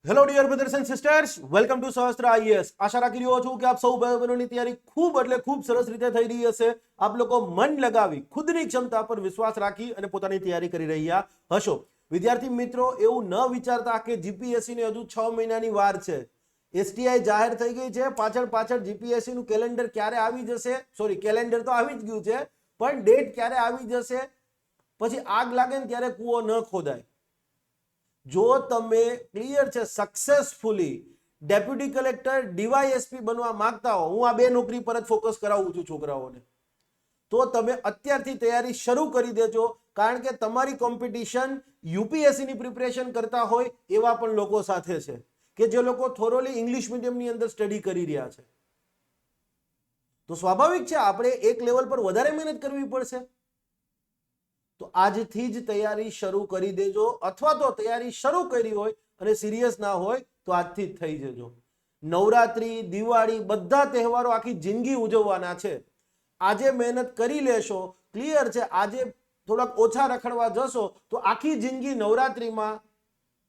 Hello dear brothers and sisters, welcome to Sahastra IAS. આશા રાખી રહ્યો છું કે આપ સૌ ભાઈ બહેનોની તૈયારી ખૂબ એટલે ખૂબ સરસ રીતે થઈ રહી હશે. આપ લોકો મન લગાવી ખુદની ક્ષમતા પર વિશ્વાસ રાખી અને પોતાની તૈયારી કરી રહ્યા હશો. વિદ્યાર્થી મિત્રો, એવું ન વિચારતા કે જીપીએસસી ને હજુ 6 મહિનાની વાર છે. એસટીઆઈ જાહેર થઈ ગઈ છે. પાછળ જીપીએસસી નું કેલેન્ડર ક્યારે આવી જશે, સોરી કેલેન્ડર તો આવી જ ગયું છે, પણ ડેટ ક્યારે આવી જશે, પછી આગ લાગે ને ત્યારે કૂવો ન ખોદાય. જો તમે ક્લિયર છે સક્સેસફુલી ડેપ્યુટી કલેક્ટર ડીવાયએસપી બનવા માંગતા હો, હું આ બે નોકરી પર જ ફોકસ કરાવું છું છોકરાઓને, તો તમે અત્યારથી તૈયારી શરૂ કરી દેજો. કારણ કે તમારી કોમ્પિટિશન યુપીએસસી ની પ્રિપરેશન કરતા હોય એવા પણ લોકો સાથે છે, કે જે લોકો થોરોલી ઇંગ્લિશ મીડિયમની અંદર સ્ટડી કરી રહ્યા છે. તો સ્વાભાવિક છે આપણે એક લેવલ પર વધારે મહેનત કરવી પડશે. તો આજથી જ તૈયારી શરૂ કરી દેજો, અથવા તો તૈયારી શરૂ કરી હોય અને સિરિયસ ના હોય તો આજથી જ થઈ જજો. નવરાત્રી, દિવાળી, બધા તહેવારો આખી જિંદગી ઉજવવાના છે. આજે મહેનત કરી લેશો, ક્લિયર છે, આજે થોડાક ઓછા રખડવા જશો તો આખી જિંદગી નવરાત્રીમાં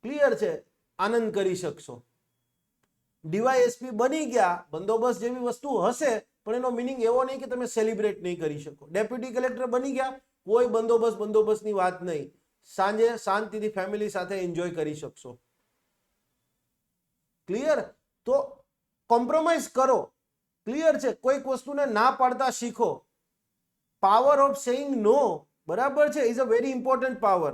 ક્લિયર છે આનંદ કરી શકશો. ડીવાયએસપી બની ગયા, બંદોબસ્ત જેવી વસ્તુ હશે, પણ એનો મિનિંગ એવો નહીં કે તમે સેલિબ્રેટ નહીં કરી શકો. ડેપ્યુટી કલેક્ટર બની ગયા, કોઈ બંદોબસ્તની વાત નહીં. સાંજે શાંતિથી ફેમિલી સાથે એન્જોય કરી શકશો. ક્લિયર? તો કોમ્પ્રોમાઇઝ કરો. ક્લિયર છે? કોઈક વસ્તુને ના પાડતા શીખો. પાવર ઓફ સેઇંગ નો, બરાબર છે, is a very important power.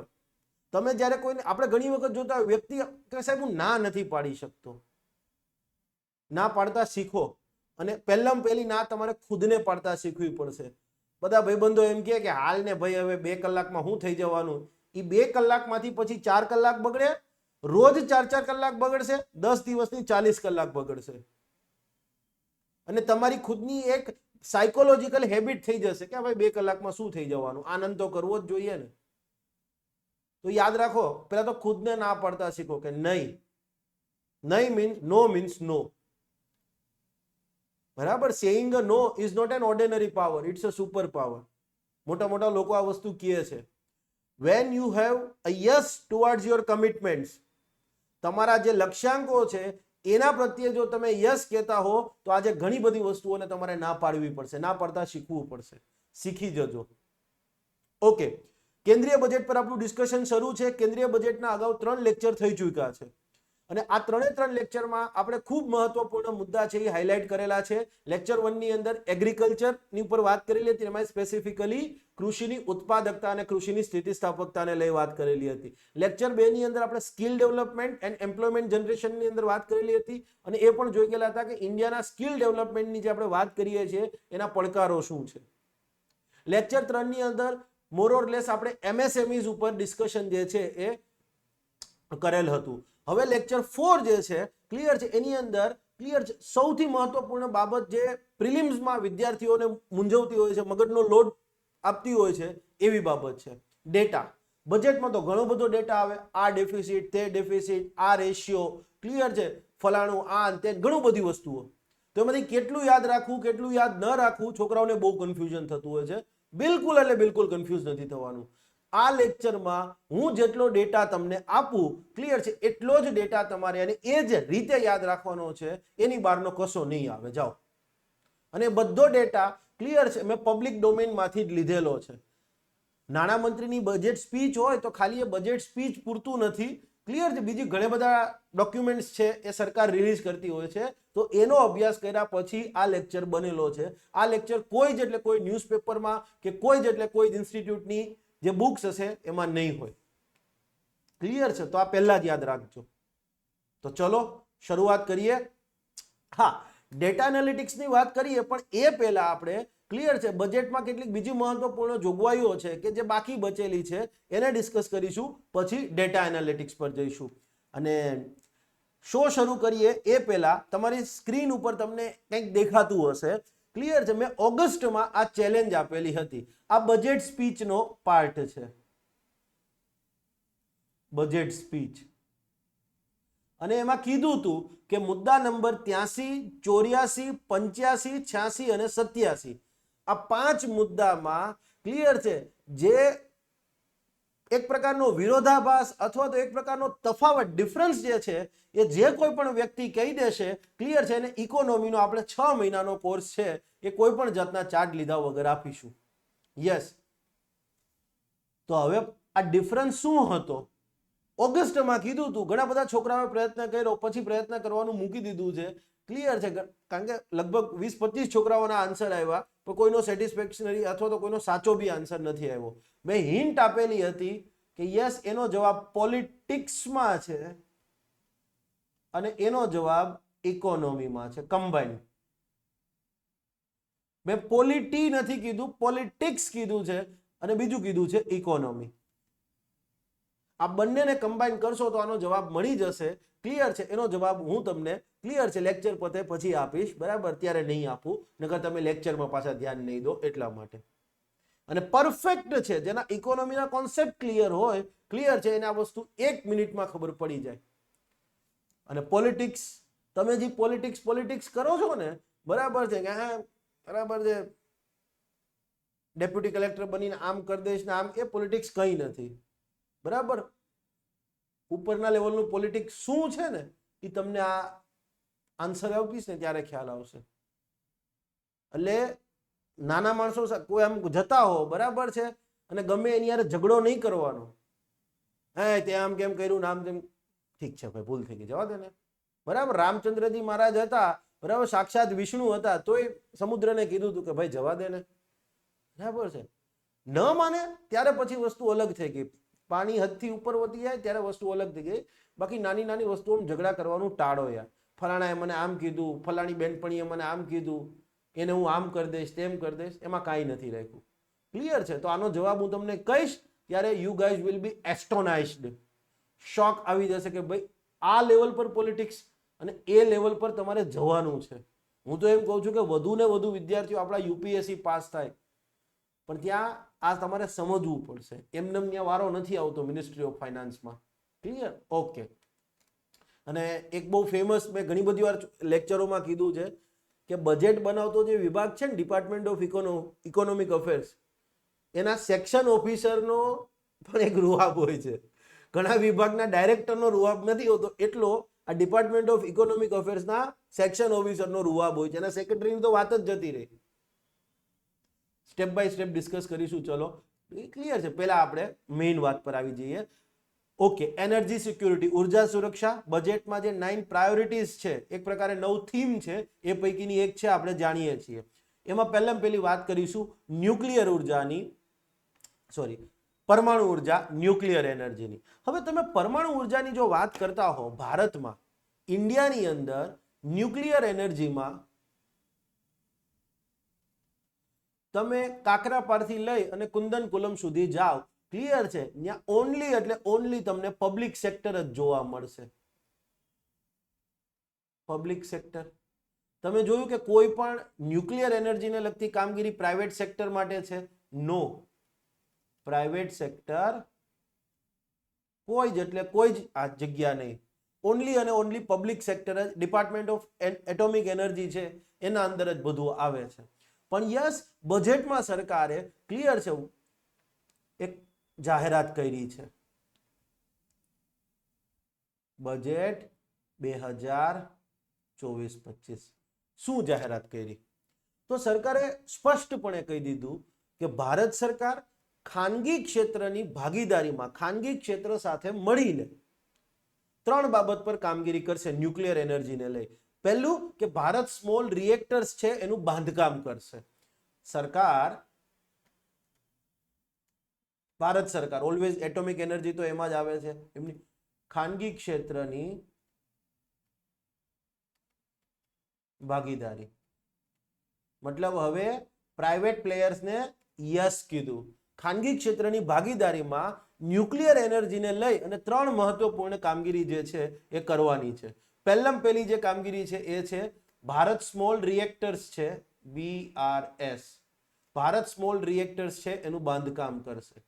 તમે જ્યારે કોઈને, આપણે ઘણી વખત જોતા હોય વ્યક્તિ કે સાહેબ હું ના નથી પાડી શકતો, ના પાડતા શીખો. અને પહેલામાં પહેલી ના તમારે ખુદને પાડતા શીખવી પડશે. બધા ભાઈબંધો એમ કહે કે હાલ ને ભાઈ હવે 2 કલાકમાં શું થઈ જવાનું. એ 2 કલાકમાંથી પછી 4 કલાક બગડે, રોજ 4-4 કલાક બગડશે, 10 દિવસની 40 કલાક બગડશે. અને તમારી ખુદની એક સાયકોલોજીકલ હેબિટ થઈ જશે કે ભાઈ 2 કલાકમાં શું થઈ જવાનું, આનંદ તો કરવો જ જોઈએ ને. તો યાદ રાખો, પેલા તો ખુદને ના પાડતા શીખો કે નહીં. નહીં મીન્સ નો. બરાબર? Saying a no is not an ordinary power, it's a super power. મોટા મોટા લોકો આ વસ્તુ કહે છે. When you have a yes towards your commitments, તમારા જે લક્ષ્યાંકો છે એના પ્રત્યે જો તમે યસ કહેતા હો તો આજે ઘણી બધી વસ્તુઓને તમારે ના પાડવી પડશે, ના પાડતા શીખવું પડશે. શીખી જજો. ઓકે, કેન્દ્રીય બજેટ પર આપણું ડિસ્કશન શરૂ છે. કેન્દ્રીય બજેટના અગાઉ 3 લેક્ચર થઈ ચૂક્યા છે, અને આ 3 લેક્ચરમાં આપણે ખૂબ મહત્વપૂર્ણ મુદ્દા છે એ હાઇલાઇટ કરેલા છે. લેક્ચર 1 ની અંદર એગ્રીકલ્ચરની ઉપર વાત કરેલી હતી, એમાં સ્પેસિફિકલી કૃષિની ઉત્પાદકતા અને કૃષિની સ્થિતિસ્થાપકતાને લઈ વાત કરેલી હતી. લેક્ચર 2 ની અંદર આપણે સ્કિલ ડેવલપમેન્ટ એન્ડ એમ્પ્લોયમેન્ટ જનરેશનની અંદર વાત કરેલી હતી, અને એ પણ જોઈ ગયેલા હતા કે ઇન્ડિયાના સ્કિલ ડેવલપમેન્ટની જે આપણે વાત કરીએ છીએ એના પડકારો શું છે. લેક્ચર 3 ની અંદર મોર ઓર લેસ આપણે એમએસએમઈઝ ઉપર ડિસ્કશન જે છે એ કરેલ હતું. હવે લેક્ચર 4 જે છે, ક્લિયર છે, એની અંદર ક્લિયર છે સૌથી મહત્વપૂર્ણ બાબત જે પ્રિલિમ્સમાં વિદ્યાર્થીઓને મૂંઝવતી હોય છે, મગજનો લોડ આપતી હોય છે, એવી બાબત છે ડેટા. બજેટમાં તો ઘણો બધો ડેટા આવે, આ ડેફિસિટ, તે ડેફિસિટ, આ રેશિયો, ક્લિયર છે, ફલાણું, આ તે ઘણું બધી વસ્તુઓ. તો એમાંથી કેટલું યાદ રાખવું, કેટલું યાદ ન રાખવું, છોકરાઓને બહુ કન્ફ્યુઝન થતું હોય છે. બિલકુલ એટલે બિલકુલ કન્ફ્યુઝ નથી થવાનું. આ લેક્ચરમાં હું જેટલો ડેટા તમને આપું, ક્લિયર છે, એટલો જ ડેટા તમારે અને એ જ રીતે યાદ રાખવાનો છે, એની બહારનો કશો નહીં આવે. જાઓ. અને બધો ડેટા ક્લિયર છે મેં પબ્લિક ડોમેનમાંથી જ લીધેલો છે. નાણામંત્રીની બજેટ સ્પીચ હોય તો ખાલી એ બજેટ સ્પીચ પૂરતું નથી, ક્લિયર છે, બીજી ઘણા બધા ડોક્યુમેન્ટ્સ છે એ સરકાર રિલીઝ કરતી હોય છે. તો એનો અભ્યાસ કર્યા પછી આ લેક્ચર બનેલો છે. આ લેક્ચર કોઈ જ એટલે કોઈ ન્યૂઝપેપરમાં કે કોઈ જ એટલે કોઈ ઇન્સ્ટિટ્યૂટની જે બુક્સ હશે એમાં નહીં હોય. ક્લિયર છે? તો આ પહેલા જ યાદ રાખજો. તો ચલો શરૂઆત કરીએ. હા, ડેટા એનાલિટિક્સની વાત કરીએ, પણ એ પહેલા આપણે ક્લિયર છે બજેટમાં કેટલીક બીજી મહત્વપૂર્ણ જોગવાઈઓ છે કે જે બાકી બચેલી છે એને ડિસ્કસ કરીશું, પછી ડેટા એનાલિટિક્સ પર જઈશું. અને શો શરૂ કરીએ એ પહેલા તમારી સ્ક્રીન ઉપર તમને કંઈક દેખાતું હશે, ક્લિયર છે, મેં ઓગસ્ટમાં આ ચેલેન્જ આપેલી હતી. આ બજેટ સ્પીચનો પાર્ટ છે. Budget speech. અને એમાં કીધું હતું કે મુદ્દા નંબર 83, 84, 85, 86 અને 87, આ 5 મુદ્દામાં ક્લિયર છે જે એક પ્રકારનો વિરોધાભાસ અથવા તો એક પ્રકારનો તફાવત ડિફરન્સ જે છે એ જે કોઈ પણ વ્યક્તિ કહી દેશે ક્લિયર છે, અને ઇકોનોમીનો આપણે 6 મહિનાનો કોર્સ છે એ કોઈ પણ જાતના ચાર્જ લીધા વગર આપીશું. યસ. તો હવે આ ડિફરન્સ શું હતો? ઓગસ્ટમાં કીધું હતું, ઘણા બધા છોકરાઓએ પ્રયત્ન કર્યો, પછી પ્રયત્ન કરવાનું મૂકી દીધું છે. ક્લિયર છે, કારણ કે લગભગ 20-25 છોકરાઓના આન્સર આવ્યા, પણ કોઈનો સેટિસ્ફેક્શનરી અથવા તો કોઈનો સાચો બી આન્સર નથી આવ્યો. મેં હિન્ટ આપેલી હતી કે યસ એનો જવાબ પોલિટિક્સમાં છે અને એનો જવાબ ઇકોનોમીમાં છે, કમ્બાઈન્ડ. મેં પોલિટી નથી કીધું, પોલિટિક્સ કીધું છે અને બીજું કીધું છે ઇકોનોમી. આ બંનેને કમ્બાઈન કરશો તો આનો જવાબ મળી જશે. ક્લિયર છે, એનો જવાબ હું તમને ક્લિયર છે લેક્ચર પતે પછી આપીશ, બરાબર? ત્યારે નહીં આપું, નકર તમે લેક્ચરમાં પાછા ધ્યાન નહીં દો એટલા માટે. અને પરફેક્ટ છે, જેના ઇકોનોમીના કોન્સેપ્ટ ક્લિયર હોય, ક્લિયર છે, એને આ વસ્તુ 1 મિનિટમાં ખબર પડી જાય. અને પોલિટિક્સ, તમે જે પોલિટિક્સ કરો છો ને, બરાબર છે કે હા બરાબર છે, ડેપ્યુટી કલેક્ટર બનીને આમ કરી દઈશ ને આમ, એ પોલિટિક્સ કંઈ નથી, બરાબર? ઉપરના લેવલનું પોલિટિક્સ શું છે ને એ તમને આ આન્સર આપીશ ને ત્યારે ખ્યાલ આવશે. એટલે નાના માણસો કોઈ આમ જતા હો, બરાબર છે, અને ગમે એની યાર ઝઘડો નહીં કરવાનો. હા તે આમ કેમ કર્યું ને આમ તેમ, ઠીક છે ભાઈ ભૂલ થઈ ગઈ, જવા દે ને, બરાબર? રામચંદ્રજી મહારાજ હતા, બરાબર, સાક્ષાત વિષ્ણુ હતા, તોય સમુદ્રને કીધું હતું કે ભાઈ જવા દે ને, બરાબર છે. ન માને ત્યારે પછી વસ્તુ અલગ થઈ ગઈ, પાણી હદથી ઉપર વધી જાય ત્યારે વસ્તુ અલગ થઈ ગઈ. બાકી નાની નાની વસ્તુઓમાં ઝઘડા કરવાનું ટાળો યાર. ફલાણાએ મને આમ કીધું, ફલાણી બેનપણીએ મને આમ કીધું, એને હું આમ કરી દઈશ, તેમ કરી દઈશ, એમાં કાંઈ નથી રાખ્યું. ક્લિયર છે? તો આનો જવાબ હું તમને કહીશ ત્યારે યુ ગાઈઝ વિલ બી એસ્ટોનાઇઝ્ડ. શોક આવી જશે કે ભાઈ આ લેવલ પર પોલિટિક્સ અને એ લેવલ પર તમારે જવાનું છે. હું તો એમ કહું છું કે વધુ ને વધુ વિદ્યાર્થીઓ આપણા યુપીએસસી પાસ થાય, પણ ત્યાં આ તમારે સમજવું પડશે. એમને ત્યાં વારો નથી આવતો મિનિસ્ટ્રી ઓફ ફાઇનાન્સમાં. ક્લિયર? ઓકે. અને એક બહુ ફેમસ, મેં ઘણી બધી વાર લેક્ચરોમાં કીધું છે કે બજેટ બનાવતો જે વિભાગ છે ને, ડિપાર્ટમેન્ટ ઓફ ઇકોનોમિક અફેર્સ, એના સેક્શન ઓફિસરનો પણ એક રૂઆબ હોય છે. ઘણા વિભાગના ડાયરેક્ટરનો રૂઆબ નથી હોતો, એટલો આ ડિપાર્ટમેન્ટ ઓફ ઇકોનોમિક અફેર્સના સેક્શન ઓફિસરનો રૂઆબ હોય છે. એના સેક્રેટરીની તો વાત જ જતી રહી. સ્ટેપ બાય સ્ટેપ ડિસ્કસ કરીશું. ચલો, ક્લિયર છે? પહેલા આપણે મેઇન વાત પર આવી જઈએ. ઓકે, એનર્જી સિક્યુરિટી, ઉર્જા સુરક્ષા. બજેટમાં જે 9 પ્રાયોરિટીઝ છે, એક પ્રકારે 9 થીમ છે, એ પૈકીની એક છે, આપણે જાણીએ છીએ. એમાં પહેલી વાત કરીશું ન્યુક્લિયર ઉર્જાની, સોરી, પરમાણુ ઉર્જા, ન્યુક્લિયર એનર્જીની. હવે તમે પરમાણુ ઉર્જાની જો વાત કરતા હો, ભારતમાં, ઇન્ડિયાની અંદર ન્યુક્લિયર એનર્જીમાં તમે કાકરાપારથી લઈ અને કુંદનકુલમ સુધી જાઓ, ક્લિયર છે, ત્યાં ઓનલી એટલે ઓનલી તમને પબ્લિક સેક્ટર જ જોવા મળશે. Public sector. તમે જોયું કે કોઈ પણ ન્યુક્લિયર એનર્જીને લગતી કામગીરી પ્રાઇવેટ સેક્ટર માટે છે? નો. પ્રાઇવેટ સેક્ટર કોઈ જ એટલે કોઈ જ આ જગ્યા નહીં. ઓનલી અને ઓનલી પબ્લિક સેક્ટર જ, ડિપાર્ટમેન્ટ ઓફ એટોમિક એનર્જી છે એના અંદર જ બધું આવે છે. પણ યસ, બજેટમાં સરકારે ક્લિયર છે એક જાહેરાત કરી છે. બજેટ 2024-25. શું જાહેરાત કરી? તો સરકારે સ્પષ્ટપણે કહી દીધું કે ભારત સરકાર ખાનગી ક્ષેત્રની ભાગીદારીમાં, ખાનગી ક્ષેત્ર સાથે મળીને 3 બાબત પર કામગીરી કરશે ન્યુક્લિયર એનર્જીને લઈ. પહેલું કે ભારત સ્મોલ રિએક્ટર્સ છે એનું બાંધકામ કરશે. ભારત સરકાર ઓલવેઝ એટોમિક એનર્જી તો એમાં જ આવે છે, એમની ખાનગી ક્ષેત્રની ભાગીદારી, મતલબ હવે પ્રાઇવેટ પ્લેયર્સને યસ કીધું. ખાનગી ક્ષેત્રની ભાગીદારીમાં ન્યુક્લિયર એનર્જીને લઈ અને 3 મહત્વપૂર્ણ કામગીરી જે છે એ કરવાની છે. પહેલી જે કામગીરી છે એ છે ભારત સ્મોલ રિએક્ટર્સ છે, BRS. ભારત સ્મોલ રિએક્ટર્સ છે એનું બાંધકામ કરશે.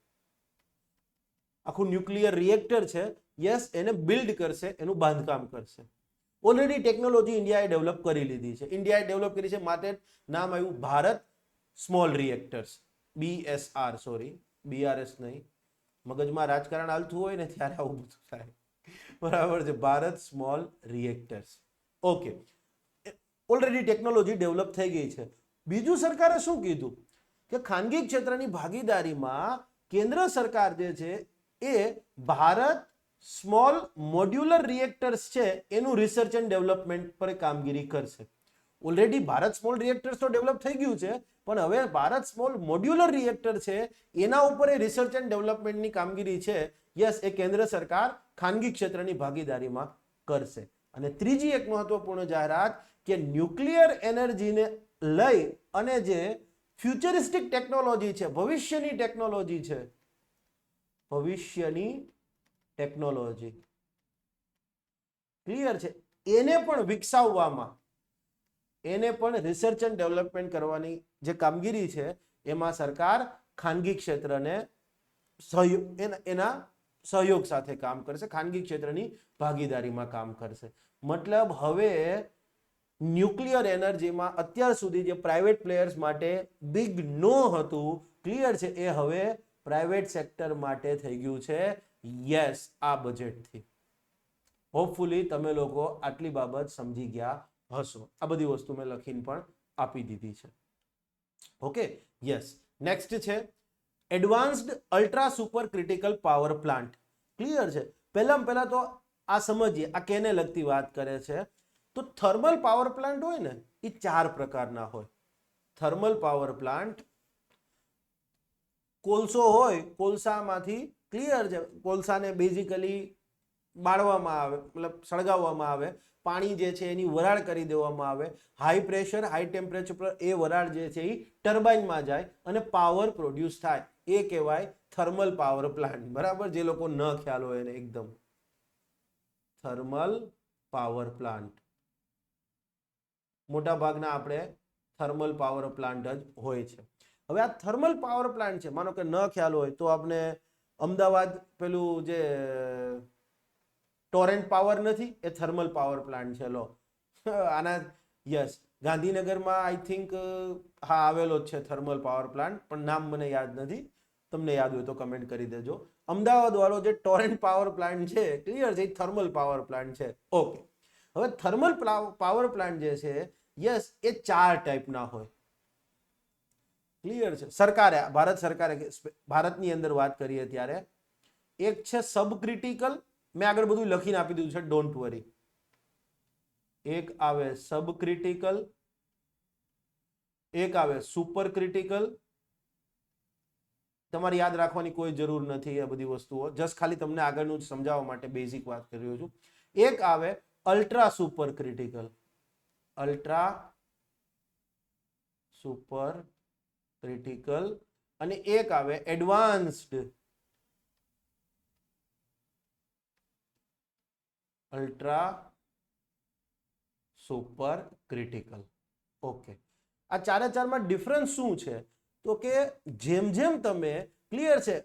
આખું ન્યુક્લિયર રિએક્ટર છે, યસ, એને બિલ્ડ કરશે, એનું બાંધકામ કરશે. ઓલરેડી ટેકનોલોજી ઇન્ડિયાએ ડેવલપ કરી લીધી છે. ઇન્ડિયાએ ડેવલપ કરી છે, માટે નામ આવ્યું Bharat small reactors, BSR, sorry, BRS નહીં, મગજમાં રાજકારણ હાલતું હોય ને ત્યારે આવું બધું થાય, બરાબર છે. Bharat small reactors. Okay, already technology develop થઈ ગઈ છે. બીજું સરકારે શું કીધું કે ખાનગી ક્ષેત્રની ભાગીદારીમાં કેન્દ્ર સરકાર જે છે એ ભારત સ્મોલ મોડ્યુલર રિએક્ટર્સ છે એનું રિસર્ચ એન્ડ ડેવલપમેન્ટ પર કામગીરી કરશે. ઓલરેડી ભારત સ્મોલ રિએક્ટર્સ તો ડેવલપ થઈ ગયું છે, પણ હવે ભારત સ્મોલ મોડ્યુલર રિએક્ટર છે એના ઉપર એ રિસર્ચ એન્ડ ડેવલપમેન્ટની કામગીરી છે, યસ, એ કેન્દ્ર સરકાર ખાનગી ક્ષેત્રની ભાગીદારીમાં કરશે. અને ત્રીજી એક મહત્વપૂર્ણ જાહેરાત કે ન્યુક્લિયર એનર્જીને લઈ અને જે ફ્યુચરિસ્ટિક ટેકનોલોજી છે, ભવિષ્યની ટેકનોલોજી છે, ભવિષ્યની ટેકનોલોજી, ક્લિયર છે, એને પણ વિકસાવવામાં, એને પણ રિસર્ચ એન્ડ ડેવલપમેન્ટ કરવાની જે કામગીરી છે એમાં સરકાર ખાનગી ક્ષેત્રને એના સહયોગ સાથે કામ કરશે, ખાનગી ક્ષેત્રની ભાગીદારીમાં કામ કરશે. મતલબ હવે ન્યુક્લિયર એનર્જીમાં અત્યાર સુધી જે પ્રાઇવેટ પ્લેયર્સ માટે બિગ નો હતું, ક્લિયર છે, એ હવે પ્રાઇવેટ સેક્ટર માટે થઈ ગયું છે, યસ, આ બજેટથી. હોપફુલી તમે લોકો આટલી બાબત સમજી ગયા હશો. આ બધી વસ્તુ મેં લખીને પણ આપી દીધી છે. Okay, yes. નેક્સ્ટ છે advanced ultra super critical power plant. Clear છે. પહેલા તો આ સમજીએ આ કેને લગતી વાત કરે છે. તો થર્મલ પાવર પ્લાન્ટ હોય ને એ 4 પ્રકારના હોય. થર્મલ પાવર પ્લાન્ટ, કોલસો હોય, કોલસામાંથી, ક્લિયર છે, કોલસાને બેઝિકલી બાળવામાં આવે, મતલબ સળગાવવામાં આવે, પાણી જે છે એની વરાળ કરી દેવામાં આવે, હાઈ પ્રેશર હાઈ ટેમ્પરેચર પર એ વરાળ જે છે એ ટર્બાઇનમાં જાય અને પાવર પ્રોડ્યુસ થાય, એ કહેવાય થર્મલ પાવર પ્લાન્ટ. બરાબર, જે લોકો ન ખ્યાલ હોય એને એકદમ. થર્મલ પાવર પ્લાન્ટ મોટા ભાગના આપણે થર્મલ પાવર પ્લાન્ટ જ હોય છે. હવે આ થર્મલ પાવર પ્લાન્ટ છે, માનો કે ન ખ્યાલ હોય તો આપણે અમદાવાદ પેલું જે ટોરેન્ટ પાવર નથી, એ થર્મલ પાવર પ્લાન્ટ છે. લો આના, યસ, ગાંધીનગરમાં આઈ થિંક હા આવેલો જ છે થર્મલ પાવર પ્લાન્ટ, પણ નામ મને યાદ નથી. તમને યદ હોય તો કમેન્ટ કરી દેજો. અમદાવાદ વાળો જે ટોરેન્ટ પાવર પ્લાન્ટ છે, ક્લિયર છે, એ થર્મલ પાવર પ્લાન્ટ છે. ઓકે, હવે થર્મલ પાવર પ્લાન્ટ જે છે, યસ, એ 4 ટાઈપના હોય. ક્લિયર છે. સરકારે, ભારત સરકારે, ભારતની અંદર વાત કરીએ ત્યારે, એક છે સબ ક્રિટિકલ, મેં આગળ બધું લખીને આપી દીધું છે, ડોન્ટ વરી. એક આવે સબ ક્રિટિકલ, એક આવે સુપર ક્રિટિકલ. તમારે યાદ રાખવાની કોઈ જરૂર નથી આ બધી વસ્તુઓ, જસ્ટ ખાલી તમને આગળનું સમજાવવા માટે બેઝિક વાત કરી રહ્યો છું. એક આવે ultra super critical, ultra super critical, અને એક આવે advanced ultra super critical. Okay, આ 4માં ડિફરન્સ શું છે? તો કે જેમ જેમ તમે, ક્લિયર છે,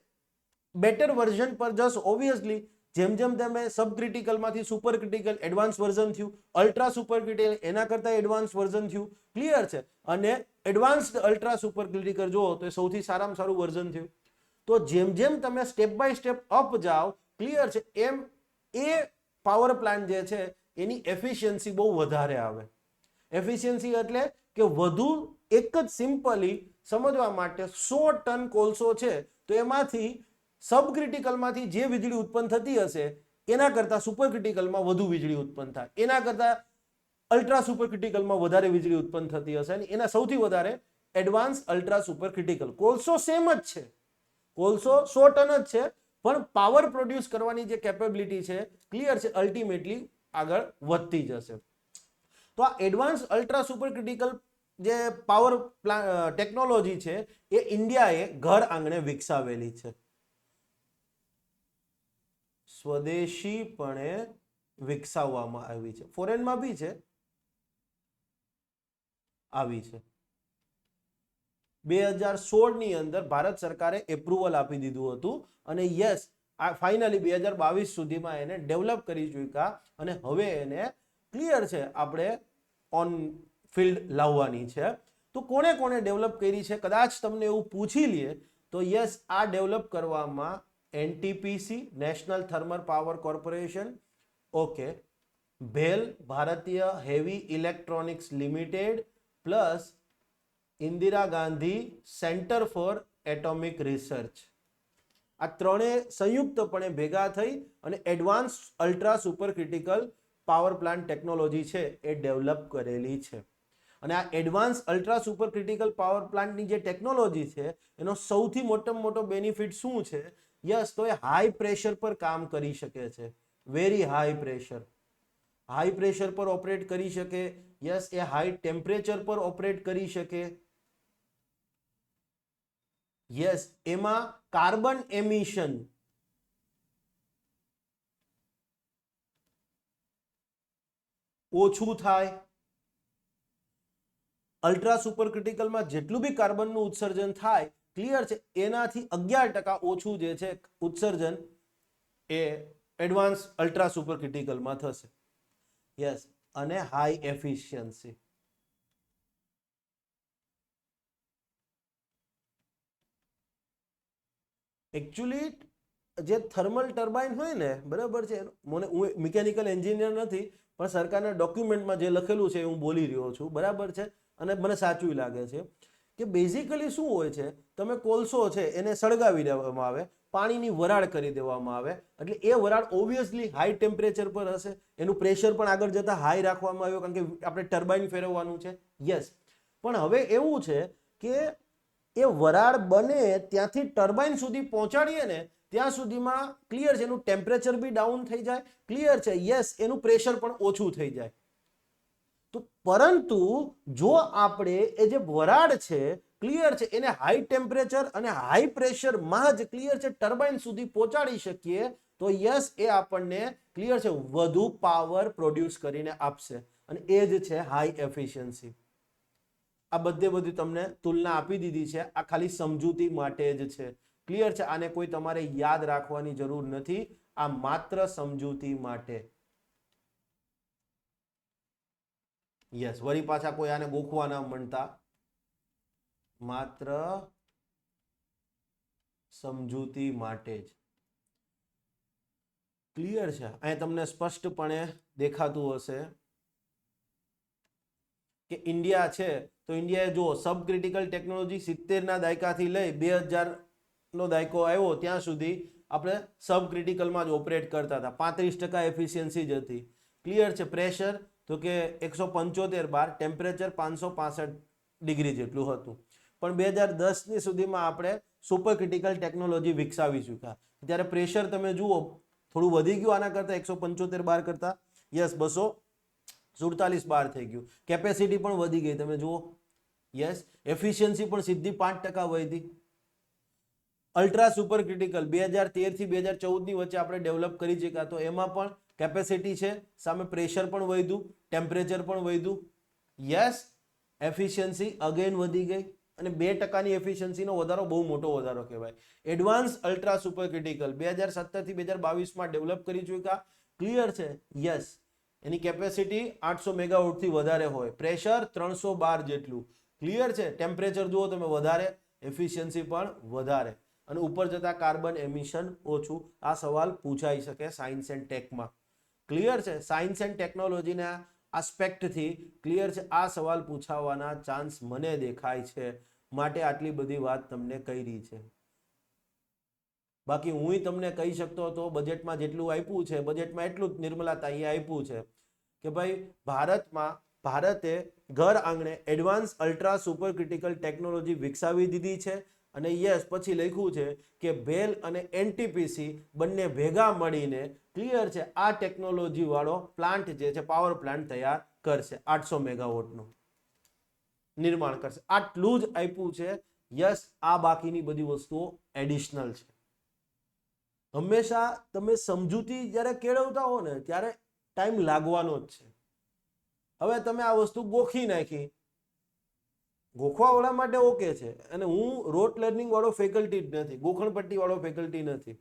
બેટર વર્ઝન પર જશો, ઓબ્વિયસલી જેમ જેમ તમે સબ ક્રિટિકલમાંથી સુપર ક્રિટિકલ એડવાન્સ વર્ઝન થયું, અલ્ટ્રા સુપર ક્રિટિકલ એના કરતા એડવાન્સ વર્ઝન થયું, ક્લિયર છે, અને એડવાન્સ્ડ અલ્ટ્રા સુપર ક્રિટિકલ જુઓ તો એ સૌથી સારામાં સારું વર્ઝન થયું. તો જેમ જેમ તમે સ્ટેપ બાય સ્ટેપ અપ જાઓ, ક્લિયર છે, એમ એ પાવર પ્લાન્ટ જે છે એની એફિશિયન્સી બહુ વધારે આવે. એફિશિયન્સી એટલે કે વધુ, એક જ સિમ્પલી સમજવા માટે 100 ટન કોલસો છે તો એમાંથી સબ ક્રિટિકલમાંથી જે વીજળી ઉત્પન્ન થતી હશે એના કરતા સુપર ક્રિટિકલમાં વધુ વીજળી ઉત્પન્ન થાય, એના કરતા અલ્ટ્રા સુપર ક્રિટિકલમાં વધારે વીજળી ઉત્પન્ન થતી હશે, અને એના સૌથી વધારે એડવાન્સ અલ્ટ્રા સુપર ક્રિટિકલ. કોલસો સેમ જ છે, કોલસો 100 ટન જ છે, પણ પાવર પ્રોડ્યુસ કરવાની જે કેપેબિલિટી છે, ક્લિયર છે, અલ્ટિમેટલી આગળ વધતી જશે. તો આ એડવાન્સ અલ્ટ્રા સુપર ક્રિટિકલ જે પાવર ટેકનોલોજી છે એ ઇન્ડિયાએ ઘર આંગણે વિકસાવેલી છે, સ્વદેશીપણે વિકસાવવામાં આવી છે. ફોરેનમાં બી છે, આવી છે. 2016 ની અંદર ભારત સરકારે એપ્રુવલ આપી દીધું હતું, અને યસ, આ ફાઇનલી 2022 સુધીમાં એને ડેવલપ કરી ચૂક્યા, અને હવે એને, ક્લિયર છે, આપણે ઓન ફિલ્ડ લાવવાની છે. તો કોને કોને ડેવલપ કરી છે, કદાચ તમને એવું પૂછી લે તો યસ, આ ડેવલપ કરવામાં NTPC national thermal power corporation, okay, ભેલ Bharatiya heavy electronics limited plus Indira Gandhi centre for atomic research. આ ત્રણેય સંયુક્તપણે ભેગા થઈ અને advance ultra super critical power plant technology છે એ ડેવલપ કરેલી છે. અને આ advance ultra super critical power પ્લાન્ટની જે ટેકનોલોજી છે એનો સૌથી મોટામાં મોટો બેનિફિટ શું છે? યસ, તો એ હાઈ પ્રેશર પર કામ કરી શકે છે. Very high pressure. High pressure પર ઓપરેટ કરી શકે. યસ, એ હાઈ ટેમ્પરેચર પર ઓપરેટ કરી શકે. યસ, એમાં કાર્બન એમિશન ઓછું થાય. અલ્ટ્રા સુપર ક્રિટિકલમાં જેટલું બી કાર્બનનું ઉત્સર્જન થાય, ક્લિયર છે, એનાથી 11% ઓછું જે છે ઉત્સર્જન એ એડવાન્સ અલ્ટ્રા સુપર ક્રિટિકલમાં થશે. યસ, અને હાઈ એફિશિયન્સી. એકચ્યુઅલી જે થર્મલ ટર્બાઇન હોય ને, બરાબર છે, મને હું મિકેનિકલ એન્જિનિયર નથી, પણ સરકારના ડોક્યુમેન્ટમાં જે લખેલું છે એ હું બોલી રહ્યો છું, બરાબર છે, અને મને સાચું લાગે છે કે બેઝિકલી શું હોય છે, તમે કોલસો છે એને સળગાવી દેવામાં આવે, પાણીની વરાળ કરી દેવામાં આવે, એટલે એ વરાળ ઓબ્વિયસલી હાઈ ટેમ્પરેચર પર હશે, એનું પ્રેશર પણ આગળ જતા હાઈ રાખવામાં આવ્યું કારણ કે આપણે ટર્બાઇન ફેરવવાનું છે. યસ, પણ હવે એવું છે કે એ વરાળ બને ત્યાંથી ટર્બાઇન સુધી પહોંચાડીએ ને ત્યાં સુધીમાં ક્લિયર છે એનું ટેમ્પરેચર બી ડાઉન થઈ જાય, ક્લિયર છે, યસ, એનું પ્રેશર પણ ઓછું થઈ જાય. તો પરંતુ જો આપણે એ જે વરાળ છે, ક્લિયર છે, એને હાઈ ટેમ્પરેચર અને હાઈ પ્રેશરમાં જ ક્લિયર છે ટર્બાઇન સુધી પહોંચાડી શકીએ તો યસ, એ આપણને ક્લિયર છે વધુ પાવર પ્રોડ્યુસ કરીને આપશે, અને એ જ છે હાઈ એફિશિયન્સી. આ બધી તમને તુલના આપી દીધી છે, આ ખાલી સમજૂતી માટે જ છે. ક્લિયર છે, આને કોઈ તમારે યાદ રાખવાની જરૂર નથી, આ માત્ર સમજૂતી માટે. યસ, વળી પાછા કોઈ આને ગોખવા ના માંડતા, માત્ર સમજૂતી માટે જ. ક્લિયર છે, અહીં તમને સ્પષ્ટપણે દેખાતું હશે કે ઇન્ડિયા છે તો ઇન્ડિયાએ જો સબ ક્રિટિકલ ટેકનોલોજી 70ના દાયકાથી લઈ 2000નો દાયકો આવ્યો ત્યાં સુધી આપણે સબ ક્રિટિકલમાં જ ઓપરેટ કરતા હતા. 35% એફિશિયન્સી જ હતી. ક્લિયર છે. પ્રેશર તો કે 175 બાર, ટેમ્પરેચર 565 ડિગ્રી જેટલું હતું. પણ 2010ની સુધીમાં આપણે સુપર ક્રિટિકલ ટેકનોલોજી વિકસાવી ચૂક્યા. ત્યારે પ્રેશર તમે જુઓ થોડું વધી ગયું આના કરતા, 175 બાર કરતા. યસ, 247 બાર થઈ ગયું. કેપેસિટી પણ વધી ગઈ તમે જુઓ. યસ, એફિશિયન્સી પણ સીધી 5% વધી. અલ્ટ્રા સુપર ક્રિટિકલ 2013 થી 2014 ની વચ્ચે આપણે ડેવલપ કરી ચૂક્યા, તો એમાં પણ કેપેસિટી છે, સામે પ્રેશર પણ વધ્યું, ટેમ્પરેચર પણ વધ્યું. યસ, એફિશિયન્સી અગેન વધી ગઈ, અને 2%ની એફિશિયન્સીનો વધારો બહુ મોટો વધારો કહેવાય. એડવાન્સ અલ્ટ્રા સુપર ક્રિટિકલ 2017 થી 2022માં ડેવલપ કરી ચૂક્યા. ક્લિયર છે. યસ, એની કેપેસિટી 800 મેગાવોટથી વધારે હોય, પ્રેશર 312 જેટલું. ક્લિયર છે. ટેમ્પરેચર જુઓ તમે વધારે, એફિશિયન્સી પણ વધારે, અને ઉપર જતા કાર્બન એમિશન ઓછું. આ સવાલ પૂછાઈ શકે સાયન્સ એન્ડ ટેકમાં. ક્લિયર છે. સાયન્સ એન્ડ ટેકનોલોજીના આસ્પેક્ટથી ક્લિયર છે, આ સવાલ પૂછાવાના ચાન્સ મને દેખાય છે, માટે આટલી બધી વાત તમને કરી છે. બાકી હું તમને કહી શકતો હતો બજેટમાં જેટલું આપ્યું છે, બજેટમાં એટલું જ નિર્મલાતાઈએ આપ્યું છે કે ભાઈ ભારતે ઘર આંગણે advance ultra super critical technology વિકસાવી દીધી છે. અને યસ, પછી લખ્યું છે કે ભેલ અને એનટીપીસી બંને ભેગા મળીને ક્લિયર છે આ ટેકનોલોજી વાળો પ્લાન્ટ જે છે પાવર પ્લાન્ટ તૈયાર કરશે, 800 મેગાવોટનું નિર્માણ કરશે. આટલું જ આપ્યું છે. યસ, આ બાકીની બધી વસ્તુઓ એડિશનલ છે. હંમેશા તમે સમજૂતી જ્યારે કેળવતા હો ને ત્યારે ટાઈમ લાગવાનો જ છે. હવે તમે આ વસ્તુ ગોખી નાખી, ગોખવાવાળા માટે ઓકે છે, અને હું રોટ લર્નિંગ વાળો ફેકલ્ટી જ નથી, ગોખણપટ્ટી વાળો ફેકલ્ટી નથી.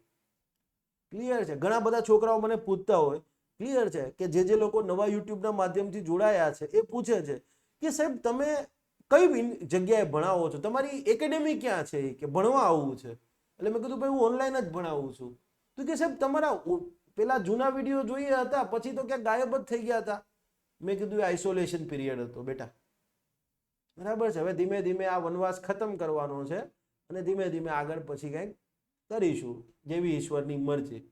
ક્લિયર છે. ઘણા બધા છોકરાઓ મને પૂછતા હોય, ક્લિયર છે, કે જે લોકો નવા યુટ્યુબના માધ્યમથી જોડાયા છે એ પૂછે છે કે સાહેબ તમે કઈ જગ્યાએ ભણાવો છો, તમારી એકેડેમી ક્યાં છે કે ભણવા આવવું છે. એટલે મેં કીધું ભાઈ હું ઓનલાઈન જ ભણાવું છું. તો કે સાહેબ તમારા પેલા જૂના વિડીયો જોઈએ હતા પછી તો ક્યાંક ગાયબ જ થઈ ગયા હતા. મેં કીધું આઇસોલેશન પીરિયડ હતો બેટા, બરાબર છે. હવે ધીમે ધીમે આ વનવાસ ખતમ કરવાનો છે અને ધીમે ધીમે આગળ પછી કંઈક કરીશું જેવી ઈશ્વરની મરજી.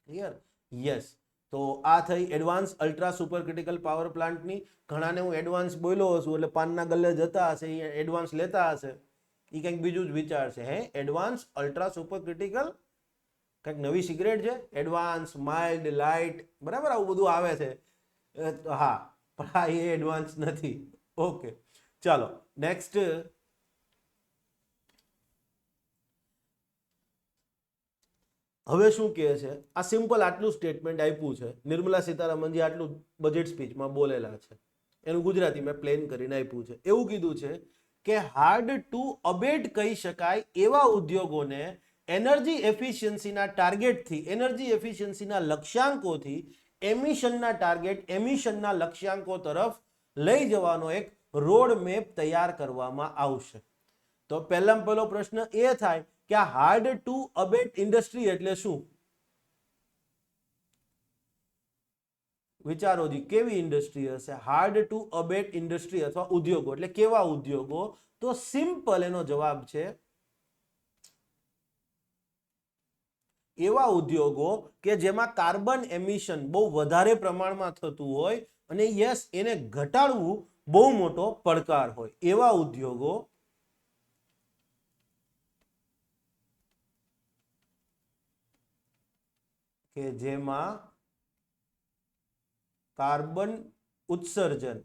ક્લિયર? યસ. તો આ થઈ advance ultra super critical power પ્લાન્ટની. ઘણાને હું એડવાન્સ બોલ્યો છું એટલે પાનના ગલ્લે જતા હશે, એ એડવાન્સ લેતા હશે, એ કંઈક બીજું જ વિચારશે. હે એડવાન્સ અલ્ટ્રા સુપર ક્રિટિકલ કંઈક નવી સિગરેટ છે, એડવાન્સ માઇલ્ડ લાઇટ, બરાબર આવું બધું આવે છે. હા, પણ હા એ એડવાન્સ નથી. ઓકે, ચાલો નેક્સ્ટ. હવે શું કહે છે? આ સિમ્પલ આટલું સ્ટેટમેન્ટ આપ્યું છે. નિર્મલા સીતારામનજી આટલું બજેટ સ્પીચમાં બોલેલા છે, એનું ગુજરાતી મેં પ્લેન કરીને આપ્યું છે. એવું કીધું છે કે હાર્ડ ટુ અબેટ કહી શકાય એવા ઉદ્યોગોને એનર્જી એફિશિયન્સીના ટાર્ગેટથી, એનર્જી એફિશિયન્સીના લક્ષ્યાંકોથી એમિશનના ટાર્ગેટ, એમિશનના લક્ષ્યાંકો તરફ લઈ જવાનો એક રોડ મેપ તૈયાર કરવામાં આવશે. તો પહેલામાં પહેલો પ્રશ્ન એ થાય કે આ હાર્ડ ટુ અબેટ ઇન્ડસ્ટ્રી એટલે શું? વિચારો જી, કેવી ઇન્ડસ્ટ્રી હશે? હાર્ડ ટુ અબેટ ઇન્ડસ્ટ્રી અથવા ઉદ્યોગો એટલે કેવા ઉદ્યોગો? તો સિમ્પલ એનો જવાબ છે એવા ઉદ્યોગો કે જેમાં કાર્બન એમિશન બહુ વધારે પ્રમાણમાં થતું હોય અને યસ એને ઘટાડવું બહુ મોટો પડકાર હોય. એવા ઉદ્યોગો કે જેમાં કાર્બન ઉત્સર્જન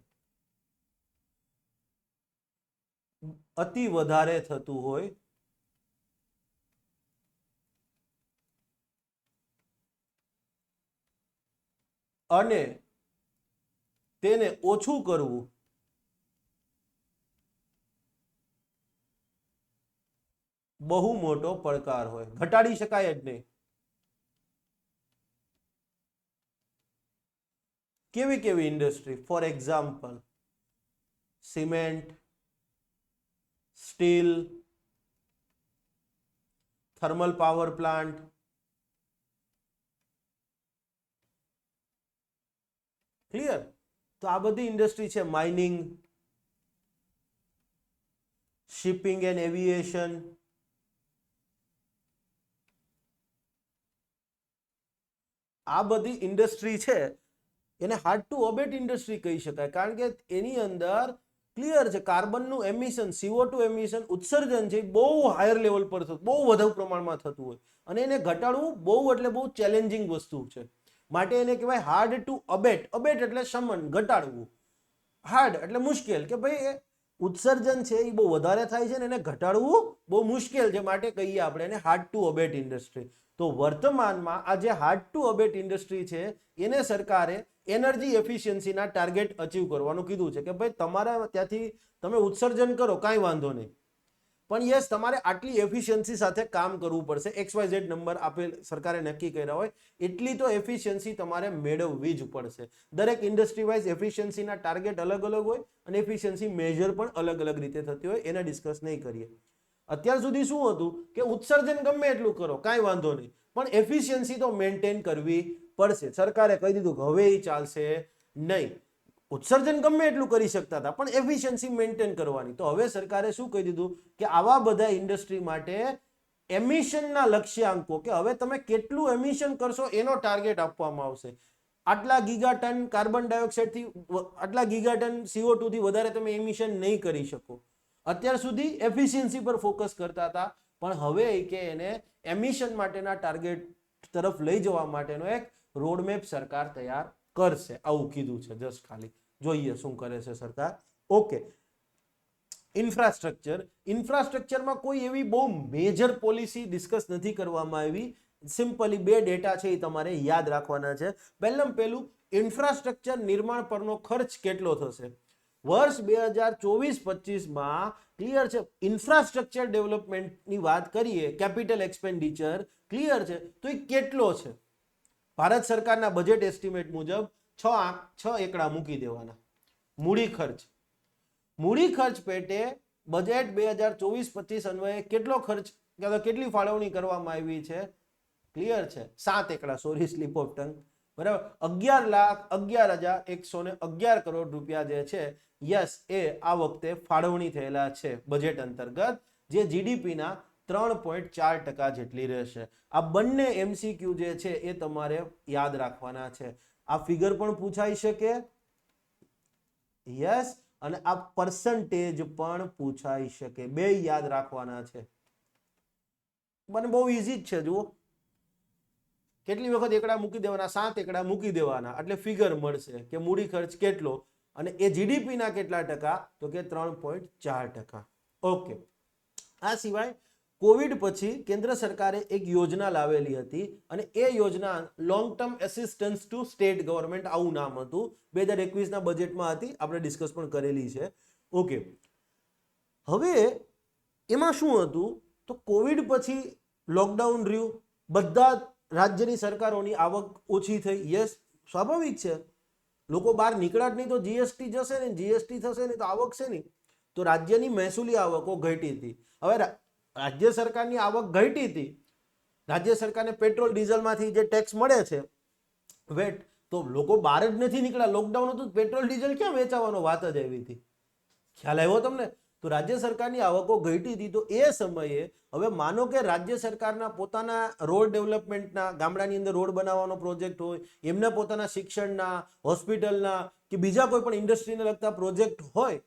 અતિ વધારે થતું હોય અને તેને ઓછું કરવું બહુ મોટો પડકાર હોય, ઘટાડી શકાય જ નહીં. કેવી કેવી industry? For example cement, steel, thermal power plant, clear? તો આ બધી ઇન્ડસ્ટ્રી છે. માઇનિંગ, શિપિંગ એન્ડ એવિએશન, આ બધી ઇન્ડસ્ટ્રી છે એને હાર્ડ ટુ અબેટ ઇન્ડસ્ટ્રી કહી શકાય. કારણ કે એની અંદર ક્લિયર છે કાર્બનનું એમિશન, CO2 એમિશન ઉત્સર્જન છે બહુ હાયર લેવલ પર થતું, બહુ વધુ પ્રમાણમાં થતું હોય અને એને ઘટાડવું બહુ એટલે બહુ ચેલેન્જિંગ વસ્તુ છે. માટે એને કહેવાય હાર્ડ ટુ અબેટ. અબેટ એટલે શમન, ઘટાડવું. હાર્ડ એટલે મુશ્કેલ, કે ભાઈ ઉત્સર્જન છે એ બહુ વધારે થાય છે ને એને ઘટાડવું બહુ મુશ્કેલ છે, માટે કહીએ આપણે એને હાર્ડ ટુ અબેટ ઇન્ડસ્ટ્રી. તો વર્તમાનમાં આ જે હાર્ડ ટુ અબેટ ઇન્ડસ્ટ્રી છે એને સરકારે એનર્જી એફિશિયન્સીના ટાર્ગેટ અચીવ કરવાનું કીધું છે કે ભાઈ તમારા ત્યાંથી તમે ઉત્સર્જન કરો કાંઈ વાંધો નહીં, પણ યસ તમારે આટલી એફિશિયન્સી સાથે કામ કરવું પડશે. XYZ નંબર આપેલ સરકારે નક્કી કર્યા હોય એટલી તો એફિશિયન્સી તમારે મેળવવી જ પડશે. દરેક ઇન્ડસ્ટ્રી વાઇઝ એફિશિયન્સીના ટાર્ગેટ અલગ અલગ હોય અને એફિશિયન્સી મેજર પણ અલગ અલગ રીતે થતી હોય, એને ડિસ્કસ નહીં કરીએ. અત્યાર સુધી શું હતું કે ઉત્સર્જન ગમે એટલું કરો કાંઈ વાંધો નહીં, પણ એફિશિયન્સી તો મેન્ટેન કરવી પડશે. સરકારે કહી દીધું કે હવે એ ચાલશે નહીં. ઉત્સર્જન ગમે એટલું કરી શકતા હતા પણ એફિશિયન્સી મેન્ટેન કરવાની. તો હવે સરકારે શું કહી દીધું કે આવા બધા ઇન્ડસ્ટ્રી માટે એમિશનના લક્ષ્યાંકો, કે હવે તમે કેટલું એમિશન કરશો એનો ટાર્ગેટ આપવામાં આવશે. આટલા ગીગાટન કાર્બન ડાયોક્સાઇડથી, આટલા ગીગાટન CO2 થી વધારે તમે એમિશન નહીં કરી શકો. અત્યાર સુધી એફિશિયન્સી પર ફોકસ કરતા હતા પણ હવે કે એને એમિશન માટેના ટાર્ગેટ તરફ લઈ જવા માટેનો એક રોડમેપ સરકાર તૈયાર કરશે, આવું કીધું છે. જસ્ટ ખાલી જોઈએ શું કરે છે સરકાર. Okay, infrastructure. ઇન્ફ્રાસ્ટ્રક્ચરમાં કોઈ એવી બહુ મેજર પોલિસી ડિસ્કસ નથી કરવામાં આવી. સિમ્પલી બે ડેટા છે એ તમારે યાદ રાખવાના છે. પહેલું ઇન્ફ્રાસ્ટ્રક્ચર નિર્માણ પરનો ખર્ચ કેટલો થશે વર્ષ 2024-25માં. ક્લિયર છે? ઇન્ફ્રાસ્ટ્રક્ચર ડેવલપમેન્ટની વાત કરીએ, કેપિટલ એક્સપેન્ડિચર ક્લિયર છે તો એ કેટલો છે? ભારત સરકારના બજેટ એસ્ટિમેટ મુજબ 6 એકડા મૂકી દેવાના. મૂડી ખર્ચ, મૂડી ખર્ચ પેટે બજેટ 2024-25 અન્વયે કેટલો ખર્ચ કે કેટલી ફાળવણી કરવામાં આવી છે? ક્લિયર છે, 7 એકડા, સોરી સ્લીપ ઓફ ટંગ, બરાબર. 11,11,111 કરોડ રૂપિયા જે છે યસ એ આ વખતે ફાળવણી થયેલા છે બજેટ અંતર્ગત, જે જીડીપીના 3.4% જેટલી રહેશે. આ બંને એમસીક્યુ જે છે એ તમારે યાદ રાખવાના છે. આ ફિગર પણ પૂછાઈ શકે, યસ, અને આ પર્સન્ટેજ પણ પૂછાઈ શકે, બે યાદ રાખવાના છે. મને બહુ ઈઝી જ છે, જુઓ કેટલી વખત એકડા મૂકી દેવાના, 7 એકડા મૂકી દેવાના એટલે ફિગર મળશે કે મૂડી ખર્ચ કેટલો અને એ જીડીપી ના કેટલા ટકા, તો કે 3.4%. ઓકે. આ સિવાય કોવિડ પછી કેન્દ્ર સરકારે એક યોજના લાવેલી હતી અને એ યોજના long term assistance to state government, આવું નામ હતું. 2021 ના બજેટમાં હતી, આપણે ડિસ્કસ પણ કરેલી છે. ઓકે. હવે એમાં શું હતું, તો કોવિડ પછી લોકડાઉન રહ્યું, બધા રાજ્યની સરકારોની આવક ઓછી થઈ. યસ, સ્વાભાવિક છે, લોકો બહાર નીકળ્યા જ નહીં તો જીએસટી જશે ને, જીએસટી થશે ને તો આવક છે નહીં, તો રાજ્યની મહેસૂલી આવકો ઘટી હતી. હવે રાજ્ય સરકારની આવક ઘટી હતી, રાજ્ય સરકારને પેટ્રોલ ડીઝલમાંથી જે ટેક્સ મળે છે વેટ, તો લોકો બહાર જ નથી નીકળ્યા, લોકડાઉન હતું, પેટ્રોલ ડીઝલ ક્યાં વેચાવાનો વાત જ આવી હતી. ખ્યાલ આવ્યો તમને? તો રાજ્ય સરકારની આવકો ઘટી હતી, તો એ સમયે હવે માનો કે રાજ્ય સરકારના પોતાના રોડ ડેવલપમેન્ટના, ગામડાની અંદર રોડ બનાવવાનો પ્રોજેક્ટ હોય, એમના પોતાના શિક્ષણના, હોસ્પિટલના કે બીજા કોઈ પણ ઇન્ડસ્ટ્રીને લગતા પ્રોજેક્ટ હોય,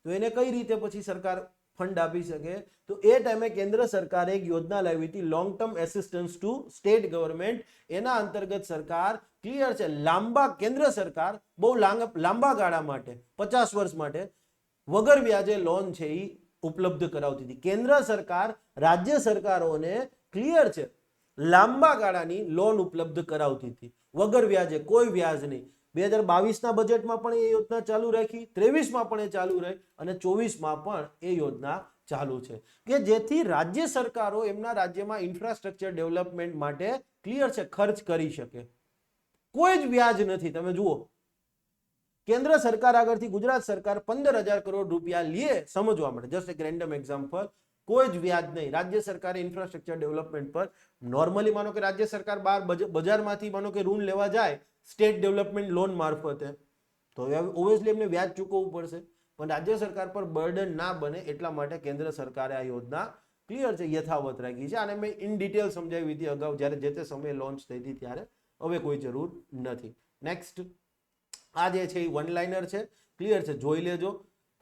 તો એને કઈ રીતે પછી સરકાર ફંડ આપી શકે? તો એ ટાઈમે કેન્દ્ર સરકારે એક યોજના લાવી હતી, long term assistance to state government. એના અંતર્ગત સરકાર, ક્લિયર છે, કેન્દ્ર સરકાર બહુ લાંબા ગાળા માટે, 50 વર્ષ માટે વગર વ્યાજે લોન છે એ ઉપલબ્ધ કરાવતી હતી. કેન્દ્ર સરકાર રાજ્ય સરકારોને, ક્લિયર છે, લાંબા ગાળાની લોન ઉપલબ્ધ કરાવતી હતી વગર વ્યાજે, કોઈ વ્યાજ નહીં. 2022 ના બજેટમાં પણ એ યોજના ચાલુ રાખી, 23માં પણ એ ચાલુ રહી અને 24માં પણ એ યોજના ચાલુ છે, કે જેથી રાજ્ય સરકારો એમના રાજ્યમાં ઇન્ફ્રાસ્ટ્રક્ચર ડેવલપમેન્ટ માટે, ક્લિયર છે, ખર્ચ કરી શકે. કોઈ જ વ્યાજ નથી. તમે જુઓ, કેન્દ્ર સરકાર આગળથી ગુજરાત સરકાર 15,000 કરોડ રૂપિયા લે, સમજવા માટે, જસ્ટ એક રેન્ડમ એક્ઝામ્પલ, કોઈ જ વ્યાજ નહીં. રાજ્ય સરકારે ઇન્ફ્રાસ્ટ્રક્ચર ડેવલપમેન્ટ પર નોર્મલી માનો કે રાજ્ય સરકાર બજારમાંથી માનો કે ઋણ લેવા જાય સ્ટેટ ડેવલપમેન્ટ લોન મારફતે, તો ઓબ્વિયસલી એમને વ્યાજ ચૂકવવું પડશે, પણ રાજ્ય સરકાર પર બર્ડન ના બને એટલા માટે કેન્દ્ર સરકારે આ યોજના, ક્લિયર છે, યથાવત રાખી છે. અને મેં ઇન ડિટેલ સમજાવી હતી અગાઉ જ્યારે જે તે સમયે લોન્ચ થઈ હતી ત્યારે, હવે કોઈ જરૂર નથી. નેક્સ્ટ, આ જે છે એ વન લાઇનર છે, ક્લિયર છે, જોઈ લેજો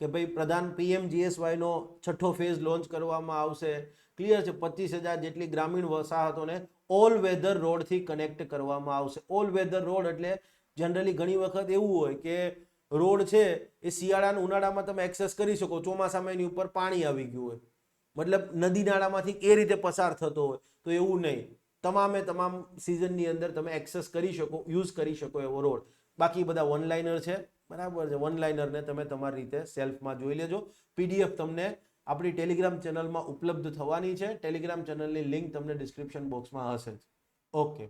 કે ભાઈ પ્રધાન PMGSY નો 6થો ફેઝ લોન્ચ કરવામાં આવશે. ક્લિયર છે, 25,000 જેટલી ગ્રામીણ વસાહતોને ઓલ વેધર રોડથી કનેક્ટ કરવામાં આવશે. ઓલ વેધર રોડ એટલે જનરલી ઘણી વખત એવું હોય કે રોડ છે એ શિયાળા ઉનાળામાં તમે એક્સેસ કરી શકો, ચોમાસામાં એની ઉપર પાણી આવી ગયું હોય, મતલબ નદી નાળામાંથી એ રીતે પસાર થતો હોય, તો એવું નહીં, તમામ સિઝનની અંદર તમે એક્સેસ કરી શકો, યુઝ કરી શકો એવો રોડ. બાકી બધા વન લાઇનર છે, બરાબર છે. વન લાઇનરને તમે તમારી રીતે સેલ્ફમાં જોઈ લેજો. PDF તમને આપણી ટેલિગ્રામ ચેનલમાં ઉપલબ્ધ થવાની છે. ટેલિગ્રામ ચેનલની લિંક તમને ડિસ્ક્રિપ્શન બોક્સમાં હશે. Okay.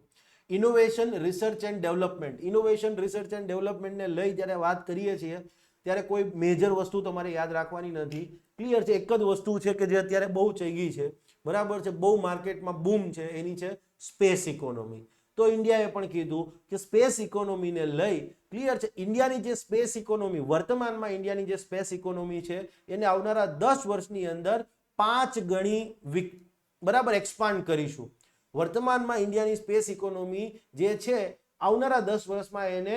Innovation, research and development. Innovation, research and ડેવલપમેન્ટને લઈ જ્યારે વાત કરીએ છીએ ત્યારે કોઈ મેજર વસ્તુ તમારે યાદ રાખવાની નથી. ક્લિયર છે, એક જ વસ્તુ છે કે જે અત્યારે બહુ ચગી છે, બરાબર છે, બહુ માર્કેટમાં બૂમ છે, એની છે સ્પેસ ઇકોનોમી. તો ઇન્ડિયાએ પણ કીધું કે સ્પેસ ઇકોનોમીને લઈ, ક્લિયર છે, ઇન્ડિયાની જે સ્પેસ ઇકોનોમી, વર્તમાનમાં ઇન્ડિયાની જે સ્પેસ ઇકોનોમી છે એને આવનારા 10 વર્ષની અંદર 5 ગણી, બરાબર, એક્સપાન્ડ કરીશું. વર્તમાનમાં ઇન્ડિયાની સ્પેસ ઇકોનોમી જે છે આવનારા 10 વર્ષમાં એને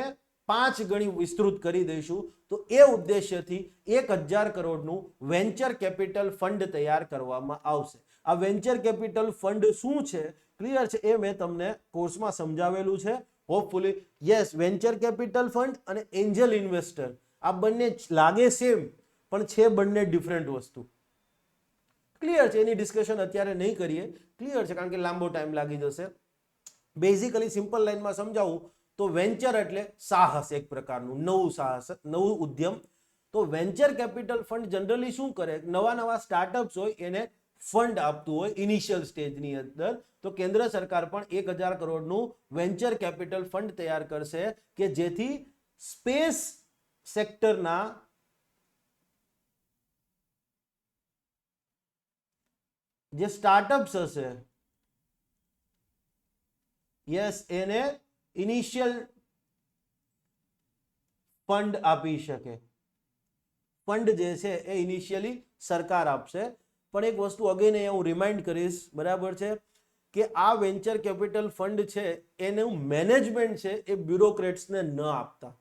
5 ગણી વિસ્તૃત કરી દઈશું. તો એ ઉદ્દેશ્યથી 1,000 કરોડનું વેન્ચર કેપિટલ ફંડ તૈયાર કરવામાં આવશે. આ વેન્ચર કેપિટલ ફંડ શું છે, ક્લિયર છે, એ મેં તમને કોર્સમાં સમજાવેલું છે. Hopefully, yes, venture capital fund અને એન્જલ ઇન્વેસ્ટર આ બંને લાગે સેમ, પણ છે બંને ડિફરન્ટ વસ્તુ. ક્લિયર છે, એની ડિસ્કશન અત્યારે નહીં કરીએ, ક્લિયર છે, કારણ કે લાંબો ટાઈમ લાગી જશે. બેઝિકલી સિમ્પલ લાઈનમાં સમજાવું તો વેન્ચર એટલે સાહસ, એક પ્રકારનું નવું સાહસ, નવું ઉદ્યમ. તો વેન્ચર કેપિટલ ફંડ જનરલી શું કરે, નવા સ્ટાર્ટઅપ્સ હોય એને ફંડ આપતું હોય ઇનિશિયલ સ્ટેજની અંદર. તો કેન્દ્ર સરકાર પણ 1,000 કરોડનું વેન્ચર કેપિટલ ફંડ તૈયાર કરશે કે જેથી સ્પેસ સેક્ટરના જે સ્ટાર્ટઅપ્સ હશે, યસ, એને ઇનિશિયલ ફંડ આપી શકે. ફંડ જે છે એ ઇનિશિયલી સરકાર આપશે. પણ એક વસ્તુ અગેન અહીંયા હું રિમાઇન્ડ કરીશ, બરાબર છે, કે આ વેન્ચર કેપિટલ ફંડ છે એનું મેનેજમેન્ટ છે એ બ્યુરોક્રેટ્સને ન આપતા.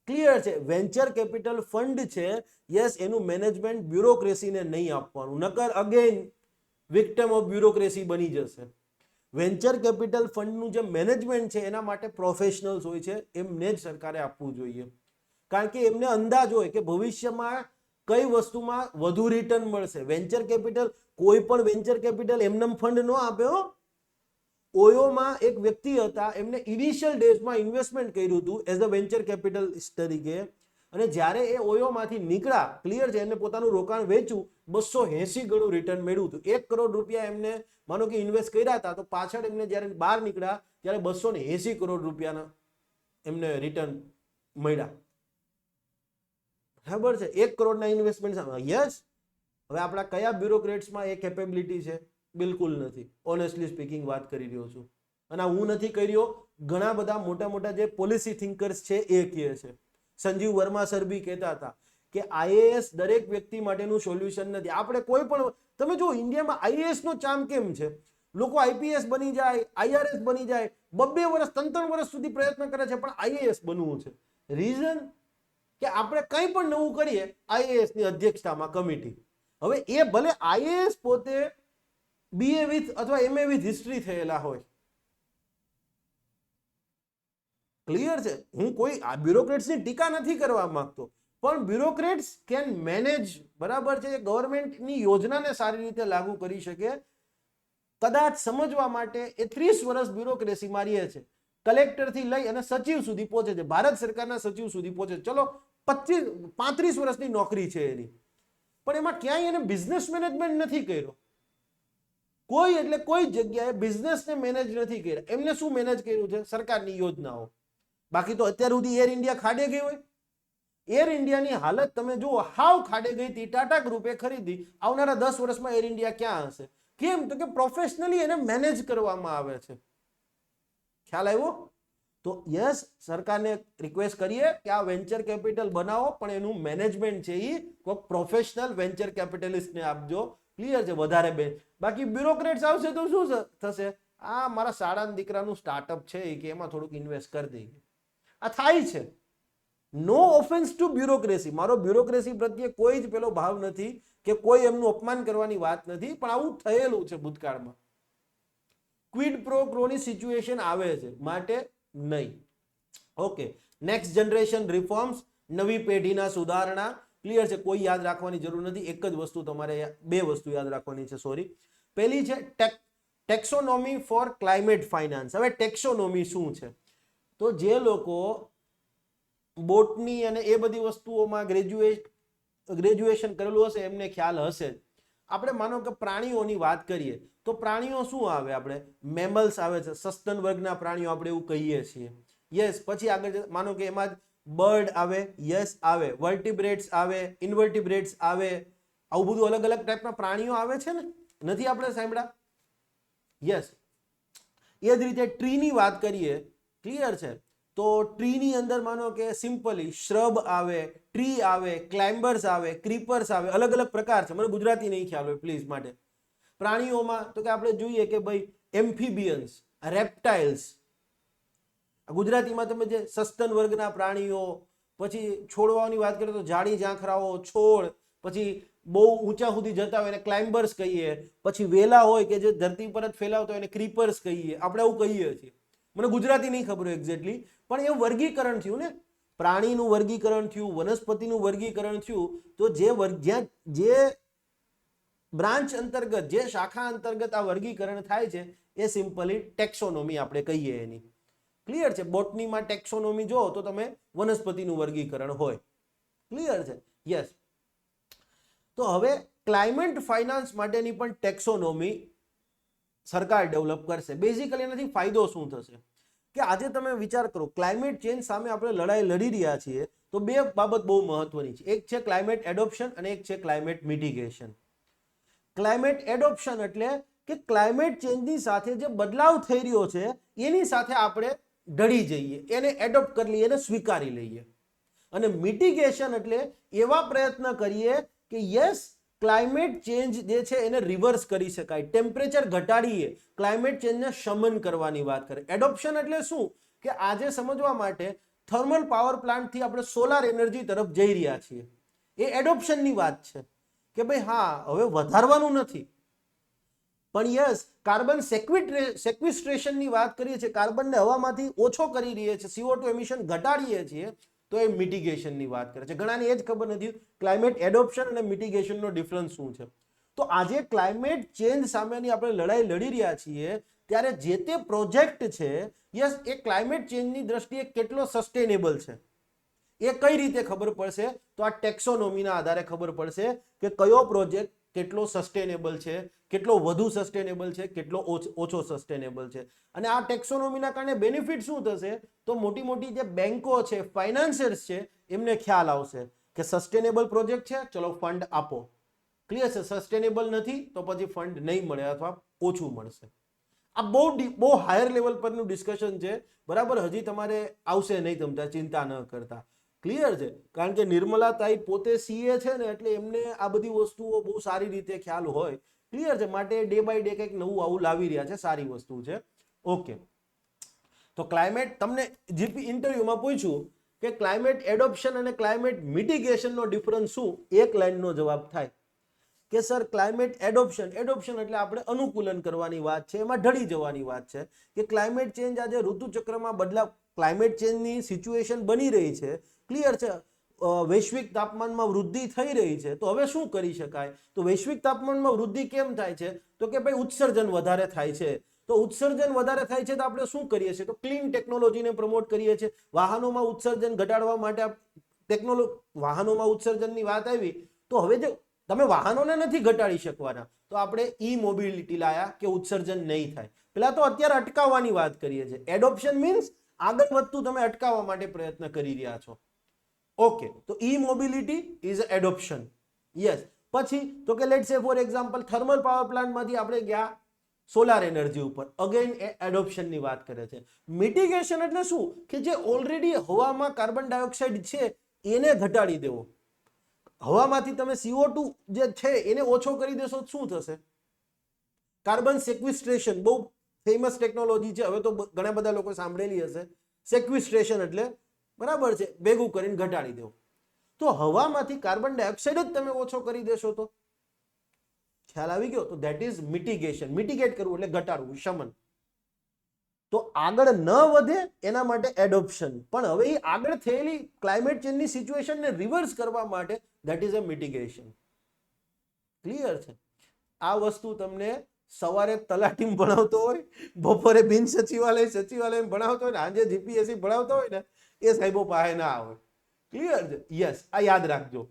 ક્લિયર છે? વેન્ચર કેપિટલ ફંડ છે, યસ, એનું મેનેજમેન્ટ બ્યુરોક્રેસીને નહીં આપવાનું, નકર અગેન વિક્ટિમ ઓફ બ્યુરોક્રેસી બની જશે. વેન્ચર કેપિટલ ફંડનું જે મેનેજમેન્ટ છે એના માટે પ્રોફેશનલ્સ હોય છે, એમને જ સરકારે આપવું જોઈએ. કારણ કે એમને અંદાજ હોય કે ભવિષ્યમાં કઈ વસ્તુમાં વધુ રિટર્ન મળશે. વેન્ચર કેપિટલ, કોઈ પણ વેન્ચર કેપિટલ એમનેમ ફંડ ન આપે હો. ઓયોમાં એક વ્યક્તિ હતા, એમને ઇનિશિયલ ડેઝમાં ઇન્વેસ્ટમેન્ટ કર્યું હતું એઝ અ વેન્ચર કેપિટલિસ્ટ તરીકે, અને જ્યારે એ ઓયોમાંથી નીકળ્યા, ક્લિયર છે, એમને પોતાનું રોકાણ વેચ્યું, 280 ગણું રિટર્ન મેળવ્યું હતું. 1 કરોડ રૂપિયા એમને માનો કે ઇન્વેસ્ટ કર્યા હતા, તો પાછળ એમને જ્યારે બહાર નીકળ્યા ત્યારે 280 કરોડ રૂપિયાના એમને રિટર્ન મળ્યા. બરાબર છે? 1 કરોડના ઇન્વેસ્ટમેન્ટ. યસ. હવે આપણા કયા બ્યુરોક્રેટ્સમાં એ કેપેબિલિટી છે? બિલકુલ નથી. ઓનેસ્ટલી સ્પીકિંગ વાત કરી રહ્યો છું. અને હું નથી કહી રહ્યો, ઘણા બધા મોટા મોટા જે પોલિસી થિંકર્સ છે એ કહે છે. સંજીવ વર્મા સર બી કહેતા હતા કે આઈએએસ દરેક વ્યક્તિ માટેનું સોલ્યુશન નથી. આપણે કોઈ પણ, તમે જો ઇન્ડિયામાં આઈએએસ નો ચામ કેમ છે? લોકો આઈપીએસ બની જાય, આઈઆરએસ બની જાય, 2 વર્ષ 3 વર્ષ સુધી પ્રયત્ન કરે છે, પણ આઈએએસ બનવું છે. રીઝન કે આપણે કંઈ પણ નવું કરીએ, આઈએએસ ની અધ્યક્ષતામાં કમિટી. હવે એ ભલે આઈએએસ પોતે બીએ વિથ અથવા એમએ વિથ હિસ્ટ્રી થયેલા હોય. ક્લિયર છે? હું કોઈ આ બ્યુરોક્રેટ્સની ટીકા નથી કરવા માંગતો, પણ બ્યુરોક્રેટ્સ કેન મેનેજ, બરાબર છે, ગવર્મેન્ટની યોજનાને સારી રીતે લાગુ કરી શકે. કદાચ સમજવા માટે એ 30 વર્ષ બ્યુરોક્રેસીમાં રહે છે. કલેક્ટરથી લઈ અને સચિવ સુધી પહોંચે છે, ભારત સરકારના સચિવ સુધી પહોંચે છે. ચલો 35 વર્ષની નોકરી છે એની, પણ એમાં ક્યાંય એને બિઝનેસ મેનેજમેન્ટ નથી કર્યો. કોઈ એટલે કોઈ જગ્યાએ બિઝનેસને મેનેજ નથી કર્યા. એમને શું મેનેજ કર્યું છે? સરકારની યોજનાઓ. બાકી તો અત્યાર સુધી એર ઇન્ડિયા ખાડે ગઈ હોય. એર ઇન્ડિયાની હાલત તમે જુઓ, હાવ ખાડે ગઈ હતી. ટાટા ગ્રુપે ખરીદી. આવનારા 10 વર્ષમાં એર ઇન્ડિયા ક્યાં હશે? કેમ? તો કે પ્રોફેશનલી એને મેનેજ કરવામાં આવે છે. ખ્યાલ આવ્યો? તો યસ, સરકારને રિક્વેસ્ટ કરીએ કે આ વેન્ચર કેપિટલ બનાવો, પણ એનું મેનેજમેન્ટ છે એ કોઈ પ્રોફેશનલ વેન્ચર કેપિટલિસ્ટને આપજો. ક્લિયર છે? વધારે બે. બાકી બ્યુરોક્રેટ્સ આવશે તો શું થશે? આ મારા શાળાના દીકરાનું સ્ટાર્ટઅપ છે કે એમાં થોડુંક ઇન્વેસ્ટ કરી દઈએ. આ થાય છે. નો ઓફેન્સ ટુ બ્યુરોક્રેસી. મારો બ્યુરોક્રેસી પ્રત્યે કોઈ જ પેલો ભાવ નથી કે કોઈ એમનું અપમાન કરવાની વાત નથી, પણ આવું થયેલું છે ભૂતકાળમાં. ક્વિડ પ્રો ક્રોની સિચ્યુએશન આવે છે, માટે નહીં. ઓકે, નેક્સ્ટ જનરેશન રિફોર્મ્સ, નવી પેઢીના સુધારણા. ક્લિયર છે? કોઈ યાદ રાખવાની જરૂર નથી. એક જ વસ્તુ તમારે, 2 વસ્તુ યાદ રાખવાની છે, સોરી. પહેલી છે ટેક્સોનોમી ફોર ક્લાઇમેટ ફાઇનાન્સ. હવે ટેક્સોનોમી શું છે? તો જે લોકો બોટની અને એ બધી વસ્તુઓમાં ગ્રેજ્યુએશન કરેલું હશે એમને ખ્યાલ હશે. આપણે માનો કે પ્રાણીઓની વાત કરીએ તો પ્રાણીઓ શું આવે? આપણે મેમલ્સ આવે છે, સસ્તન વર્ગના પ્રાણીઓ આપણે એવું કહીએ છીએ. યસ. પછી આગળ માનો કે એમાં બર્ડ આવે, યસ આવે, વર્ટિબ્રેટ્સ આવે, ઇન્વર્ટિબ્રેટ્સ આવે, આવું બધું અલગ અલગ ટાઈપના પ્રાણીઓ આવે છે ને, નથી આપણે સાંભળ્યા? યસ. એ જ રીતે ટ્રીની વાત કરીએ, ક્લિયર છે, તો ટ્રીની અંદર માનો કે સિમ્પલી શ્રબ આવે, ટ્રી આવે, ક્લાઇમ્બર્સ આવે, ક્રીપર્સ આવે, અલગ અલગ પ્રકાર છે. મને ગુજરાતી નહીં ખ્યાલ હોય પ્લીઝ માટે. પ્રાણીઓમાં તો કે આપણે જોઈએ કે ભાઈ એમ્ફિબિયન્સ, રેપ્ટાઇલ્સ. ગુજરાતીમાં તમે જે સસ્તન વર્ગના પ્રાણીઓ, પછી છોડવાની વાત કરીએ તો ઝાડી ઝાંખરાઓ, છોડ, પછી બહુ ઊંચા સુધી જતા હોય એને ક્લાઇમ્બર્સ કહીએ, પછી વેલા હોય કે જે ધરતી પર જ ફેલાવતા હોય એને ક્રીપર્સ કહીએ. આપણે આવું કહીએ છીએ. મને ગુજરાતી નહીં ખબર એક્ઝેક્ટલી, પણ એ વર્ગીકરણ થયું ને, પ્રાણીનું વર્ગીકરણ થયું, વનસ્પતિનું વર્ગીકરણ થયું. તો જે બ્રાન્ચ અંતર્ગત, જે શાખા અંતર્ગત આ વર્ગીકરણ થાય છે એ સિમ્પલી ટેક્સોનોમી આપણે કહીએ એની. ક્લિયર છે? બોટનીમાં ટેક્સોનોમી જો તો તમે વનસ્પતિનું વર્ગીકરણ હોય. ક્લિયર છે? યસ. તો હવે ક્લાઇમેટ ફાઇનાન્સ માટેની પણ ટેક્સોનોમી સરકાર ડેવલપ કરશે. બેઝિકલી એનાથી ફાયદો શું થશે? કે આજે તમે વિચાર કરો, ક્લાઇમેટ ચેન્જ સામે આપણે લડાઈ લડી રહ્યા છીએ, તો 2 બાબત બહુ મહત્વની છે. એક છે ક્લાઇમેટ એડોપ્શન અને એક છે ક્લાઇમેટ મિટિગેશન. ક્લાઇમેટ એડોપ્શન એટલે કે ક્લાઇમેટ ચેન્જની સાથે જે બદલાવ થઈ રહ્યો છે એની સાથે આપણે ઢળી જઈએ, એને એડોપ્ટ કરી લઈએ, એને સ્વીકારી લઈએ. અને મિટિગેશન એટલે એવા પ્રયત્ન કરીએ કે યસ ક્લાઇમેટ ચેન્જ જે છે એને રિવર્સ કરી શકાય, ટેમ્પરેચર ઘટાડીએ, ક્લાઇમેટ ચેન્જને શમન કરવાની વાત કરે. એડોપ્શન એટલે શું કે આજે સમજવા માટે થર્મલ પાવર પ્લાન્ટથી આપણે સોલાર એનર્જી તરફ જઈ રહ્યા છીએ, એ એડોપ્શનની વાત છે કે ભાઈ હા હવે વધારવાનું નથી, પણ યસ કાર્બન સેક્વિસ્ટ્રેશનની વાત કરીએ છીએ, કાર્બનને હવામાંથી ઓછો કરી રહીએ છીએ, CO2 એમિશન ઘટાડીએ છીએ, તો એ મિટિગેશનની વાત કરે છે. ઘણાને એ જ ખબર નથી ક્લાઇમેટ એડોપ્શન અને મિટિગેશનનો ડિફરન્સ શું છે. તો આજે ક્લાઇમેટ ચેન્જ સામેની આપણે લડાઈ લડી રહ્યા છીએ ત્યારે જે તે પ્રોજેક્ટ છે યસ એ ક્લાઇમેટ ચેન્જની દ્રષ્ટિએ કેટલો સસ્ટેનેબલ છે એ કઈ રીતે ખબર પડશે? તો આ ટેક્સોનોમીના આધારે ખબર પડશે કે કયો પ્રોજેક્ટ કેટલો સસ્ટેનેબલ છે, કેટલો વધુ સસ્ટેનેબલ છે, કેટલો ઓછો સસ્ટેનેબલ છે. અને આ ટેક્સોનોમીના કારણે બેનિફિટ શું થશે? તો મોટી મોટી જે બેંકો છે, ફાઇનાન્સિયર્સ છે, એમને ખ્યાલ આવશે કે સસ્ટેનેબલ પ્રોજેક્ટ છે, ચલો ફંડ આપો. ક્લિયર છે? સસ્ટેનેબલ નથી તો પછી ફંડ નહીં મળે અથવા ઓછું મળશે. આ બહુ હાયર લેવલ પરનું ડિસ્કશન છે, બરાબર. હજી તમારે આવશે નહીં, તમતા ચિંતા ન કરતા. ક્લિયર છે? કારણ કે નિર્મલાતાઈ પોતે સીએ છે ને, એટલે એમને આ બધી વસ્તુઓ બહુ સારી રીતે ખ્યાલ હોય. ક્લિયર છે? માટે ડે બાય ડે કંઈક નવું આવું લાવી રહ્યા છે, સારી વસ્તુ છે. ઓકે, તો ક્લાઇમેટ તમને જીપી ઇન્ટરવ્યુમાં પૂછ્યું કે ક્લાઇમેટ એડોપ્શન અને ક્લાઇમેટ મિટિગેશનનો ડિફરન્સ શું? એક લાઈનનો જવાબ થાય કે સર ક્લાઇમેટ એડોપ્શન એટલે આપણે અનુકૂલન કરવાની વાત છે, એમાં ઢળી જવાની વાત છે કે ક્લાઇમેટ ચેન્જ આજે ઋતુચક્રમાં બદલાવ, ક્લાઇમેટ ચેન્જની સિચ્યુએશન બની રહી છે. ક્લિયર છે? વૈશ્વિક તાપમાનમાં વૃદ્ધિ થઈ રહી છે, તો હવે શું કરી શકાય? તો વૈશ્વિક તાપમાનમાં વૃદ્ધિ કેમ થાય છે? તો કે ભાઈ ઉત્સર્જન વધારે થાય છે. તો ઉત્સર્જન વધારે થાય છે તો આપણે શું કરીએ છીએ? તો ક્લીન ટેકનોલોજીને પ્રમોટ કરીએ છીએ. વાહનોમાં ઉત્સર્જન ઘટાડવા માટે વાહનોમાં ઉત્સર્જનની વાત આવી, તો હવે જો તમે વાહનોને નથી ઘટાડી શકવાના, તો આપણે ઈ મોબિલિટી લાયા કે ઉત્સર્જન નહીં થાય. પેલા તો અત્યારે અટકાવવાની વાત કરીએ છીએ. એડોપ્શન મીન્સ આગળ વધતું તમે અટકાવવા માટે પ્રયત્ન કરી રહ્યા છો. ઓકે, તો ઈ મોબિલિટી ઇઝ એડોપ્શન. યસ. પછી તો કે લેટ્સ સે ફોર એક્ઝામ્પલ થર્મલ પાવર પ્લાન્ટમાંથી આપણે ગયા સોલાર એનર્જી ઉપર, અગેન એડોપ્શનની વાત કરે છે. મિટિગેશન એટલે શું કે જે ઓલરેડી હવામાં કાર્બન ડાયોક્સાઇડ છે એને ઘટાડી દેવો. હવામાંથી તમે CO2 જે છે એને ઓછો કરી દેશો શું થશે? કાર્બન સેક્વિસ્ટ્રેશન બહુ ફેમસ ટેકનોલોજી છે, હવે તો ઘણા બધા લોકો સાંભળેલી હશે. સેક્વિસ્ટ્રેશન એટલે બરાબર છે ભેગું કરીને ઘટાડી દેવું. તો હવામાંથી કાર્બન ડાયોક્સાઇડ જ તમે ઓછો કરી દેશો તો ખ્યાલ આવી ગયો? તો ધેટ ઇઝ મિટિગેશન. મિટિગેટ કરવું એટલે ઘટાડવું, શમન. તો આગળ ન વધે એના માટે એડોપ્શન, પણ હવે એ આગળ થયેલી ક્લાઇમેટ ચેન્જની સિચ્યુએશનને રિવર્સ કરવા માટે that is a mitigation. Clear છે? આ વસ્તુ તમને સવારે તલાટીમાં ભણાવતો હોય, બપોરે બિન સચિવાલય ભણાવતો હોય ને, આજે જીપીએસસી ભણાવતો હોય ને, એ સાહેબો પાસે ના આવે. ક્લિયર છે? યસ, આ યાદ રાખજો.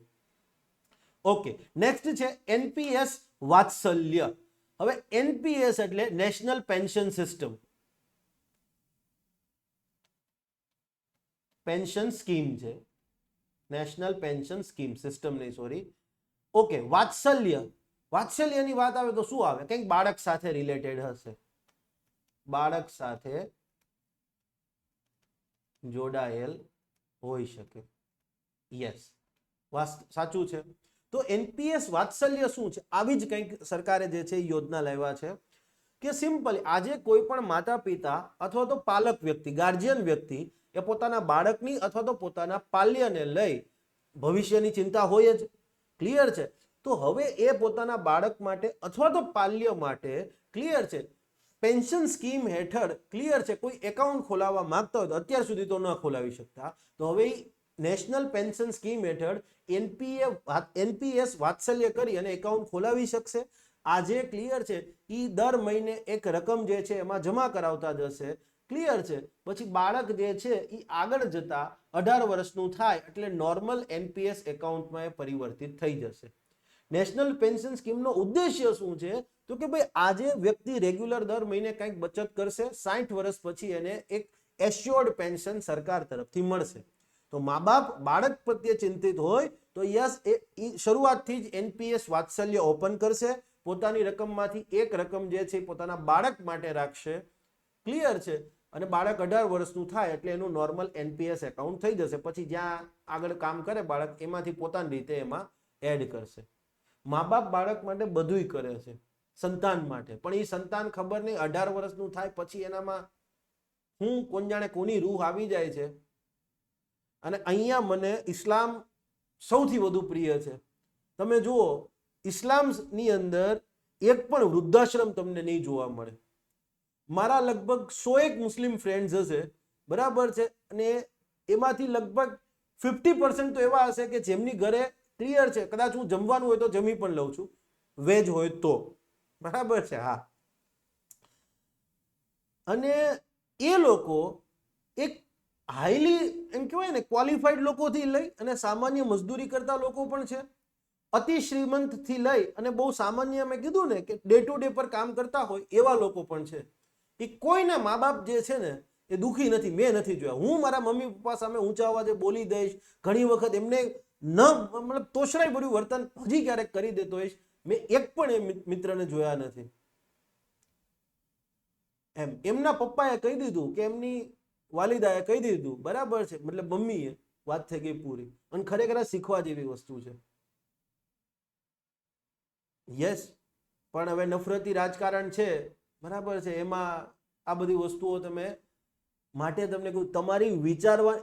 ઓકે, નેક્સ્ટ છે એનપીએસ વાત્સલ્ય. હવે એનપીએસ એટલે national pension system, pension scheme છે, નેશનલ પેન્શન સ્કીમ, સિસ્ટમ નહીં, સોરી. ઓકે, વાત્સલ્યની વાત આવે તો શું આવે? કંઈક બાળક સાથે રિલેટેડ હશે, બાળક સાથે જોડાયેલ હોઈ શકે. યસ, સાચું છે. તો એનપીએસ વાત્સલ્ય શું છે? આવી જ કંઈક સરકારે જે છે યોજના લાવ્યા છે કે સિમ્પલી આજે કોઈ પણ માતા પિતા અથવા તો પાલક વ્યક્તિ, ગાર્જિયન વ્યક્તિ એ પોતાના બાળકની અથવા તો પોતાના પાલ્યને લઈ ભવિષ્યની ચિંતા હોય જ. ક્લિયર છે? તો હવે એ પોતાના બાળક માટે અથવા તો પાલ્ય માટે ક્લિયર છે પેન્શન સ્કીમ હેઠળ ક્લિયર છે કોઈ એકાઉન્ટ ખોલાવવા માંગતા હોય તો અત્યાર સુધી તો ન ખોલાવી શકતા, તો હવે નેશનલ પેન્શન સ્કીમ હેઠળ એનપીએસ વાત્સલ્ય કરી અને એકાઉન્ટ ખોલાવી શકશે. આજે ક્લિયર છે ઈ દર મહિને એક રકમ જે છે એમાં જમા કરાવતા જશે. ક્લિયર છે? પછી બાળક જે છે એ આગળ જતા 18 વર્ષનું થાય એટલે નોર્મલ એનપીએસ એકાઉન્ટમાં એ પરિવર્તિત થઈ જશે. નેશનલ પેન્શન સ્કીમનો ઉદ્દેશ્ય શું છે? તો કે ભાઈ આજે વ્યક્તિ રેગ્યુલર દર મહિને કંઈક બચત કરશે, 60 વર્ષ પછી એને એક એશ્યોર્ડ પેન્શન સરકાર તરફથી મળશે. તો મા બાપ બાળક પ્રત્યે ચિંતિત હોય તો યસ એ શરૂઆતથી જ એનપીએસ વાત્સલ્ય ઓપન કરશે. પોતાની રકમમાંથી એક રકમ જે છે પોતાના બાળક માટે રાખશે. ક્લિયર છે? અને બાળક 18 વર્ષનું થાય એટલે એનું નોર્મલ એનપીએસ એકાઉન્ટ થઈ જશે. પછી જ્યાં આગળ કામ કરે બાળક એમાંથી પોતાની રીતે એમાં એડ કરશે. મા બાપ બાળક માટે બધુંય કરે છે સંતાન માટે, પણ એ સંતાન ખબર નહીં 18 વર્ષનું થાય પછી એનામાં કોણ જાણે કોની રૂહ આવી જાય છે. અને અહીંયા મને ઇસ્લામ સૌથી વધુ પ્રિય છે. તમે જુઓ, ઇસ્લામની અંદર એક પણ વૃદ્ધાશ્રમ તમને નહીં જોવા મળે. મારા લગભગ 101 મુસ્લિમ ફ્રેન્ડ્સ હશે, બરાબર છે, અને એમાંથી લગભગ 50% તો એવા હશે કે જેમની ઘરે ક્લિયર છે, કદાચ હું જમવાનું હોય તો જમી પણ લઉં છું, વેજ હોય તો, બરાબર છે. હા, અને એ લોકો એક હાઈલી એમ કહેવાય ને ક્વોલિફાઈડ લોકોથી લઈ અને સામાન્ય મજદૂરી કરતા લોકો પણ છે, અતિ શ્રીમંત થી લઈ અને બહુ સામાન્ય, મેં કીધું ને કે ડે ટુ ડે પર કામ કરતા હોય એવા લોકો પણ છે. એ કોઈના મા બાપ જે છે ને એ દુઃખી નથી, મેં નથી જોયા. હું મારા મમ્મી પપ્પા સામે ઊંચા અવાજે બોલી દઈશ, ઘણી વખત એમને મતલબ તોછડાઈ ભર્યું વર્તન હજી ક્યારેક કરી દેતો હોઈશ, મેં એક પણ એ મિત્રને જોયા નથી. એમના પપ્પાએ કહી દીધું કે એમની વાલિદાએ કહી દીધું, બરાબર છે, મતલબ મમ્મીએ, વાત થઈ ગઈ પૂરી. અને ખરેખર શીખવા જેવી વસ્તુ છે. યસ, પણ હવે નફરતી રાજકારણ છે, બરાબર છે, એમાં આ બધી વસ્તુઓ તમે માટે તમને કહું, તમારી વિચારવા,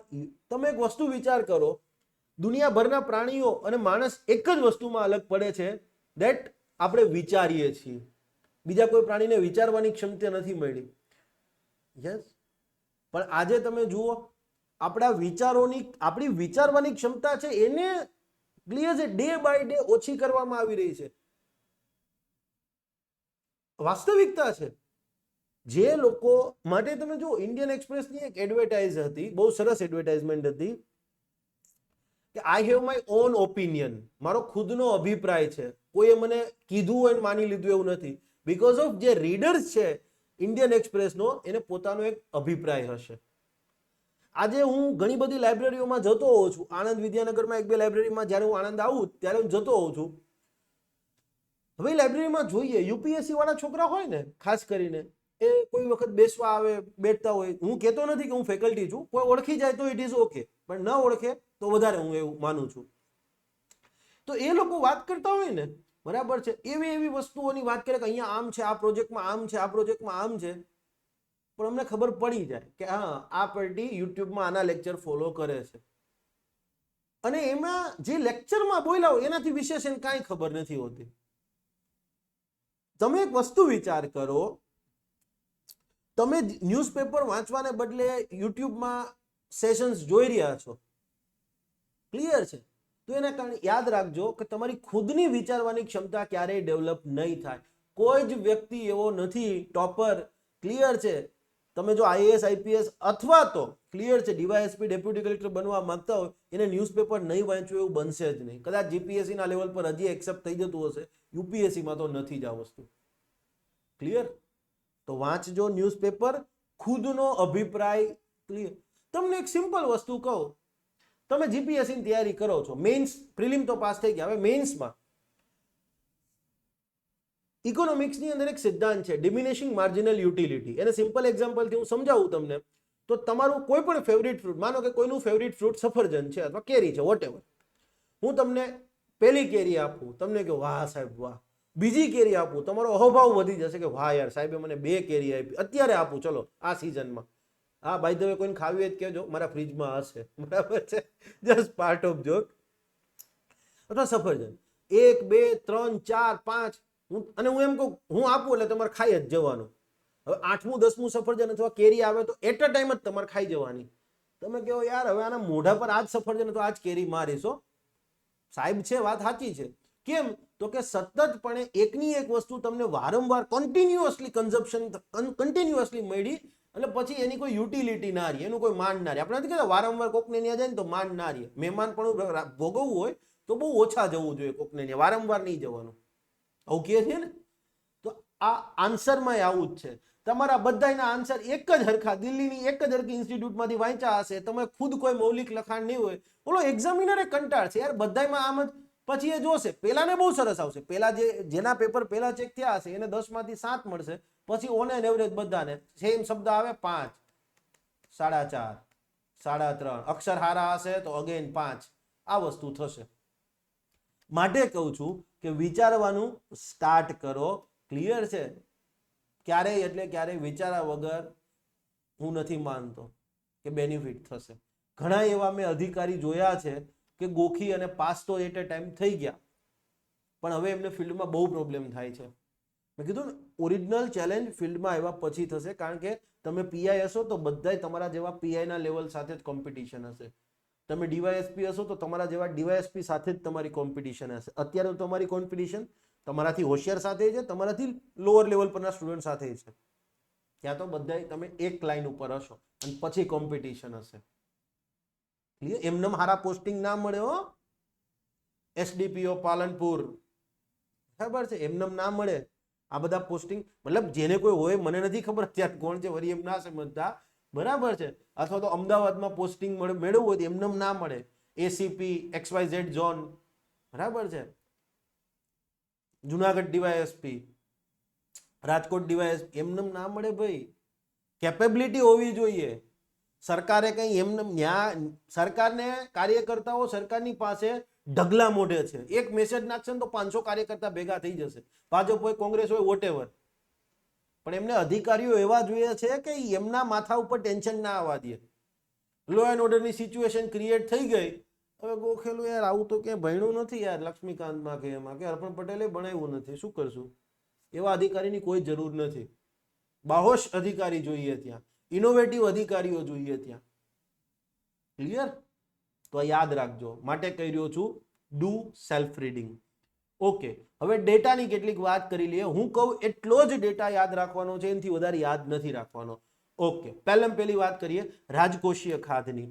તમે એક વસ્તુ વિચાર કરો, દુનિયાભરના પ્રાણીઓ અને માણસ એક જ વસ્તુમાં અલગ પડે છે, દેટ આપણે વિચારીએ છીએ. બીજા કોઈ પ્રાણીને વિચારવાની ક્ષમતા નથી મળી. યસ, પણ આજે તમે જુઓ, આપણી વિચારવાની ક્ષમતા છે એને ક્લિયર છે ડે બાય ડે ઓછી કરવામાં આવી રહી છે. વાસ્તવિકતા છે. જે લોકો માટે તમે જુઓ, ઇન્ડિયન એક્સપ્રેસની એક એડવર્ટાઇઝ હતી, બહુ સરસ એડવર્ટાઇઝમેન્ટ હતી કે I have my own opinion, મારો ખુદનો અભિપ્રાય છે, કોઈએ મને કીધું હોય માની લીધું એવું નથી. બીકોઝ ઓફ જે રીડર્સ છે ઇન્ડિયન એક્સપ્રેસનો, એને પોતાનો એક અભિપ્રાય હશે. આજે હું ઘણી બધી લાઇબ્રેરીઓમાં જતો હોઉં છું, આણંદ વિદ્યાનગરમાં 1-2 લાઇબ્રેરીમાં જ્યારે હું આણંદ આવું ત્યારે હું જતો હોઉં છું. હવે લાઇબ્રેરીમાં જોઈએ, યુપીએસસી વાળા છોકરા હોય ને, ખાસ કરીને એ કોઈ વખત બેસવા આવે, બેઠતા હોય. હું કહેતો નથી કે હું ફેકલ્ટી છું, કોઈ ઓળખી જાય તો ઇટ ઇઝ ઓકે, પણ ન ઓળખે તો વધારે હું એવું માનું છું. તો એ લોકો વાત કરતા હોય ને, બરાબર છે, એવી વસ્તુઓની વાત કરે કે અહીંયા આમ છે, આ પ્રોજેક્ટમાં આમ છે, આ પ્રોજેક્ટમાં આમ છે, પણ અમને ખબર પડી જાય કે હા, આ પાર્ટી યુટ્યુબમાં આના લેક્ચર ફોલો કરે છે, અને એમાં જે લેક્ચરમાં બોલ્યા હોય એનાથી વિશેષ એને કાંઈ ખબર નથી હોતી. તમે એક વસ્તુ વિચાર કરો, તમે ન્યૂઝપેપર વાંચવાને બદલે યુટ્યુબમાં સેશન્સ જોઈ રહ્યા છો, ક્લિયર છે, તો એના કારણે યાદ રાખજો કે તમારી ખુદની વિચારવાની ક્ષમતા ક્યારેય ડેવલપ નહીં થાય. કોઈ જ વ્યક્તિ એવો નથી ટોપર, ક્લિયર છે. તમે જો આઈએએસ આઈપીએસ અથવા તો ક્લિયર છે ડીવાયએસપી ડેપ્યુટી કલેક્ટર બનવા માંગતા હોય, એને ન્યૂઝપેપર નહીં વાંચવું એવું બનશે જ નહીં. કદાચ જીપીએસસી ના લેવલ પર હજી એક્સેપ્ટ થઈ જતું હશે, યુપીએસસીમાં તો નથી જ આ વસ્તુ. ક્લિયર? તો વાંચજો ન્યૂઝપેપર, ખુદનો અભિપ્રાય ક્લિયર. તમને એક સિમ્પલ વસ્તુ કહું, તમે જીપીએસસીની તૈયારી કરો છો, મેઇન્સ પ્રિલિમ તો પાસ થઈ ગયા, હવે મેઇન્સમાં ઇકોનોમિક્સની અંદર એક સિદ્ધાંત છે ડિમિનિશિંગ માર્જિનલ યુટિલિટી. એને સિમ્પલ એક્ઝામ્પલથી હું સમજાવું તમને, તો તમારું કોઈ પણ ફેવરિટ ફ્રૂટ, માનો કે કોઈનું ફેવરિટ ફ્રૂટ સફરજન છે અથવા કેરી છે, વોટેવર, હું તમને પહેલી કેરી આપું, તમને કહો વાહ સાહેબ વાહ, બીજી કેરી આપું, તમારો અહોભાવ વધી જશે કે વાહ યાર સાહેબે મને 2 કેરી આપી, અત્યારે આપું, ચલો આ સિઝનમાં. હા, બાય ધ વે કોઈને ખાવી હોય કહેજો, મારા ફ્રીજમાં હશે, બરાબર છે, જસ્ટ પાર્ટ ઓફ જોક. અથવા સફરજન 1 2 3 4 5, અને હું એમ કહું હું આપું એટલે તમારે ખાઈ જ જવાનું. હવે 8મું 10મું સફરજન અથવા કેરી આવે તો એટ અ ટાઈમ જ તમારે ખાઈ જવાની. તમે કહો યાર હવે આના મોઢા પર આ જ સફરજન તો આ જ કેરી મારીશો, સાહેબ છે, વાત સાચી છે. કેમ? તો કે સતતપણે એકની એક વસ્તુ તમને વારંવાર કન્ટિન્યુઅસલી કન્ટિન્યુઅસલી મળી, એટલે પછી એની કોઈ યુટિલિટી ના રહી, એનું કોઈ માન ના રહે. આપણે નથી કહેતા વારંવાર કોકને ત્યાં જાય ને તો માન ના રહે. મહેમાન પણ ભોગવવું હોય તો બહુ ઓછા જવું જોઈએ કોકને ત્યાં, વારંવાર નહીં જવાનું. આવું કહે છે ને? તો આ આન્સરમાં આવું જ છે. તમારા બધાના આન્સર એક જ હરખા, દિલ્હીની એક જ હરખી ઇન્સ્ટિટ્યૂટમાંથી વાંચ્યા હશે, તમે ખુદ કોઈ મૌલિક લખાણ નહીં હોય, બોલો એક્ઝામિનરે કંટાળ છે યાર, બધામાં આમ જ પછી એ જોશે, પેલાને બહુ સરસ આવશે, પેલા જેના પેપર પેલા ચેક થયા હશે એને 10 માંથી 7 મળશે, પછી ઓન એન એવરેજ બધાને સેમ શબ્દ આવે 5, 4.5, 3.5, અક્ષર હારા હશે તો અગેન 5, આ વસ્તુ થશે. માટે કહું છું કે વિચારવાનું સ્ટાર્ટ કરો. ક્લિયર છે? ક્યારેય એટલે ક્યારેય વિચારા વગર હું નથી માનતો કે બેનિફિટ થશે. ઘણા એવા મેં અધિકારી જોયા છે કે ગોખી અને પાસ તો એટ એ ટાઈમ થઈ ગયા, પણ હવે એમને ફિલ્ડમાં બહુ પ્રોબ્લેમ થાય છે. મેં કીધું ને, ઓરિજિનલ ચેલેન્જ ફિલ્ડમાં આવ્યા પછી થશે, કારણ કે તમે પીઆઈ હશો તો બધાય તમારા જેવા પીઆઈના લેવલ સાથે જ કોમ્પિટિશન હશે. તમે ડીવાયએસપી હશો તો તમારા જેવા ડીવાયએસપી સાથે જ તમારી કોમ્પિટિશન હશે. અત્યારે તો તમારી કોમ્પિટિશન તમારાથી હોશિયાર સાથે છે, તમારાથી લોઅર લેવલ પરના સ્ટુડન્ટ સાથે છે. ત્યાં તો બધાય તમે એક લાઈન ઉપર હશો અને પછી કોમ્પિટિશન હશે. એમને હારા પોસ્ટિંગ ના મળે હો. એસડીપીઓ પાલનપુર, બરાબર છે, એમને ના મળે આ બધા પોસ્ટિંગ. મતલબ જેને કોઈ હોય, મને નથી ખબર અત્યારે કોણ છે, વરી એમ ના સમજતા, બરાબર છે. અથવા તો અમદાવાદમાં પોસ્ટિંગ મેળવવું હોય તો એમને ના મળે. એસીપી XYZ ઝોન, બરાબર છે, જુનાગઢ ડીવાયએસપી, રાજકોટ ડીવાયએસપી, એમને ના મળે ભાઈ. કેપેબિલિટી હોવી જોઈએ. સરકારે કઈ એમને સરકારને કાર્યકર્તાઓ સરકારની પાસે ઢગલા મોઢે છે. એક મેસેજ નાખશે ને તો 500 કાર્યકર્તા ભેગા થઈ જશે. ભાજપ હોય, કોંગ્રેસ હોય, વોટેવર. પણ એમને અધિકારીઓ એવા જોઈએ છે કે એમના માથા ઉપર ટેન્શન ના આવવા દે. લો એન્ડ ઓર્ડરની સિચ્યુએશન ક્રિએટ થઈ ગઈ. હવે ગોખેલું યાર આવું તો ક્યાંય ભણ્યું નથી યાર, લક્ષ્મીકાંતમાં કે એમાં કે હરપન પટેલે ભણાવ્યું નથી, શું કરશું? એવા અધિકારીની કોઈ જરૂર નથી. બાહોશ અધિકારી જોઈએ ત્યાં, ઇનોવેટિવ અધિકારીઓ જોઈએ ત્યાં. ક્લિયર? તો યાદ રાખજો. માટે કહી રહ્યો છું, ડુ સેલ્ફ રીડિંગ. ઓકે, હવે ડેટાની કેટલીક વાત કરી લઈએ. હું કહું એટલો જ ડેટા યાદ રાખવાનો છે, એનાથી વધારે યાદ નથી રાખવાનો. ઓકે, પહેલી વાત કરીએ રાજકોષીય ખાધની,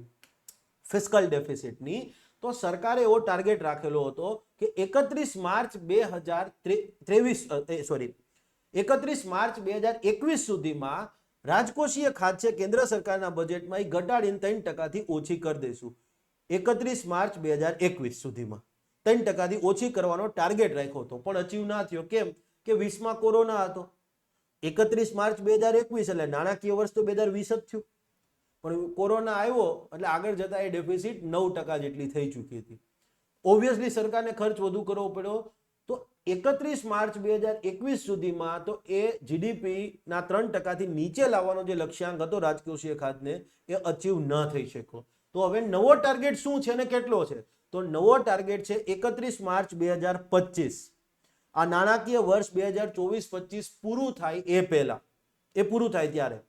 ફિસ્કલ ડેફિસિટની. તો સરકારે એવો ટાર્ગેટ રાખેલો હતો કે 31 માર્ચ 2021 સુધીમાં રાજકોષીય ખાધ છે કેન્દ્ર સરકારના બજેટમાં એ ઘટાડીને 3% ઓછી કરી દઈશું. 31 માર્ચ 2021 સુધીમાં 3% ઓછી કરવાનો ટાર્ગેટ રાખ્યો હતો, પણ અચીવ ના થયો. કેમ? કે 20માં કોરોના હતો. 31 માર્ચ 2021 એટલે નાણાકીય વર્ષ તો 2020 જ થયું, પણ કોરોના આવ્યો એટલે આગળ જતા એ ડેફિસિટ 9% જેટલી થઈ ચૂકી હતી. ઓબ્વિયસલી સરકારને ખર્ચ વધુ કરવો પડ્યો. તો 31 માર્ચ 2021 સુધીમાં તો એ જીડીપી ના 3%થી નીચે લાવવાનો જે લક્ષ્યાંક હતો રાજકોષીય ખાધને, એ અચીવ ન થઈ શક્યો. તો હવે નવો ટાર્ગેટ શું છે અને કેટલો છે? તો નવો ટાર્ગેટ છે 31 માર્ચ 2025. આ નાણાકીય વર્ષ 2024-25 પૂરું થાય એ પહેલા, એ પૂરું થાય ત્યારે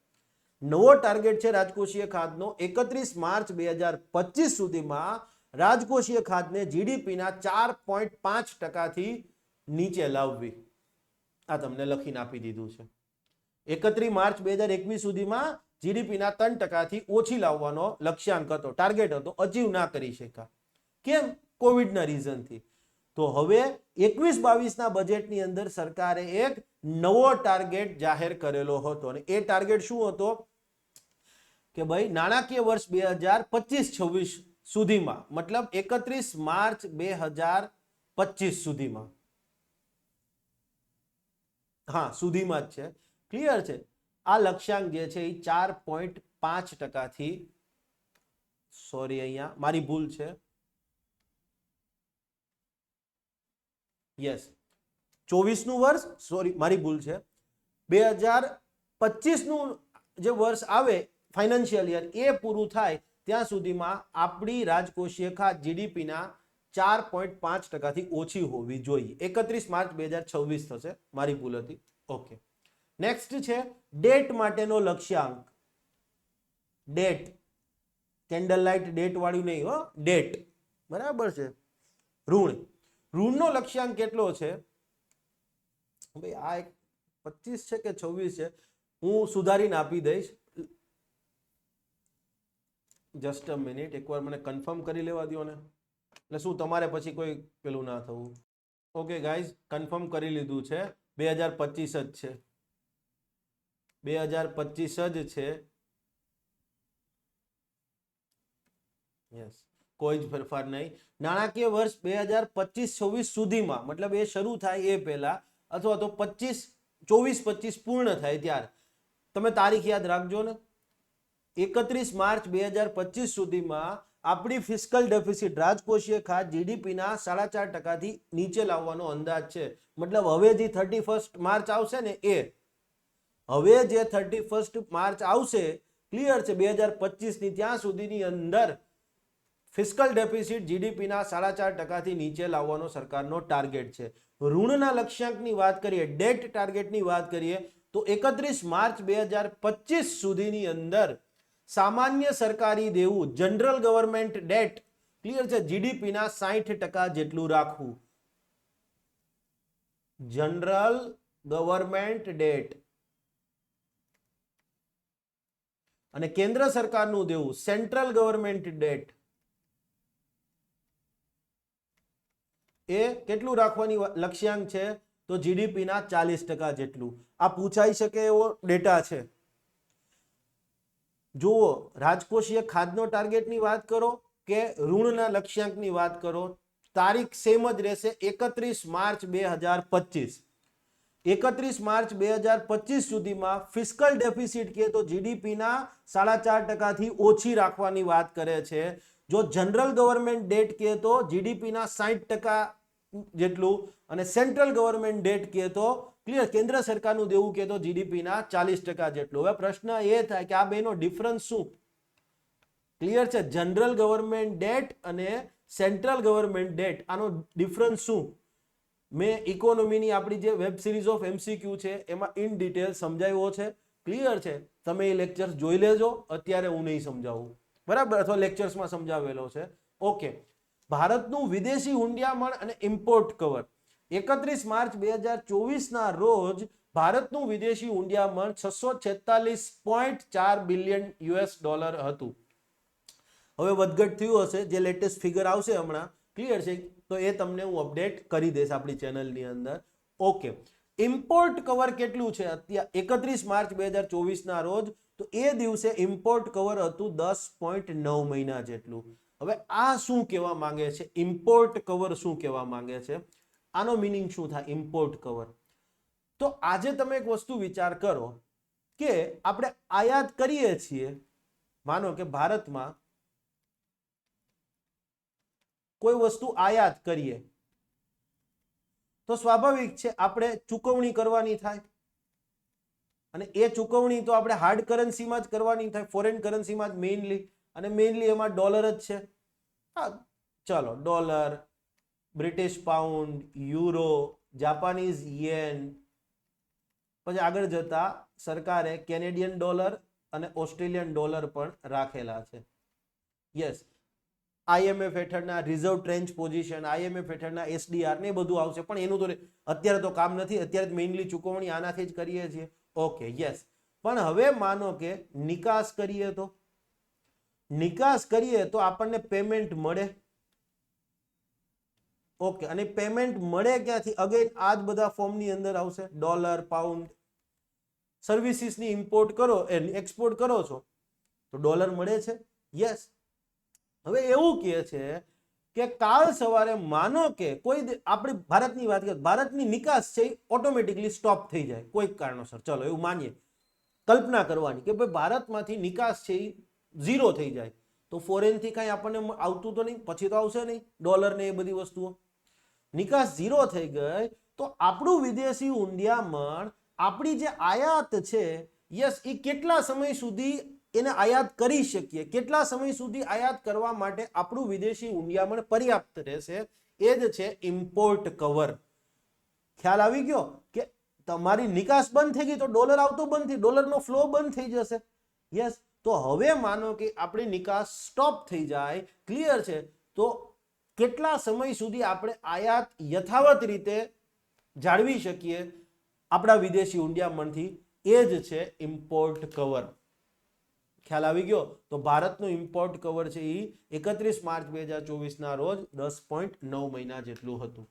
નવો ટાર્ગેટ છે રાજકોષીય ખાધનો 31 માર્ચ 2025 સુધીમાં રાજકોષીય ખાધને જીડીપીના 4.5%થી નીચે લાવવી. આ તમને લખીને આપી દીધું છે. 31 માર્ચ 2021 સુધીમાં જીડીપીના 3%થી ઓછી લાવવાનો લક્ષ્યાંક હતો, ટાર્ગેટ હતો, અચીવ ના કરી શક્યા. કેમ? કોવિડના રીઝનથી. તો હવે 21-22ના બજેટની અંદર સરકારે એક નવો ટાર્ગેટ જાહેર કરેલો હતો, અને એ ટાર્ગેટ શું હતો કે ભાઈ નાણાકીય વર્ષ 2025-26 સુધીમાં, મતલબ 31 માર્ચ 2025 સુધીમાં, હા સુધીમાં જ છે, ક્લિયર છે. આ લક્ષ્યાંક જે છે એ 4.5%થી, સોરી અહીંયા મારી ભૂલ છે, યસ 24નું વર્ષ, સોરી મારી ભૂલ છે, 2025નું જે વર્ષ આવે ફાઇનાન્શિયલ યર, એ પૂરું થાય ત્યાં સુધીમાં આપણી રાજકોષીય ખાધ જીડીપીના 4.5%થી ઓછી હોવી જોઈએ. 31 માર્ચ 2026 થશે, મારી ભૂલ હતી. ઓકે, નેક્સ્ટ છે ડેટ માટેનો લક્ષ્યાંક. ડેટ, કેન્ડલ લાઇટ ડેટ વાળું નહીં હો, ડેટ, બરાબર છે. ઋણનો લક્ષ્યાંક કેટલો છે ભાઈ? આ એક 25 છે કે 26 છે, હું સુધારીને આપી દઈશ. જસ્ટ અ મિનિટ, એકવાર મને કન્ફર્મ કરી લેવા દો ને, એટલે શું તમારે પછી કોઈ પેલું ના થવું. ઓકે ગાઈઝ, કન્ફર્મ કરી લીધું છે, 2025 જ છે, 2025 જ છે. યસ, કોઈ જ ફેરફાર નહીં. નાણાકીય વર્ષ 2025-26 સુધીમાં, મતલબ એ શરૂ થાય એ પહેલા અથવા તો 24-25 પૂર્ણ થાય ત્યારે તમે તારીખ યાદ રાખજો ને, 31 માર્ચ 2025 સુધીમાં આપણી ફિસ્કલ ડેફિસિટ રાજકોષીય ખાત જીડીપીના 4.5% નીચે લાવવાનો અંદાજ છે. મતલબ હવે જે 31 માર્ચ આવશે ને હવે જે 31 માર્ચ આવશે, ક્લિયર છે, 2025 ની ત્યાં સુધીની અંદર ફિસ્કલ ડેફિસિટ જીડીપીના 4.5% નીચે લાવવાનો સરકારનો ટાર્ગેટ છે. ઋણના લક્ષ્યાંકની વાત કરીએ, ડેટ ટાર્ગેટની વાત કરીએ તો 31 માર્ચ 2025 સુધીની અંદર સામાન્ય સરકારી દેવું, જનરલ ગવર્મેન્ટ ડેટ, ક્લિયર છે, જીડીપીના 60% જેટલું રાખવું. જનરલ ગવર્મેન્ટ ડેટ અને કેન્દ્ર સરકારનું દેવું, સેન્ટ્રલ ગવર્મેન્ટ ડેટ, એ કેટલું રાખવાની લક્ષ્યાંક છે? તો જીડીપીના 40% જેટલું. આ પૂછાઈ શકે એવો ડેટા છે. જુઓ, રાજકોષીય ખાધનો ટાર્ગેટની વાત કરો કે ઋણના લક્ષ્યાંકની વાત કરો, તારીખ સેમ જ રહેશે, 31 માર્ચ 2025. 31 માર્ચ 2025 સુધીમાં ફિસ્કલ ડેફિસિટ કે તો જીડીપીના 4.5%થી ઓછી રાખવાની વાત કરે છે. જો જનરલ ગવર્મેન્ટ ડેટ કે તો જીડીપીના 60% જેટલું, અને સેન્ટ્રલ ગવર્મેન્ટ ડેટ કે તો ક્લિયર કેન્દ્ર સરકારનું દેવું કે તો જીડીપીના 40% જેટલું. હવે પ્રશ્ન એ થાય કે આ બેનો ડિફરન્સ શું? ક્લિયર છે, જનરલ ગવર્મેન્ટ ડેટ અને સેન્ટ્રલ ગવર્મેન્ટ ડેટ, આનો ડિફરન્સ શું? મેં ઇકોનોમીની આપણી જે વેબ સિરીઝ ઓફ એમસીક્યુ છે એમાં ઇન ડિટેલ સમજાવ્યો છે. ક્લિયર છે, તમે એ લેક્ચર્સ જોઈ લેજો, અત્યારે હું નહીં સમજાવું, બરાબર, અથવા લેક્ચર્સમાં સમજાવેલો છે. ઓકે, ભારતનું વિદેશી હુંડિયામણ અને ઇમ્પોર્ટ કવર. 31 માર્ચ 2024 ના રોજ ભારતનું વિદેશી હુંડિયામણ $646.4 બિલિયન હતું. હવે વધઘટ થયું હશે, જે લેટેસ્ટ ફિગર આવશે હમણાં, ક્લિયર છે, તો એ તમને હું અપડેટ કરી દઈશ આપણી ચેનલની અંદર. ઓકે, ઇમ્પોર્ટ કવર કેટલું છે અત્યારે 31 માર્ચ 2024 ના રોજ? તો એ દિવસે ઇમ્પોર્ટ કવર હતું 10.9 મહિના જેટલું. હવે આ શું કહેવા માંગે છે? ઇમ્પોર્ટ કવર શું કહેવા માંગે છે? આનો મીનિંગ શું થાય ઇમ્પોર્ટ કવર? તો આજે તમે એક વસ્તુ વિચાર કરો કે આપણે આયાત કરીએ છીએ, માનો કે ભારતમાં કોઈ વસ્તુ આયાત કરીએ તો સ્વાભાવિક છે આપણે ચૂકવણી કરવાની થાય, અને એ ચૂકવણી તો આપણે હાર્ડ કરન્સીમાં જ કરવાની થાય, ફોરેન કરન્સીમાં જ મેઇનલી, અને મેઇનલી એમાં ડોલર જ છે. હા, ચલો, dollar, British pound, euro, Japanese yen, પછી આગળ જતા સરકારે કેનેડિયન ડોલર અને ઓસ્ટ્રેલિયન ડોલર પણ રાખેલા છે. યસ, IMF હેઠળના રિઝર્વ ટ્રેન્ચ પોઝિશન, IMF હેઠળના SDR ને બધું આવશે, પણ એનું તો અત્યારે તો કામ નથી, અત્યારે મેઇનલી ચૂકવણી આનાથી જ કરીએ છીએ. ઓકે, યસ, પણ હવે માનો કે નિકાસ કરીએ તો, નિકાસ કરીએ તો આપણને પેમેન્ટ મળે. ઓકે, અને પેમેન્ટ મળે ક્યાંથી? અગેન આ જ બધા ફોર્મની અંદર આવશે, ડોલર, પાઉન્ડ. સર્વિસીસની ઇમ્પોર્ટ કરો, એક્સપોર્ટ કરો છો તો ડોલર મળે છે. યસ, હવે એવું કહે છે કે કાલ સવારે માનો કે કોઈ આપણી ભારતની વાત કરીએ, ભારતની નિકાસ છે ઓટોમેટિકલી સ્ટોપ થઈ જાય કોઈક કારણોસર, ચલો એવું માનીએ, કલ્પના કરવાની કે ભાઈ ભારતમાંથી નિકાસ છે એ ઝીરો થઈ જાય, તો ફોરેનથી કાંઈ આપણને આવતું તો નહીં, પછી તો આવશે નહીં ડોલર ને એ બધી વસ્તુઓ. નિકાસ ઝીરો થઈ ગઈ તો આપણું વિદેશી હુંડિયામણ, આપણી જે આયાત છે, યસ, એ કેટલા સમય સુધી એને આયાત કરી શકીએ, કેટલા સમય સુધી આયાત કરવા માટે આપણું વિદેશી હુંડિયામણ પર્યાપ્ત રહેશે, એ જ છે ઇમ્પોર્ટ કવર. ખ્યાલ આવી ગયો કે તમારી નિકાસ બંધ થઈ ગઈ તો ડોલર આવતો બંધ થઈ, ડોલરનો ફ્લો બંધ થઈ જશે. યસ, તો હવે માનો કે આપણી નિકાસ સ્ટોપ થઈ જાય, ક્લિયર છે, તો કેટલા સમય સુધી આપણે આયાત યથાવત રીતે જાળવી શકીએ આપણા વિદેશી હુંડિયામણથી, એ જ છે ઇમ્પોર્ટ કવર. ખ્યાલ આવી ગયો? તો ભારતનું ઇમ્પોર્ટ કવર છે એ 31 માર્ચ 2024 ના રોજ 10.9 મહિના જેટલું હતું.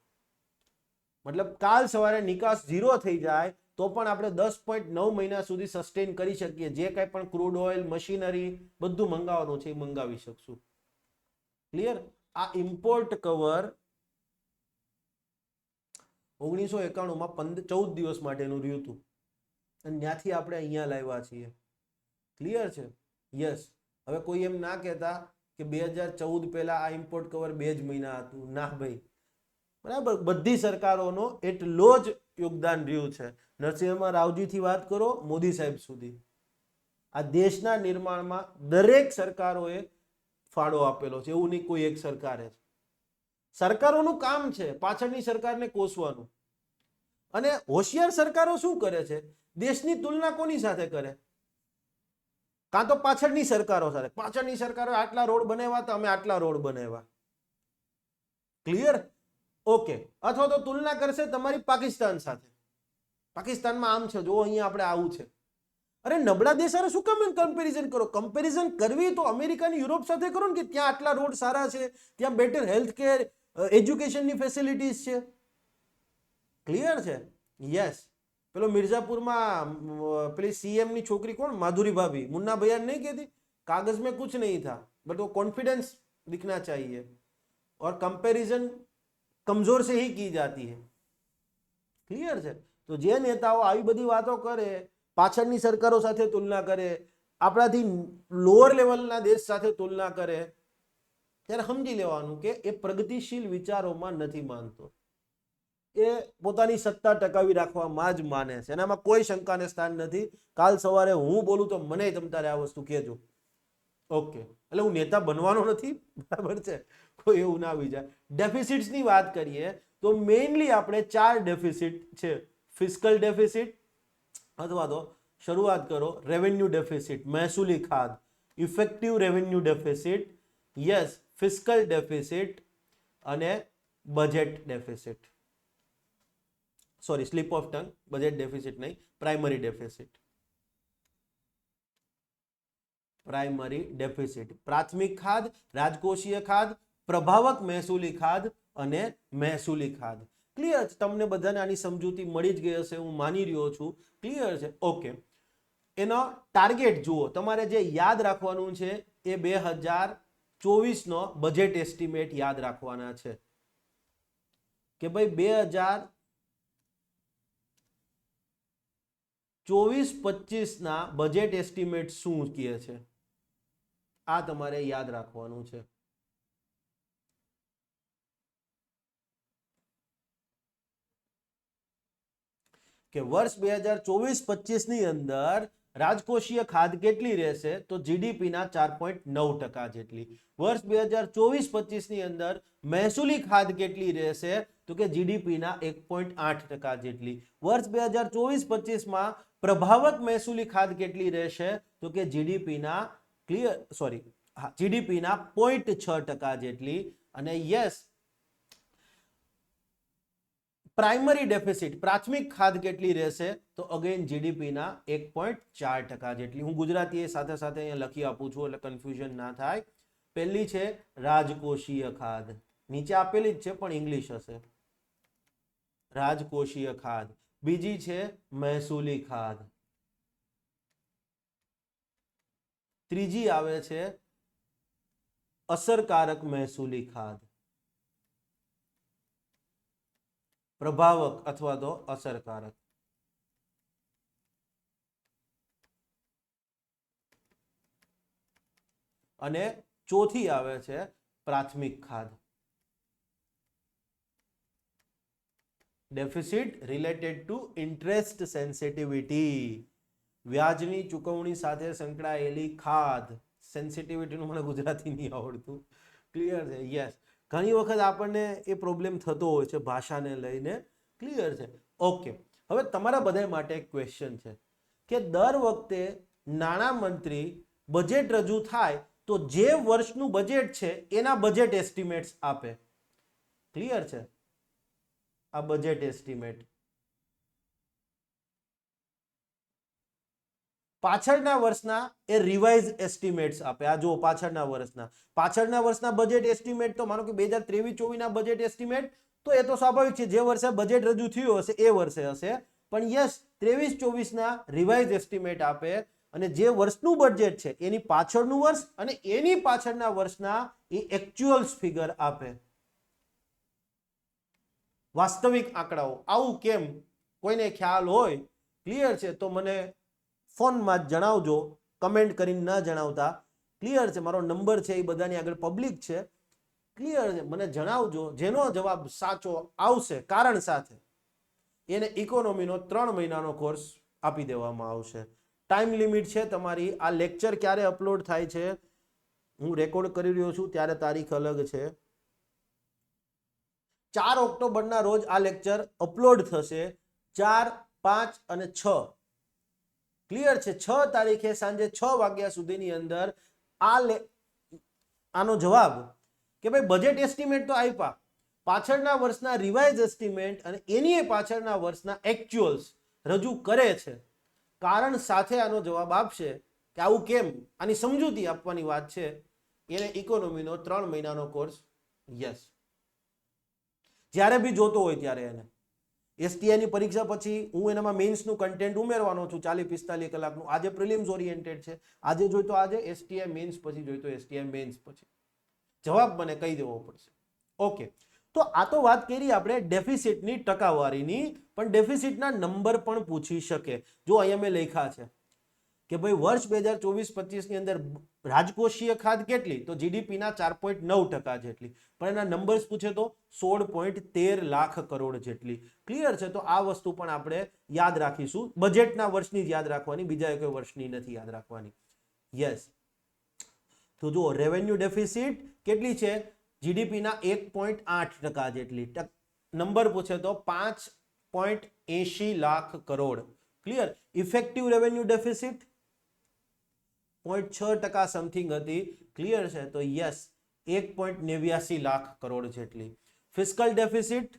મતલબ કાલ સવારે નિકાસ ઝીરો થઈ જાય તો પણ આપણે 10.9 મહિના સુધી સસ્ટેન કરી શકીએ, જે કાંઈ પણ ક્રૂડ ઓઇલ, મશીનરી બધું મંગાવવાનું છે એ મંગાવી શકશું. ક્લિયર? આ ઇમ્પોર્ટ કવર 1991 માં 14 દિવસ માટેનું રહ્યું હતું અને ત્યાંથી આપણે અહીંયા લાવ્યા છીએ. ક્લિયર છે? યસ. હવે કોઈ એમ ના કહેતા કે 2014 પહેલા આ ઇમ્પોર્ટ કવર 2 જ મહિના હતું. ના ભાઈ, બરાબર, બધી સરકારોનો એટલો જ યોગદાન રહ્યું છે. નરસિંહ રાવજી થી વાત કરો મોદી સાહેબ સુધી, આ દેશના નિર્માણમાં દરેક સરકારોએ ફાળો આપેલો છે. એવું નહીં કોઈ એક સરકારે. સરકારોનું કામ છે પાછળની સરકારને કોસવાનું. અને હોશિયાર સરકારો શું કરે છે? દેશની તુલના કોની સાથે કરે? કાં તો પાછળની સરકારો સાથે. પાછળની સરકારો આટલા રોડ બનાવ્યા તો અમે આટલા રોડ બનાવ્યા. ક્લિયર? ઓકે. અથવા તો તુલના કરશે તમારી પાકિસ્તાન સાથે. પાકિસ્તાનમાં આમ છે, જો અહીંયા આપણે આવું છે. અરે નબળા દેશ સાથે શું કામ કમ્પેરિઝન કરો? કમ્પેરિઝન કરવી તો અમેરિકા અને યુરોપ સાથે કરો ને, કે ત્યાં આટલા રોડ સારા છે, ત્યાં બેટર હેલ્થ કેર, એજ્યુકેશનની ફેસિલિટીઝ છે. ક્લિયર છે? યસ. પેલો મિર્ઝાપુરમાં પેલી સીએમ ની છોકરી કોણ, માધુરી ભાભી, મુન્ના ભૈયા નહીં કહેતી, કાગજ में कुछ नहीं था बट वो कॉन्फिडेंस दिखना चाहिए और कंपैरिजन कमजोर से ही की जाती है. ક્લિયર છે? તો જે નેતાઓ આવી બધી વાતો કરે, પાછળની સરકારો સાથે તુલના કરે, આપણાથી લોઅર લેવલના દેશ સાથે તુલના કરે, ત્યારે સમજી લેવાનું કે એ પ્રગતિશીલ વિચારોમાં નથી માનતો. એ પોતાની સત્તા ટકાવી રાખવામાં જ માને છે. એનામાં કોઈ શંકાને સ્થાન નથી. કાલ સવારે હું બોલું તો મને તમ તારે આ વસ્તુ કહેજો. ઓકે. એટલે હું નેતા બનવાનો નથી, બરાબર છે? કોઈ એવું ના આવી જાય. ડેફિસિટ્સની વાત કરીએ તો મેઇનલી આપણે 4 ડેફિસિટ છે. ફિસ્કલ ડેફિસિટ, અથવા તો શરૂઆત કરો રેવન્યુ ડેફિસિટ, મહેસૂલી ખાધ, effective revenue deficit, yes, fiscal deficit અને budget deficit. Sorry, slip of tongue, budget deficit નહીં, પ્રાઇમરી ડેફિસિટ. પ્રાઇમરી ડેફિસિટ, પ્રાથમિક ખાધ, રાજકોષીય ખાધ, પ્રભાવક મહેસૂલી ખાધ અને મહેસૂલી ખાધ. ક્લિયર? તમને બધાને આની સમજૂતી મળી જ ગઈ હશે, હું માની રહ્યો છું. ક્લિયર છે? ઓકે. એનો ટાર્ગેટ જુઓ, તમારે જે યાદ રાખવાનું છે એ 2024 નો બજેટ એસ્ટિમેટ યાદ રાખવાના છે કે ભાઈ 2024-25 ના બજેટ એસ્ટિમેટ શું કહે છે, આ તમારે યાદ રાખવાનું છે. કે વર્ષ 2024-25 ની અંદર રાજકોષીય ખાધ કેટલી રહેશે? તો જીડીપી ના 4.9% જેટલી. વર્ષ 2024-25 ની અંદર મહેસૂલી ખાધ કેટલી રહેશે? તો કે જીડીપી ના 1.8% જેટલી. વર્ષ 2024-25 માં પ્રભાવક મહેસૂલી ખાધ કેટલી રહેશે? તો કે જીડીપી ના જીડીપી ના 0.6% જેટલી. અને યસ, પ્રાઇમરી ડેફિસિટ, પ્રાથમિક ખાધ કેટલી રહેશે? તો અગેન જીડીપી ના 1.4% જેટલી. હું ગુજરાતી એ સાથે સાથે અહીંયા લખી આપું છું એટલે કન્ફ્યુઝન ના થાય. પહેલી છે રાજકોષીય ખાધ, નીચે આપેલી જ છે પણ ઇંગ્લિશ હશે, રાજકોષીય ખાધ. બીજી છે મહેસૂલી ખાધ. ત્રીજી આવે છે અસરકારક મહેસૂલી ખાધ, પ્રભાવક અથવા તો અસરકારક. અને ચોથી આવે છે પ્રાથમિક ખાધ. Deficit related to interest sensitivity, વ્યાજની ચૂકવણી સાથે સંકળાયેલી ખાધ. સેન્સિટિવિટીનું મને ગુજરાતી નહીં આવડતું. ક્લિયર છે? યસ. ઘણી વખત આપણને એ પ્રોબ્લેમ થતો હોય છે ભાષાને લઈને. ક્લિયર છે? ઓકે. હવે તમારા બધા માટે એક ક્વેશ્ચન છે કે દર વખતે નાણાં મંત્રી બજેટ રજૂ થાય તો જે વર્ષનું બજેટ છે એના બજેટ એસ્ટિમેટ્સ આપે. ક્લિયર છે? આ બજેટ એસ્ટિમેટ પાછળના વર્ષના એ રિવાઇઝ એસ્ટિમેટ્સ આપે. આ જો પાછળના વર્ષના બજેટ એસ્ટિમેટ, તો માનો કે 2023-24 ના બજેટ એસ્ટિમેટ, તો એ તો સ્વાભાવિક છે જે વર્ષે બજેટ રજૂ થયું હશે એ વર્ષે હશે. પણ યસ, 23-24 ના રિવાઇઝ એસ્ટિમેટ આપે અને જે વર્ષનું બજેટ છે એની પાછળનું વર્ષ અને એની પાછળના વર્ષના એ એક્ચ્યુઅલ્સ ફિગર આપે, વાસ્તવિક આંકડાઓ. આવું કેમ? કોઈને ખ્યાલ હોય, ક્લિયર છે, તો મને ફોનમાં જ જણાવજો, કમેન્ટ કરીને ન જણાવતા. ક્લિયર છે, મારો નંબર છે એ બધાની આગળ પબ્લિક છે. ક્લિયર છે, મને જણાવજો. જેનો જવાબ સાચો આવશે કારણ સાથે એને ઇકોનોમીનો 3 મહિનાનો કોર્સ આપી દેવામાં આવશે. ટાઈમ લિમિટ છે તમારી. આ લેક્ચર ક્યારે અપલોડ થાય છે, હું રેકોર્ડ કરી રહ્યો છું ત્યારે તારીખ અલગ છે. 4 ઓક્ટોબરના રોજ આ લેક્ચર અપલોડ થશે. 4, 5 અને 6. ક્લિયર છે, 6 તારીખે સાંજે 6 વાગ્યા સુધીની અંદર આનો જવાબ કે ભાઈ બજેટ એસ્ટિમેટ તો આપ્યા, પાછળના વર્ષના રિવાઇઝ એસ્ટિમેટ અને એની પાછળના વર્ષના એક્ચ્યુઅલ્સ રજૂ કરે છે, કારણ સાથે આનો જવાબ આપશે કે આવું કેમ, આની સમજૂતી આપવાની વાત છે. એને ઇકોનોમીનો 3 મહિનાનો કોર્સ, યસ, જ્યારે બી જોતો હોય ત્યારે એને. એસટીઆઈની પરીક્ષા પછી હું એનામાં મેઇન્સનું કન્ટેન્ટ ઉમેરવાનો છું 40-45 કલાકનું. આજે પ્રિલિમ્સ ઓરિએન્ટેડ છે, આજે જોઈતો આજે, એસટીઆઈ મેઇન્સ પછી જોઈતો એસટીઆઈ મેઇન્સ પછી. જવાબ મને કહી દેવો પડશે. ઓકે, તો આ તો વાત કરી આપણે ડેફિસિટની ટકાવારીની, પણ ડેફિસિટના નંબર પણ પૂછી શકે. જો અહીંયા મેં લખ્યા છે કે ભાઈ વર્ષ 2024-25 ની અંદર રાજકોષીય ખાધ કેટલી, તો જીડીપીના 4.9% જેટલી, પણ એના નંબર્સ પૂછે તો 16.13 લાખ કરોડ જેટલી. ક્લિયર છે, તો આ વસ્તુ પણ આપણે યાદ રાખીશું. બજેટના વર્ષની જ યાદ રાખવાની, બીજા કોઈ વર્ષની નથી યાદ રાખવાની. યસ, તો જુઓ રેવન્યુ ડેફિસિટ કેટલી છે, જીડીપીના 1.8% જેટલી. નંબર પૂછે તો 5.80 lakh crore. Clear. Effective revenue deficit 0.6% something હતી. ક્લિયર છે, તો યસ 1.89 લાખ કરોડ જેટલી. ફિસ્કલ ડેફિસિટ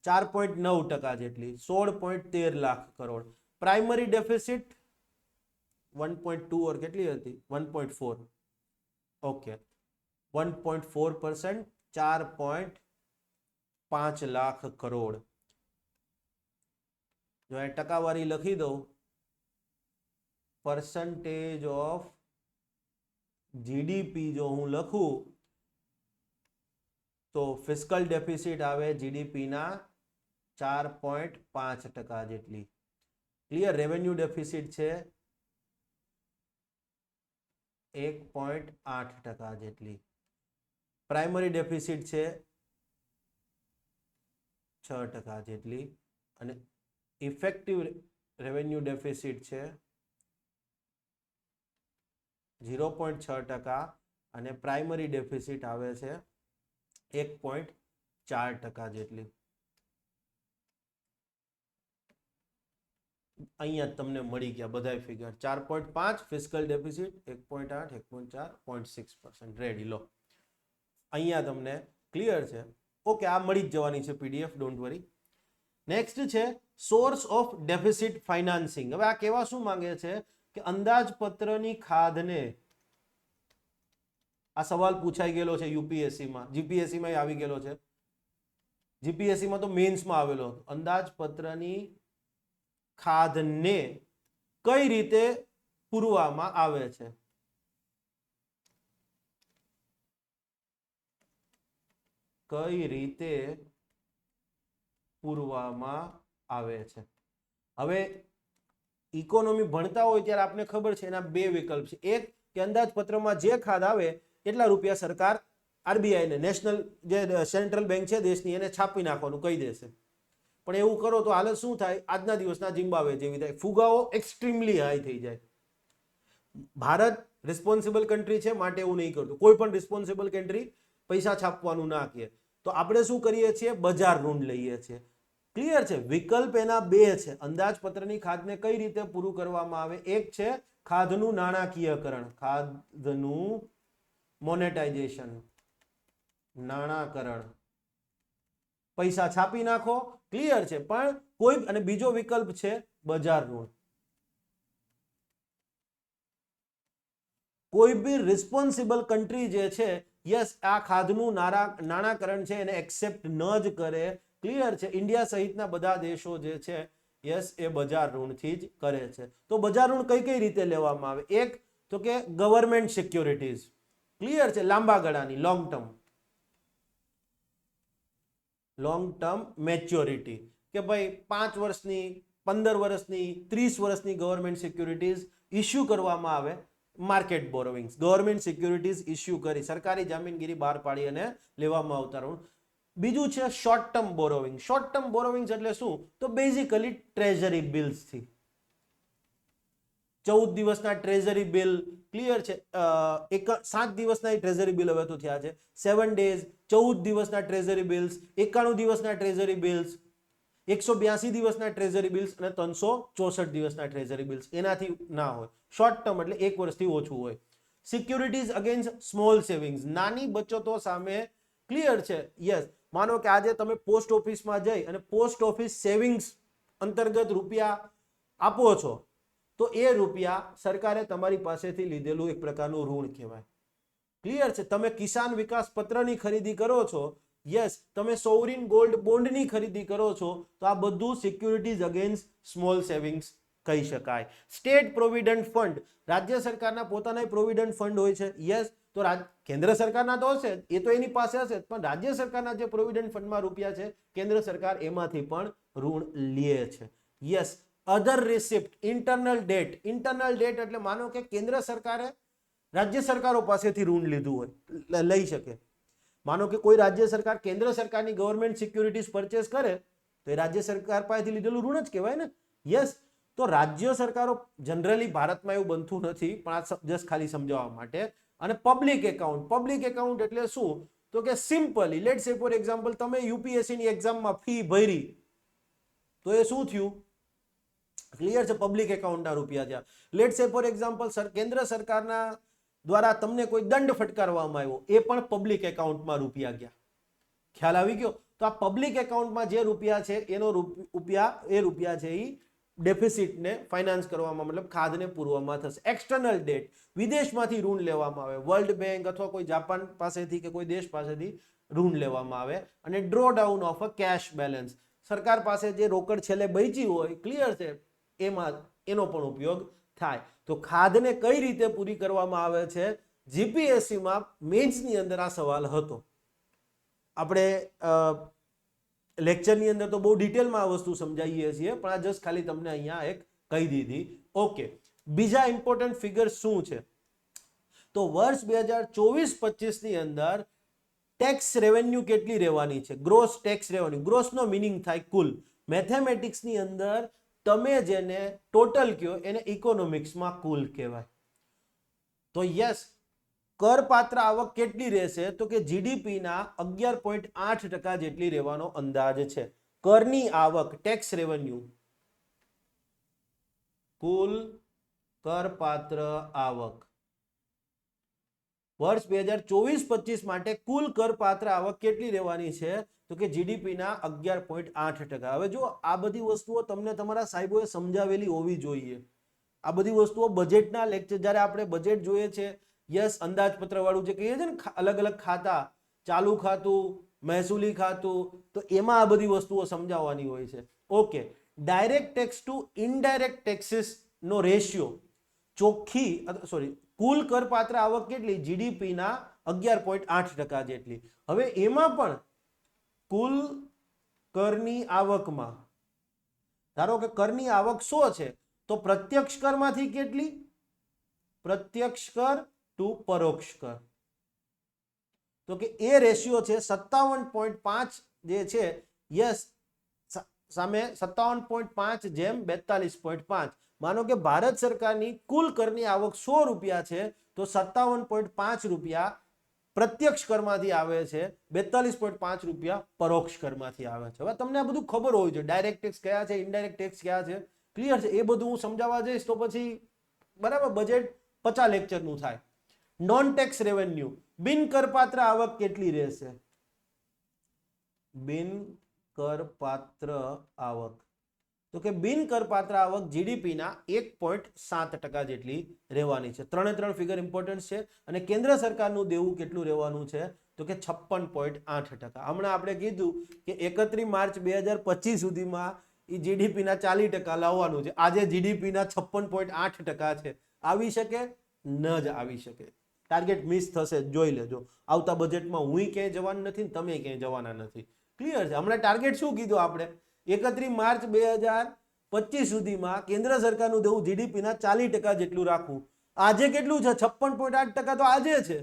4.9% જેટલી, 16.13 લાખ કરોડ. પ્રાઇમરી ડેફિસિટ 1.2 ઓર કેટલી હતી, 1.4. ઓકે, 1.4%, 4.5 લાખ કરોડ. જો એ ટકાવારી લખી દઉં, પર્સન્ટેજ ઓફ જીડીપી જો હું લખું તો ફિસ્કલ ડેફિસિટ આવે જીડીપીના 4.5% જેટલી. ક્લિયર. રેવન્યુ ડેફિસિટ છે 1.8% જેટલી. પ્રાઇમરી ડેફિસિટ છે 6% જેટલી અને ઇફેક્ટિવ રેવન્યુ ડેફિસિટ છે 0.6% અને પ્રાઇમરી ડેફિસિટ આવે છે 1.4% જેટલી. અહીંયા તમને મળી ગયા બધા ફિગર. 4.5 fiscal deficit, 1.8, 1.4, 0.6%. રેડી. લો, અહીંયા તમને ક્લિયર છે. ઓકે, આ મળી જ જવાની છે પીડીએફ, ડોન્ટ વરી. નેક્સ્ટ છે સોર્સ ઓફ ડેફિસિટ ફાઇનાન્સિંગ. હવે આ કેવા શું માંગે છે કે અંદાજપત્રની ખાધને, આ સવાલ પૂછાઈ ગયેલો છે યુપીએસસીમાં, જીપીએસસીમાં આવી ગયેલો છે. જીપીએસસીમાં તો મેન્સમાં આવેલો હતો. અંદાજપત્રની ખાધને કઈ રીતે પૂરવામાં આવે છે? કઈ રીતે પૂરવામાં આવે છે? હવે ઇકોનોમી ભણતા હોય ત્યારે આપણે ખબર છે એના બે વિકલ્પ છે. એક કે અંદાજપત્રમાં જે ખાધ આવે એટલા રૂપિયા સરકાર આરબીઆઈ ને, નેશનલ જે સેન્ટ્રલ બેંક છે દેશની, એને છાપી નાખવાનું કહી દેશે. પણ એવું કરો તો હાલત શું થાય? આજના દિવસના ઝિમ્બાબ્વે જેવી થાય. ફુગાવો એક્સ્ટ્રીમલી હાઈ થઈ જાય. ભારત રિસ્પોન્સિબલ કન્ટ્રી છે માટે એવું નહીં કરતું. કોઈ પણ રિસ્પોન્સિબલ કન્ટ્રી પૈસા છાપવાનું ના કહે. તો આપણે શું કરીએ છીએ? બજાર ઋણ લઈએ છીએ. ક્લિયર છે. વિકલ્પ એના બે છે. અંદાજપત્રની ખાધને કઈ રીતે પૂરું કરવામાં આવે? એક છે ખાધનું નાણાકીયકરણ, ખાધનું મોનેટાઇઝેશન, નાણાકરણ, પૈસા છાપી નાખો. ક્લિયર છે. પણ કોઈ, અને બીજો વિકલ્પ છે બજાર ઋણ. કોઈ બી રિસ્પોન્સિબલ કન્ટ્રી જે છે, યસ, આ ખાધનું નાણાકરણ છે એને એક્સેપ્ટ ન જ કરે. ક્લિયર છે. ઇન્ડિયા સહિતના બધા દેશો જે છે, યસ, એ બજાર ઋણથી જ કરે છે. તો બજાર ઋણ કઈ કઈ રીતે લેવામાં આવે? એક તો કે ગવર્મેન્ટ સિક્યોરિટીઝ, ક્લિયર છે? લાંબા ગાળાની, લોંગ ટર્મ મેચ્યોરિટી, કે ભાઈ 5 વર્ષની, 15 વર્ષની, 30 વર્ષની ગવર્મેન્ટ સિક્યુરિટીઝ ઇસ્યુ કરવામાં આવે. માર્કેટ બોરોવિંગ્સ, ગવર્મેન્ટ સિક્યુરિટીઝ ઇસ્યુ કરી, સરકારી જામીનગીરી બહાર પાડી અને લેવામાં આવતા ઋણ. બીજું છે short term borrowing. Short term borrowings એટલે શું? તો બેઝિકલી ટ્રેઝરી બિલ્સ થી, 14 દિવસના ટ્રેઝરી બિલ, ક્લિયર છે? 7 દિવસના ટ્રેઝરી બિલ હવે તો થયા છે, 7 ડેઝ, 14 દિવસના ટ્રેઝરી બિલ્સ, 91 દિવસના ટ્રેઝરી બિલ્સ, 182 દિવસના ટ્રેઝરી બિલ્સ અને 364 દિવસના ટ્રેઝરી બિલ્સ. એનાથી ના હોય. શોર્ટ ટર્મ એટલે 1 વર્ષથી ઓછું હોય. સિક્યુરિટીઝ અગેન્સ્ટ સ્મોલ સેવિંગ્સ, નાની બચતો સામે, ક્લિયર છે? યસ. માનો કે આજે તમે પોસ્ટ ઓફિસમાં જઈ અને પોસ્ટ ઓફિસ સેવિંગ્સ અંતર્ગત રૂપિયા આપો છો, તો એ રૂપિયા સરકારે તમારી પાસેથી લીધેલું એક પ્રકારનું ઋણ કહેવાય. ક્લિયર છે? તમે કિસાન વિકાસ પત્રની ખરીદી કરો છો, યસ, તમે સોવરિન ગોલ્ડ બોન્ડની ખરીદી કરો છો, તો આ બધું સિક્યુરિટીઝ અગેન્સ્ટ સ્મોલ સેવિંગ્સ કહી શકાય. સ્ટેટ પ્રોવિડન્ટ ફંડ, રાજ્ય સરકારના પોતાના પ્રોવિડન્ટ ફંડ હોય છે, યસ. તો કેન્દ્ર સરકારના તો હશે, એ તો એની પાસે હશે, પણ રાજ્ય સરકારના જે પ્રોવિડન્ટ ફંડમાં રૂપિયા છે, કેન્દ્ર સરકાર એમાંથી પણ ઋણ લે છે, yes. Other receipt, internal debt. Internal debt એટલે માનો કે કેન્દ્ર સરકારે રાજ્ય સરકારો પાસેથી ઋણ લીધું હોય, લઈ શકે. માનો કે કોઈ રાજ્ય સરકાર કેન્દ્ર સરકારની ગવર્મેન્ટ સિક્યુરિટીઝ પરચેસ કરે, તો એ રાજ્ય સરકાર પાસેથી લીધેલું ઋણ જ કહેવાય ને, યસ. તો રાજ્ય સરકારો, જનરલી ભારતમાં એવું બનતું નથી, પણ આ જસ્ટ ખાલી સમજાવવા માટે. અને પબ્લિક એકાઉન્ટ. પબ્લિક એકાઉન્ટ એટલે શું? તો કે સિમ્પલી, લેટ સે ફોર એક્ઝામ્પલ, તમે યુપીએસસી ની એક્ઝામમાં ફી ભરી, તો એ શું થયું? ક્લિયર છે? પબ્લિક એકાઉન્ટના રૂપિયા થયા. લેટ સે ફોર એક્ઝામ્પલ, કેન્દ્ર સરકારના દ્વારા તમને કોઈ દંડ ફટકારવામાં આવ્યો, એ પણ પબ્લિક એકાઉન્ટમાં રૂપિયા ગયા. ખ્યાલ આવી ગયો? તો આ પબ્લિક એકાઉન્ટમાં જે રૂપિયા છે, એનો રૂપિયા છે એ ડેફિસિટને ફાઇનાન્સ કરવામાં, મતલબ ખાધને પૂરવામાં થશે. એક્સટર્નલ ડેટ, વિદેશમાંથી ઋણ લેવામાં આવે, વર્લ્ડ બેંક અથવા કોઈ જાપાન પાસેથી કે કોઈ દેશ પાસેથી ઋણ લેવામાં આવે. અને draw down of a cash balance, સરકાર પાસે જે રોકડ છેલ્લે બચી હોય, ક્લિયર છે, એમાં એનો પણ ઉપયોગ થાય. તો ખાધને કઈ રીતે પૂરી કરવામાં આવે છે? જીપીએસસીમાં મેન્સની અંદર આ સવાલ હતો. આપણે લેક્ચરની અંદર તો બહુ ડિટેલમાં આ વસ્તુ સમજાવીએ છીએ, પણ આ જસ્ટ ખાલી તમને અહીંયા એક કહી દીધી. ઓકે, બીજા ઇમ્પોર્ટન્ટ ફિગર શું છે? તો વર્ષ 2024-25 ની અંદર ટેક્સ રેવન્યુ કેટલી રહેવાની છે? Gross tax revenue. Gross no meaning થાય કુલ. મેથેમેટિક્સ ની અંદર તમે જેને ટોટલ કહો એને ઇકોનોમિક્સમાં કુલ કહેવાય. તો યસ, કરપાત્ર આવક કેટલી રહેશે? તો કે જીડીપીના 11.8% જેટલી રહેવાનો અંદાજ છે. કરની આવક, ટેક્સ રેવન્યુ, કુલ કરપાત્ર આવક વર્ષ 2024-25 માટે કુલ કરપાત્ર આવક કેટલી રહેવાની છે? તો કે જીડીપીના 11.8%. હવે જો આ બધી વસ્તુઓ તમને તમારા સાહેબોએ સમજાવેલી હોવી જોઈએ. આ બધી વસ્તુઓ બજેટના લેક્ચર, જ્યારે આપણે બજેટ જોઈએ છે, યસ, અંદાજપત્ર વાળું જે કહીએ છે ને, અલગ અલગ ખાતા, ચાલુ ખાતું, મહેસૂલી ખાતું, તો એમાં આ બધી વસ્તુઓ સમજાવવાની હોય છે. Okay, direct tax to indirect taxes નો રેશિયો, કુલ કરપાત્ર આવક કેટલી? જીડીપીના 11.8% જેટલી. હવે એમાં પણ કુલ કરની આવકમાં, ધારો કે કરની આવક 100 છે, તો પ્રત્યક્ષ કરમાંથી કેટલી? પ્રત્યક્ષ કર ટુ પરોક્ષ કર, તો કે એ રેશિયો છે 57.5 જે છે, યસ, સામે 57.5 જેમ 42.5. માનો કે ભારત સરકારની કુલ કરની આવક 100 રૂપિયા છે, તો 57.5 રૂપિયા પ્રત્યક્ષ કરમાંથી આવે છે, 42.5 રૂપિયા પરોક્ષ કરમાંથી આવે છે. હવે તમને આ બધું ખબર હોવી જોઈએ, ડાયરેક્ટ ટેક્સ કયા છે, ઇનડાયરેક્ટ ટેક્સ કયા છે, ક્લિયર છે? એ બધું હું સમજાવવા જઈશ તો પછી બરાબર બજેટ 50 લેક્ચરનું થાય. નોન ટેક્સ રેવન્યુ, બિન કરપાત્ર આવક કેટલી રહેશે? બિન કરપાત્ર આવક, તો કે બિન કરપાત્ર આવક જીડીપીના 1.7% જેટલી રહેવાની છે. 3 ફિગર ઇમ્પોર્ટન્ટ છે. અને કેન્દ્ર સરકારનું દેવું કેટલું રહેવાનું છે? તો કે 56.8%. હમણાં આપણે કીધું કે 31 માર્ચ 2025 સુધીમાં એ જીડીપીના 40% લાવવાનું છે. આજે જીડીપીના 56.8% છે. આવી શકે? ન જ આવી શકે. ટાર્ગેટ મિસ થશે, જોઈ લેજો. આવતા બજેટમાં હું ક્યાંય જવાનું નથી, તમે ક્યાંય જવાના નથી. ક્લિયર છે? હમણાં ટાર્ગેટ શું કીધું આપણે? 31 માર્ચ 2025 સુધીમાં કેન્દ્ર સરકારનું દેવું જીડીપીના 40% જેટલું રાખવું. આજે કેટલું છે? 56.8% તો આજે છે.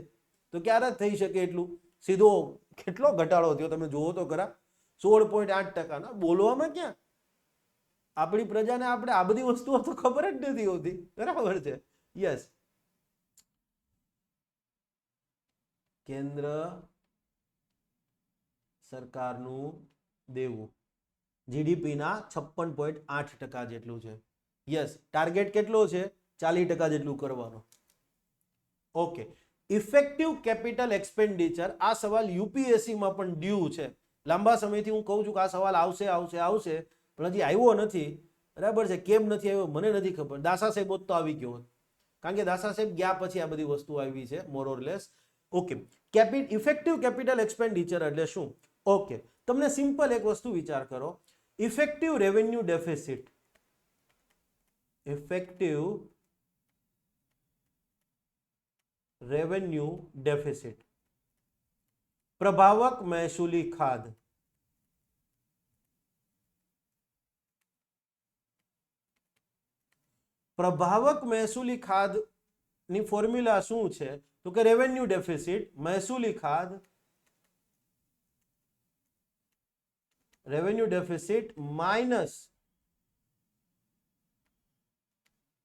તો ક્યારે થઈ શકે એટલું? સીધો કેટલો ઘટાડો થયો તમે જુઓ તો ખરા, 16.8%. બોલવામાં ક્યાં? આપણી પ્રજાને આપણે આ બધી વસ્તુઓ તો ખબર જ નથી હોતી. બરાબર છે? યસ. કેન્દ્ર સરકારનું દેવું જીડીપીના 56.8% જેટલું છે. યસ. ટાર્ગેટ કેટલો છે? 40% જેટલું કરવાનો. ઓકે. ઇફેક્ટિવ કેપિટલ એક્સપેન્ડિચર, આ સવાલ યુપીએસસી માં પણ ડ્યુ છે. લાંબા સમયથી હું કહું છું કે આ સવાલ આવશે આવશે આવશે, પણ હજી આવ્યો નથી. બરાબર છે? કેમ નથી આવ્યો મને નથી ખબર. દાસા સાહેબ તો આવી ગયો હોત, કારણ કે દાસા સાહેબ ગયા પછી આ બધી વસ્તુ આવી છે more or less. Okay. Effective capital expenditure એટલે શું? ઓકે, તમને સિમ્પલ એક વસ્તુ વિચાર કરો. Effective revenue deficit, effective revenue deficit, પ્રભાવક મહેસૂલી ખાધ. પ્રભાવક મહેસૂલી ખાધ ની ફોર્મ્યુલા શું છે? તો કે રેવન્યુ ડેફિસિટ, મહેસૂલી ખાધ, રેવન્યુ ડેફિસિટ માઇનસ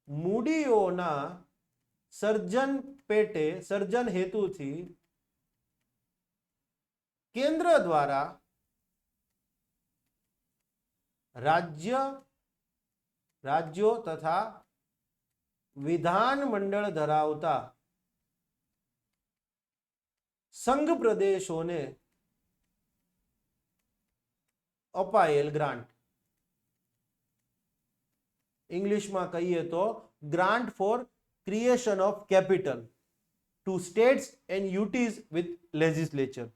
મૂડીઓના સર્જન પેટે, સર્જન હેતુથી કેન્દ્ર દ્વારા રાજ્યો તથા વિધાન મંડળ ધરાવતા સંઘ પ્રદેશોને અપાયેલ ગ્રાન્ટ. ઇંગ્લિશમાં કહીએ તો grant for creation of capital to states and UTs with legislature.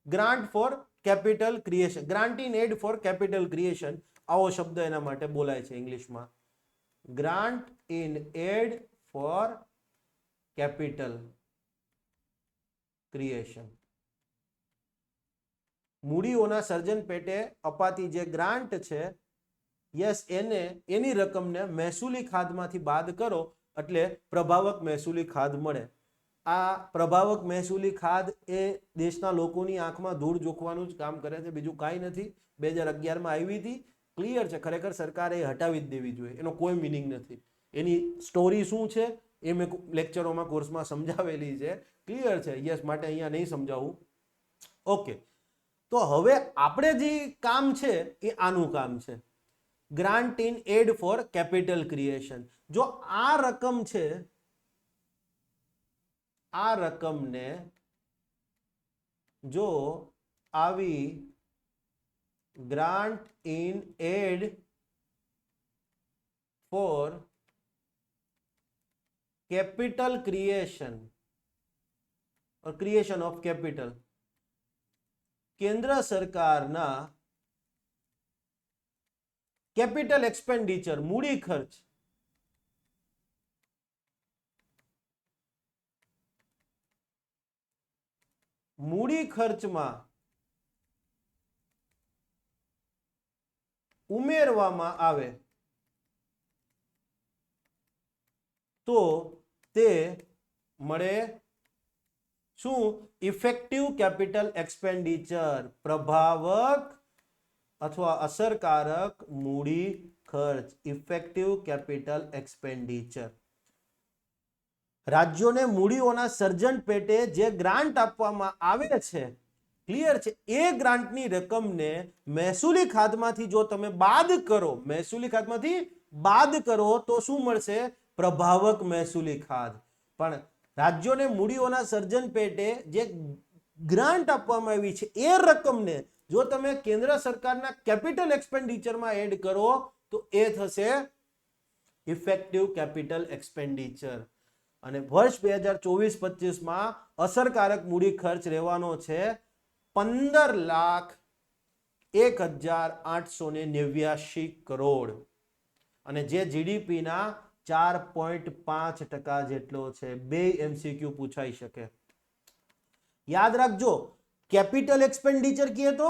Grant for capital creation, grant in aid for capital creation, આવો શબ્દ એના માટે બોલાય છે ઇંગ્લિશમાં. Grant in aid for capital creation. મૂડીઓના સર્જન પેટે અપાતી જે ગ્રાન્ટ છે, યસ, એની રકમને મહેસૂલી ખાધમાંથી બાદ કરો એટલે પ્રભાવક મહેસૂલી ખાધ મળે. આ પ્રભાવક મહેસૂલી ખાધ એ દેશના લોકોની આંખમાં ધૂળ જોખવાનું જ કામ કરે છે, બીજું કાંઈ નથી. 2011માં આવી હતી. ક્લિયર છે? ખરેખર સરકારે એ હટાવી જ દેવી જોઈએ, એનો કોઈ મિનિંગ નથી. એની સ્ટોરી શું છે એ મેં લેક્ચરોમાં, કોર્સમાં સમજાવેલી છે. ક્લિયર છે? યસ. માટે અહીંયા નહીં સમજાવું. ઓકે. તો હવે આપણે જે કામ છે એ આનું કામ છે, grant in aid for capital creation. જો આ રકમ છે, આ રકમને જો આવી grant in aid for capital creation or creation of capital, કેન્દ્ર સરકારના કેપિટલ એક્સપેન્ડિચર, મૂડી ખર્ચ, મૂડી ખર્ચમાં ઉમેરવામાં આવે તો તે મળે શું? ઇફેક્ટિવ કેપિટલ એક્સપેન્ડિચર, પ્રભાવક અથવા અસરકારક મૂડી ખર્ચ, ઇફેક્ટિવ કેપિટલ એક્સપેન્ડિચર. રાજ્યોને મૂડીઓના સર્જન પેટે જે ગ્રાન્ટ આપવામાં આવે છે, ક્લિયર છે, એ ગ્રાન્ટની રકમને મહેસૂલી ખાધમાંથી જો તમે બાદ કરો, મહેસૂલી ખાધમાંથી બાદ કરો તો શું મળશે? પ્રભાવક મહેસૂલી ખાધ. પણ રાજ્યોને મૂડીઓના સર્જન પેટે જે ગ્રાન્ટ આપવામાં આવી છે એ રકમને જો તમે કેન્દ્ર સરકારના કેપિટલ એક્સપેન્ડિચરમાં એડ કરો તો એ થશે ઇફેક્ટિવ કેપિટલ એક્સપેન્ડિચર. અને વર્ષ 2024-25માં અસરકારક મૂડી ખર્ચ રહેવાનો છે 15,01,889 કરોડ, અને જે જીડીપીના 4.5% જેટલો છે. બે MCQ પૂછાઈ શકે. યાદ રાખજો, કેપિટલ એક્સપેન્ડિચર કીએ તો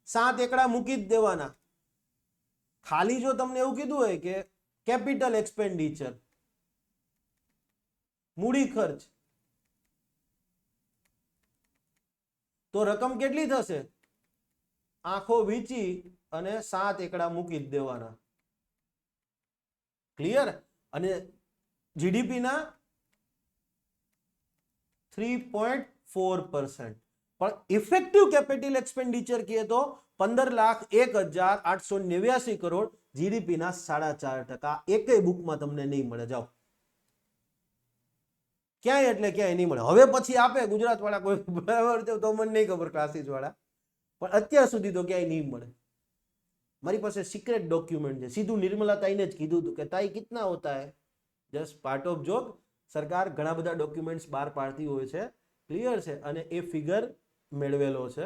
7 એકડા મૂકી જ દેવાના. ખાલી જો તમને એવું કીધું હોય કે કેપિટલ એક્સપેન્ડિચર મૂડી ખર્ચ, તો રકમ કેટલી થશે? આંખો વીંચી અને 7 એકડા મૂકી જ દેવાના. ક્લિયર? અને જીડીપી ના 3.4%. પણ ઇફેક્ટિવ કેપિટલ એક્સપેન્ડિચર કીએ તો 15,01,889 કરોડ, જીડીપી ના 4.5%. એકેય બુકમાં તમને નહીં મળે. જાઓ ક્યાંય, એટલે ક્યાંય નહીં મળે. હવે પછી આપે ગુજરાત વાળા કોઈ, બરાબર છે, તો મને નહીં ખબર ક્લાસીસ વાળા, પણ અત્યાર સુધી તો ક્યાંય નહીં મળે. મારી પાસે સિક્રેટ ડોક્યુમેન્ટ છે. સીધું નિર્મલા તાઈને જ કીધું હતું કે તાઈ કિતના હોતા હે. Just part of joke. સરકાર ઘણા બધા ડોક્યુમેન્ટ્સ બહાર પાડતી હોય છે. ક્લિયર છે? અને એ ફિગર મેળવેલો છે.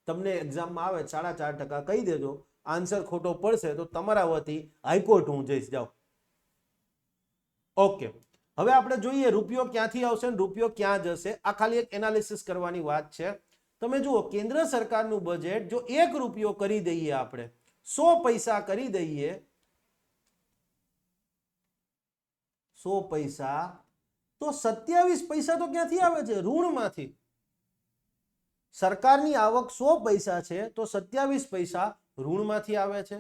તમને એક્ઝામમાં આવે 4.5% કહી દેજો. આન્સર ખોટો પડશે તો તમારા વતી હાઈકોર્ટ હું જઈશ. જાઓ. ઓકે, હવે આપણે જોઈએ રૂપિયો ક્યાંથી આવશે ને રૂપિયો ક્યાં જશે. આ ખાલી એક એનાલિસિસ કરવાની વાત છે. તમે જુઓ, કેન્દ્ર સરકારનું બજેટ જો 1 રૂપિયો કરી દઈએ, આપણે 100 પૈસા કરી દઈએ, 100 પૈસા, તો 27 પૈસા તો ક્યાંથી આવે છે? ઋણમાંથી. સરકારની આવક 100 પૈસા છે તો 27 પૈસા ઋણમાંથી આવે છે.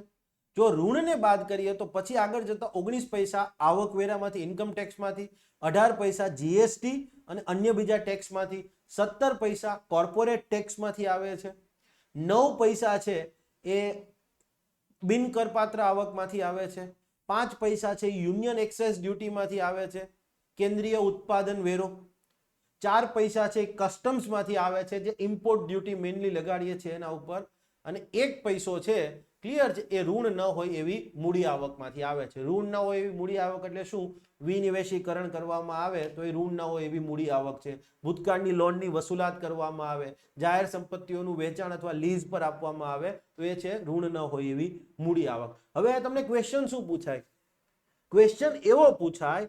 જો ઋણને બાદ કરીએ તો પછી આગળ જતા 19 પૈસા આવકવેરામાંથી, ઇન્કમ ટેક્સમાંથી, 18 પૈસા જીએસટી અને અન્ય બીજા ટેક્સમાંથી, 17 પૈસા કોર્પોરેટ ટેક્સમાંથી આવે છે, 9 પૈસા છે એ બિન કરપાત્ર આવકમાંથી આવે છે, 5 પૈસા છે યુનિયન એક્સાઇઝ ડ્યુટીમાંથી આવે છે, કેન્દ્રીય ઉત્પાદન વેરો, 4 પૈસા છે કસ્ટમ્સમાંથી આવે છે, જે ઇમ્પોર્ટ ડ્યુટી મેઇનલી લગાડીએ છીએ એના ઉપર, અને 1 પૈસો છે, ક્લિયર છે, એ ઋણ ન હોય એવી મૂડી આવકમાંથી આવે છે. ઋણ ન હોય એવી મૂડી આવક એટલે શું? વિનિવેશીકરણ કરવામાં આવે તો એ ઋણ ન હોય એવી મૂડી આવક છે. ભૂતકાળની લોનની વસૂલાત કરવામાં આવે, જાહેર સંપત્તિઓનું વેચાણ અથવા લીઝ પર આપવામાં આવે તો એ છે ઋણ ન હોય એવી મૂડી આવક. હવે તમને ક્વેશ્ચન શું પૂછાય? ક્વેશ્ચન એવો પૂછાય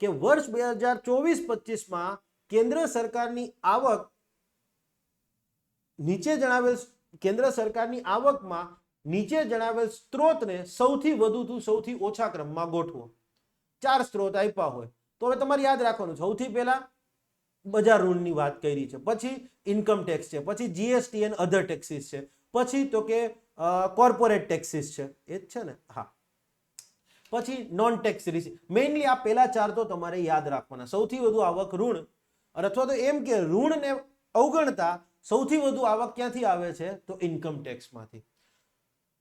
કે વર્ષ 2024-25 કેન્દ્ર સરકારની આવક નીચે જણાવેલ કેન્દ્ર સરકારની આવકમાં નીચે જણાવેલ સ્ત્રોતને સૌથી વધુ થી સૌથી ઓછા ક્રમમાં ગોઠવો. 4 સ્ત્રોત આપ્યા હોય તો હવે તમારે યાદ રાખવાનું, સૌથી પહેલા બજાર ઋણની વાત કરી છે, પછી ઇન્કમ ટેક્સ છે, પછી જીએસટી એન્ડ અધર ટેક્સીસ છે, પછી તો કે કોર્પોરેટ ટેક્સીસ છે, એ જ છે ને? હા. પછી નોન ટેક્સ રિસીટ. મેઇનલી આ પહેલા 4 તો તમારે યાદ રાખવાના. સૌથી વધુ આવક ઋણ, અથવા તો એમ કે ઋણને અવગણતા સૌથી વધુ આવક ક્યાંથી આવે છે? તો ઇન્કમ ટેક્સમાંથી.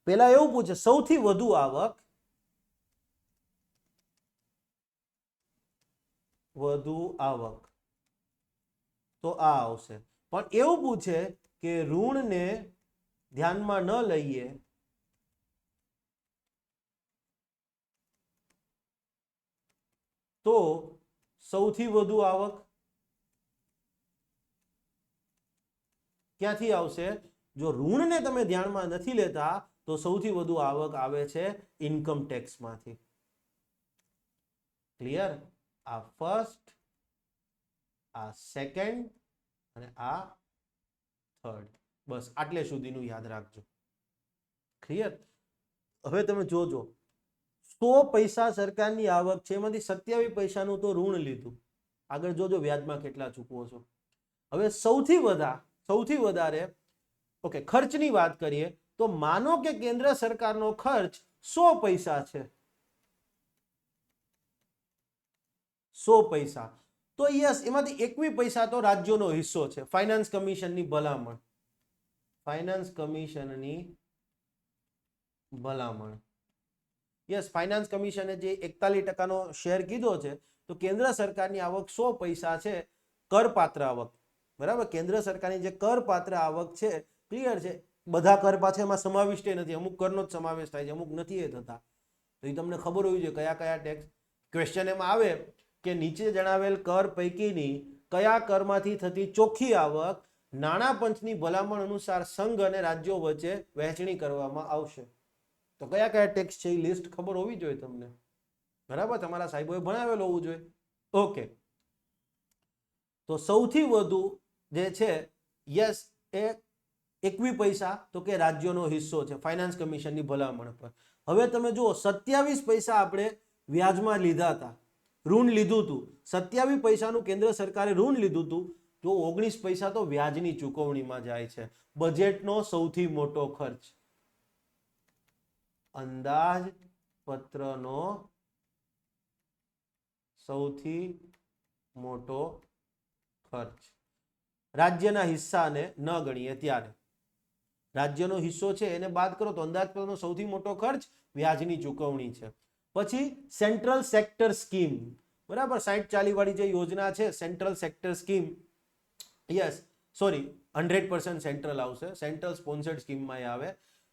પહેલા એવું પૂછે, સૌથી વધુ આવક, તો આ આવશે. પણ એવું પૂછે કે ઋણને ધ્યાનમાં ન લઈએ તો સૌથી વધુ આવક ક્યાંથી આવશે? જો ઋણને તમે ધ્યાનમાં નથી લેતા તો સૌથી વધુ આવક આવે છે ઇન્કમ ટેક્સમાંથી. ક્લિયર? આ ફર્સ્ટ, આ સેકન્ડ અને આ થર્ડ. બસ આટલે સુધીનું યાદ રાખજો. ક્લિયર? હવે તમે જોજો, 100 પૈસા સરકારની આવક છે, એમાંથી 27 પૈસાનું તો ઋણ લીધું. આગળ જોજો વ્યાજમાં કેટલા ચૂકવો છો. હવે સૌથી વધારે ઓકે, ખર્ચની વાત કરીએ તો માનો કે કેન્દ્ર સરકારનો ખર્ચ 100 પૈસા છે, 100 પૈસા, તો યસ, એમાંથી 21 પૈસા તો રાજ્યોનો હિસ્સો છે. ફાઇનાન્સ કમિશનની ભલામણ, યસ, ફાઇનાન્સ કમિશને જે 41%નો શેર કીધો છે, તો કેન્દ્ર સરકારની આવક 100 પૈસા છે કરપાત્ર આવક. બરાબર? કેન્દ્ર સરકારની જે કરપાત્ર આવક છે, ક્લિયર છે, બધા કર પાછળ એમાં સમાવિષ્ટ નથી, અમુક કરનો જ સમાવેશ થાય છે, અમુક નથી એ થતા. તો એ તમને ખબર હોવી જોઈએ કયા કયા ટેક્સ. ક્વેશ્ચન એમાં આવે કે નીચે જણાવેલ કર પૈકીની કયા કરમાંથી થતી ચોખ્ખી આવક નાણાં પંચની ભલામણ અનુસાર સંઘ અને રાજ્યો વચ્ચે વહેંચણી કરવામાં આવશે. તો કયા કયા ટેક્સ છે એ લિસ્ટ ખબર હોવી જોઈએ તમને. બરાબર, તમારા સાહેબોએ ભણાવેલો હોવું જોઈએ. ઓકે, તો સૌથી વધુ જે છે યસ એ 21 પૈસા તો કે રાજ્યોનો હિસ્સો છે ફાઇનાન્સ કમિશનની ભલામણ પર. હવે તમે જુઓ 27 પૈસા આપણે વ્યાજમાં લીધા હતા, ઋણ લીધું હતું. 27 પૈસાનું કેન્દ્ર સરકારે ઋણ લીધું હતું, તો 19 પૈસા તો વ્યાજની ચૂકવણીમાં જાય છે. બજેટનો સૌથી મોટો ખર્ચ, અંદાજપત્રનો સૌથી મોટો ખર્ચ. રાજ્યના હિસ્સાને ન ગણીએ ત્યારે, રાજ્યનો હિસ્સો છે એને બાદ કરો તો અંદાજપત્રનો સૌથી મોટો ખર્ચ વ્યાજની ચૂકવણી છે. પછી સેન્ટ્રલ સેક્ટર સ્કીમ, બરાબર, 60-40 વાળી જે યોજના છે central sector scheme, yes sorry 100% central આવશે, સેન્ટ્રલ સ્પોન્સર્ડ સ્કીમમાં આવે.